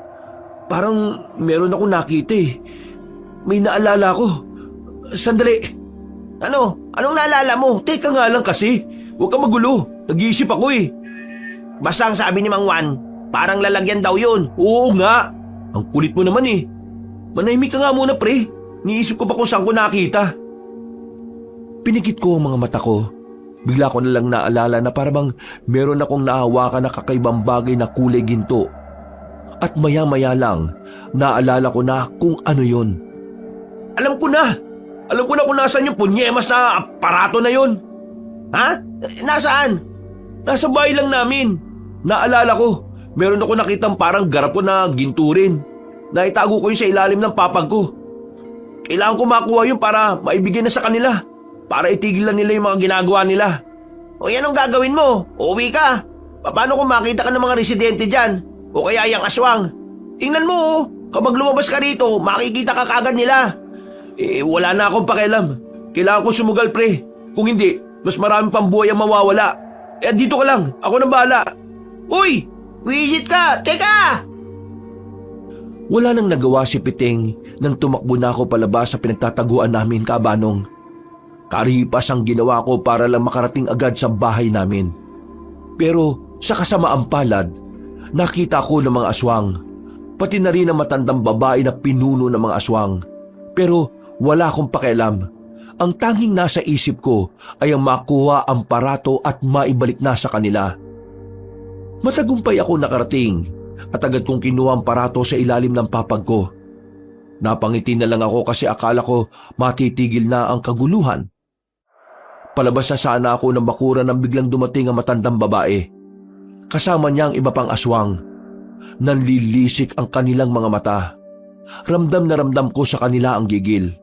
Parang meron ako nakita eh. May naalala ko. Sandali. Ano? Anong naalala mo? Teka nga lang kasi. Huwag ka magulo. Nag-iisip ako eh. Basta ang sabi ni Mang Juan, parang lalagyan daw yun. Oo nga. Ang kulit mo naman eh. Manahimik ka nga muna pre. Niisip ko pa kung saan ko nakita. Pinikit ko ang mga mata ko. Bigla ko na lang naalala na parang meron akong nahawakan na kakaibang bagay na kulay ginto. At maya-maya lang, naalala ko na kung ano yon. Alam ko na! Alam ko na kung nasan yung punyemas na aparato na yon. Ha? Nasaan? Nasa bahay lang namin. Naalala ko, meron ako nakitang parang garapo na ginto rin. Naitago ko yun sa ilalim ng papag ko. Kailangan ko makuha yun para maibigay na sa kanila. Para itigil na nila yung mga ginagawa nila. O yan ang gagawin mo. Uuwi ka. Paano kung makita ka ng mga residente dyan? O kaya yung aswang? Tingnan mo oh. Kapag lumabas ka rito, makikita ka kagad nila. Wala na akong pakialam. Kailangan ko sumugal pre. Kung hindi, mas marami pang buhay ang mawawala. Dito ka lang. Ako nang bahala. Uy! Visit ka! Teka! Wala nang nagawa si Piteng nang tumakbo na ako palabas sa pinagtataguan namin, Kabanong. Karipas ang ginawa ko para lang makarating agad sa bahay namin. Pero sa kasamaang palad, nakita ko ng mga aswang. Pati na rin ang matandang babae na pinuno ng mga aswang. Pero wala akong pakialam. Ang tanging nasa isip ko ay ang makuha ang parato at maibalik na sa kanila. Matagumpay ako nakarating at agad kong kinuha ang parato sa ilalim ng papag ko. Napangiti na lang ako kasi akala ko matitigil na ang kaguluhan. Palabas na sana ako ng bakuran nang biglang dumating ang matandang babae. Kasama niya ang iba pang aswang. Nanlilisik ang kanilang mga mata. Ramdam na ramdam ko sa kanila ang gigil.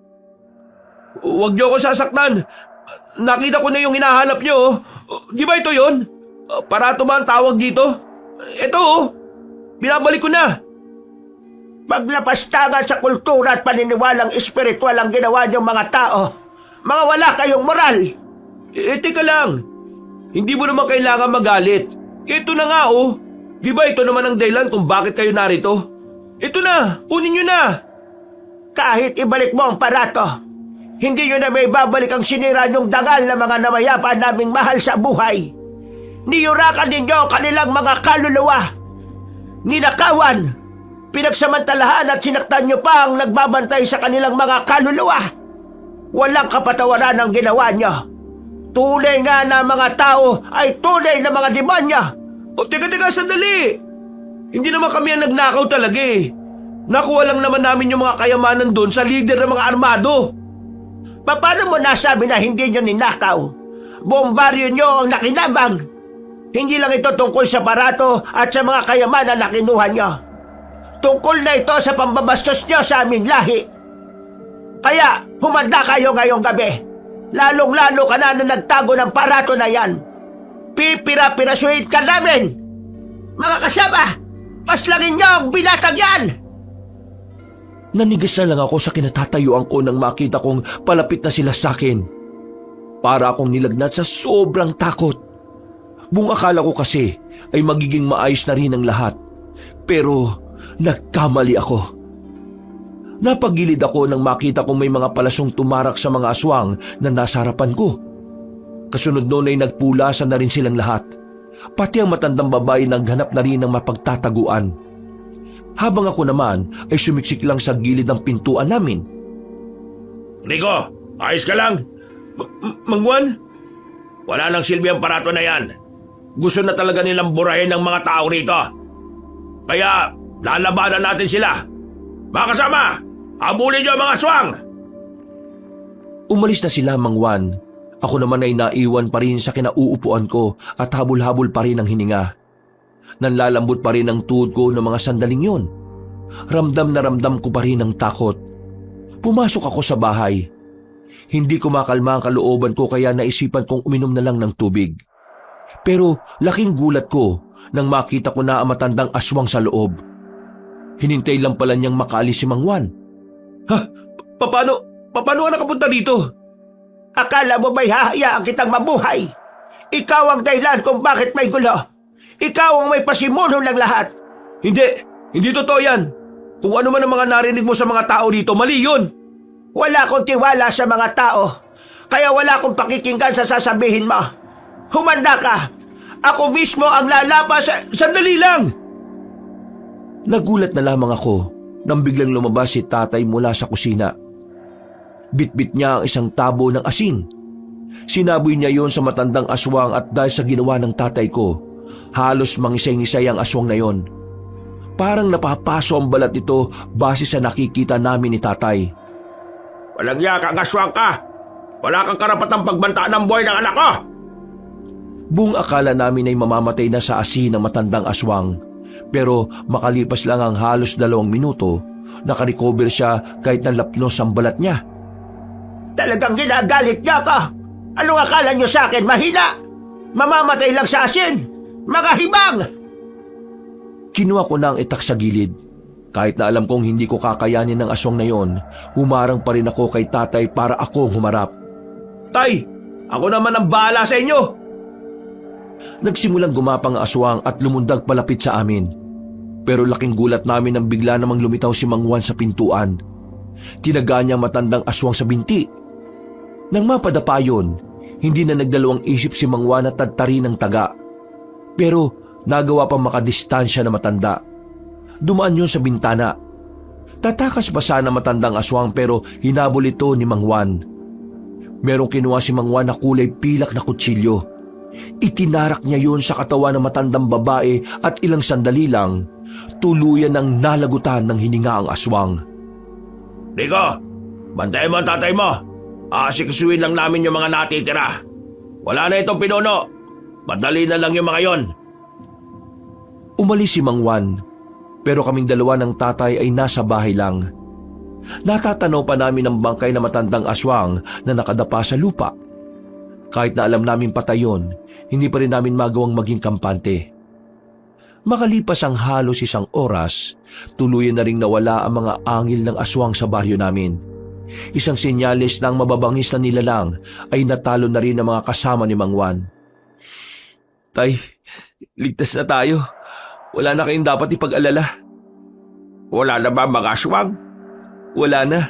Huwag niyo ako sasaktan. Nakita ko na yung hinahanap niyo. Di ba ito yon? Parato ba ang tawag dito? Ito oh. Binabalik ko na. Paglapastangan sa kultura at paniniwalang espiritual ang ginawa niyong mga tao. Mga wala kayong moral. Teka lang. Hindi mo naman kailangan magalit. Ito na nga oh. Di ba ito naman ang dahilan kung bakit kayo narito? Ito na, kunin nyo na. Kahit ibalik mo ang parato, hindi nyo na may babalik ang sinira nyong dangal na mga namayapa naming mahal sa buhay. Niyurakan ninyo ang kanilang mga kaluluwa. Ninakawan, pinagsamantalahan at sinaktan nyo pa ang nagbabantay sa kanilang mga kaluluwa. Walang kapatawaran ang ginawa nyo. Tunay nga na mga tao ay tunay na mga demonyo. Teka, sandali. Hindi naman kami ang nagnakaw talaga eh. Nakuha lang naman namin yung mga kayamanan doon sa leader ng mga armado. Paano mo nasabi na hindi nyo ninakaw? Buong baryo nyo ang nakinabang. Hindi lang ito tungkol sa parato at sa mga kayamanan na kinuha nyo. Tungkol na ito sa pambabastos nyo sa aming lahi. Kaya humanda kayo ngayong gabi. Lalong-lalo ka na nagtago ng parato na yan. Pipira-pirasuhin ka namin! Mga kasama, Paslangin niyo ang binatang yan! Nanigas na lang ako sa kinatatayuan ko nang makita kong palapit na sila sa akin. Para akong nilagnat sa sobrang takot. Buong akala ko kasi ay magiging maayos na rin ang lahat. Pero nagkamali ako. Napagilid ako nang makita kong may mga palasong tumarak sa mga aswang na nasa harapan ko. Kasunod noon ay nagpulasan na rin silang lahat. Pati ang matandang babae naghanap na rin ng mapagtataguan. Habang ako naman ay sumiksik lang sa gilid ng pintuan namin. Rico, ayos ka lang? Mang Juan? Wala nang silbi ang parato na yan. Gusto na talaga nilang burahin ng mga tao rito. Kaya lalabanan natin sila. Mga kasama, habulin niyo ang mga aswang! Umalis na sila, Mang Juan. Ako naman ay naiwan pa rin sa kinauupuan ko at habol-habol pa rin ang hininga. Nanlalambot pa rin ang tuhod ko ng mga sandaling yun. Ramdam na ramdam ko pa rin ang takot. Pumasok ako sa bahay. Hindi ko makalma ang kalooban ko kaya naisipan kong uminom na lang ng tubig. Pero laking gulat ko nang makita ko na ang matandang aswang sa loob. Hinintay lang pala niyang makaalis si Mang Juan. Ha? Paano ka nakapunta dito? Akala mo may hahayaan kitang mabuhay? Ikaw ang dahilan kung bakit may gulo. Ikaw ang may pasimuno ng lahat. Hindi totoo yan. Kung ano man ang mga narinig mo sa mga tao dito, mali yun. Wala akong tiwala sa mga tao, kaya wala akong pakikinggan sa sasabihin mo. Humanda ka! Ako mismo ang lalapas sa... Sandali lang! Nagulat na lamang ako nang biglang lumabas si tatay mula sa kusina. Bitbit niya ang isang tabo ng asin. Sinaboy niya yon sa matandang aswang at dahil sa ginawa ng tatay ko, halos mangisay-ngisay ang aswang na yon. Parang napapaso ang balat nito base sa nakikita namin ni tatay. Walang yakang aswang ka! Wala kang karapatang pagbantaan ng buhay ng anak ko! Buong akala namin ay mamamatay na sa asin ng matandang aswang. Pero makalipas lang ang halos 2 minuto, nakarecover siya kahit nalapnos ang balat niya. Talagang ginagalit niya ka! Anong akala niyo sa akin? Mahina! Mamamatay lang sa asin! Mga hibang! Kinuha ko na ang itak sa gilid. Kahit na alam kong hindi ko kakayanin ng aswang na yon, humarang pa rin ako kay tatay para akong humarap. Tay, ako naman ang bahala sa inyo! Nagsimulang gumapang ang aswang at lumundag palapit sa amin. Pero laking gulat namin nang bigla namang lumitaw si Mang Juan sa pintuan. Tinaga niya matandang aswang sa binti. Nang mapadapa yun, hindi na nagdalawang isip si Mang Juan na tadtarin ng taga. Pero nagawa pang makadistansya na matanda. Dumaan yun sa bintana. Tatakas pa sana matandang aswang pero hinabol ito ni Mang Juan. Merong kinuha si Mang Juan na kulay pilak na kutsilyo. Itinarak niya yun sa katawan ng matandang babae at ilang sandali lang, tuluyan ng nalagutan ng hininga ang aswang. Rico, bantayan mo ang tatay mo. Aasikasuin lang namin yung mga natitira. Wala na itong pinuno. Madali na lang yung mga yon. Umalis si Mang Juan, pero kaming dalawa ng tatay ay nasa bahay lang. Natatanaw pa namin ang bangkay na matandang aswang na nakadapa sa lupa. Kahit na alam namin patay yun, hindi pa rin namin magawang maging kampante. Makalipas ang halos 1 oras, tuluyan na ring nawala ang mga angil ng aswang sa baryo namin. Isang senyales na ang mababangis na nilalang ay natalo na rin ang mga kasama ni Mang Juan. Tay, ligtas na tayo. Wala na kayong dapat ipag-alala. Wala na ba mga aswang? Wala na.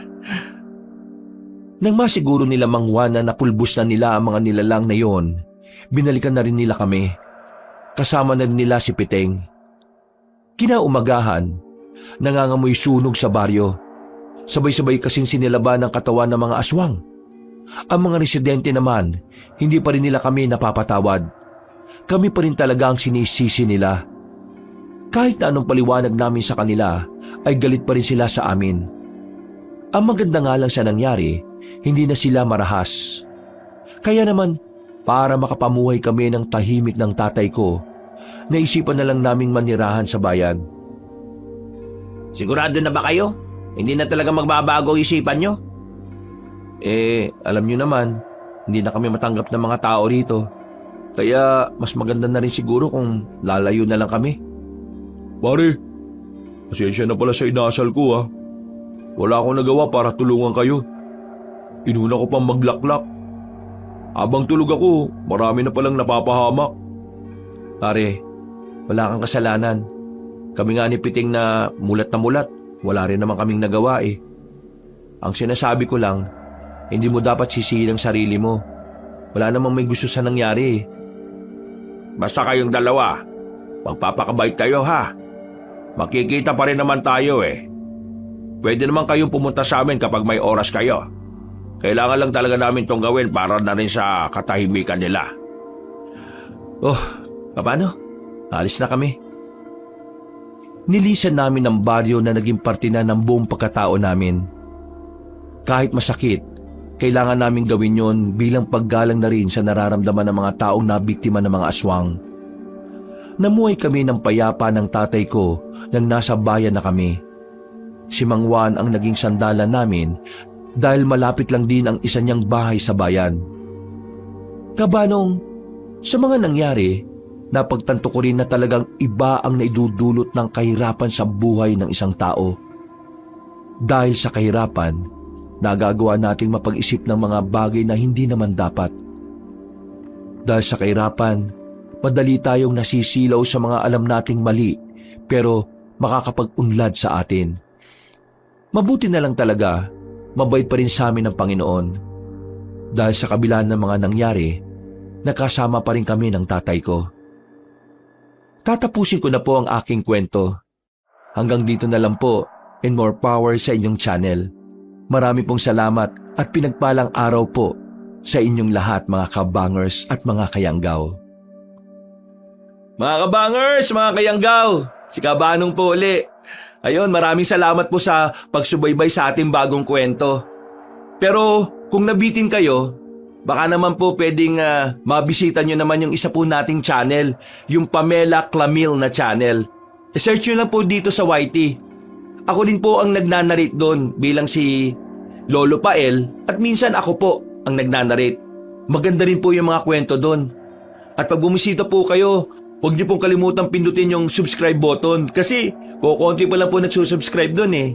Nang masiguro nila Mang Juan na napulbos na nila ang mga nilalang na yon, binalikan na rin nila kami. Kasama na rin nila si Piteng. Kinaumagahan, nangangamoy sunog sa baryo. Sabay-sabay kasing sinilaban ng katawan ng mga aswang. Ang mga residente naman, hindi pa rin nila kami napapatawad. Kami pa rin talaga ang sinisisi nila. Kahit na anong paliwanag namin sa kanila, ay galit pa rin sila sa amin. Ang maganda nga lang sa nangyari, hindi na sila marahas. Kaya naman, para makapamuhay kami ng tahimik ng tatay ko, naisipan na lang naming manirahan sa bayan. Sigurado na ba kayo? Hindi na talaga magbabago ang isipan nyo? Alam nyo naman, hindi na kami matanggap ng mga tao rito. Kaya mas maganda na rin siguro kung lalayo na lang kami. Pare, Pasensya na pala sa inasal ko ha. Wala akong nagawa para tulungan kayo. Inuna ko pang maglaklak. Habang tulog ako, marami na palang napapahamak. Pare, wala kang kasalanan. Kami nga ni Piting na mulat, wala rin naman kaming nagawa eh. Ang sinasabi ko lang, hindi mo dapat sisihin ang sarili mo. Wala namang may gusto sa nangyari eh. Basta kayong dalawa, magpapakabait kayo ha. Makikita pa rin naman tayo eh. Pwede naman kayong pumunta sa amin kapag may oras kayo. Kailangan lang talaga namin tong gawin para na rin sa katahimikan nila. Oh, paano? Alis na kami. Nilisan namin ang baryo na naging parte na ng buong pagkatao namin. Kahit masakit, kailangan namin gawin yon bilang paggalang na rin sa nararamdaman ng mga taong nabiktima ng mga aswang. Namuhay kami ng payapa ng tatay ko nang nasa bayan na kami. Si Mang Juan ang naging sandalan namin dahil malapit lang din ang isa niyang bahay sa bayan. Kabanong, sa mga nangyari, napagtanto ko rin na talagang iba ang naidudulot ng kahirapan sa buhay ng isang tao. Dahil sa kahirapan, nagagawa nating mapag-isip ng mga bagay na hindi naman dapat. Dahil sa kahirapan, madali tayong nasisilaw sa mga alam nating mali pero makakapag-unlad sa atin. Mabuti na lang talaga, mabait pa rin sa amin ng Panginoon. Dahil sa kabila ng mga nangyari, nakasama pa rin kami ng tatay ko. Tatapusin ko na po ang aking kwento. Hanggang dito na lang po, and more power sa inyong channel. Marami pong salamat at pinagpalang araw po sa inyong lahat mga kabangers at mga kayanggaw. Mga kabangers, mga kayanggaw, si Kabanong po uli. Ayun, maraming salamat po sa pagsubaybay sa ating bagong kwento. Pero kung nabitin kayo, baka naman po pwedeng mabisita nyo naman yung isa po nating channel, yung Pamela Clamil na channel. I-search nyo lang po dito sa YT. Ako din po ang nagnanarrate doon bilang si Lolo Pael at minsan ako po ang nagnanarrate. Maganda rin po yung mga kwento doon. At pag bumisita po kayo, huwag niyo pong kalimutan pindutin yung subscribe button kasi kukunti pa lang po nagsusubscribe doon eh.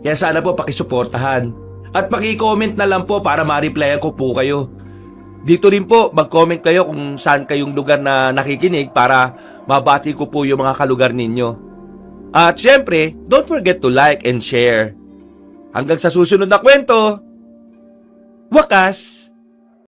Kaya sana po pakisuportahan. At paki-comment na lang po para ma-replyan ko po kayo. Dito rin po, mag-comment kayo kung saan kayong lugar na nakikinig para mabati ko po yung mga kalugar ninyo. At syempre, don't forget to like and share. Hanggang sa susunod na kwento, wakas!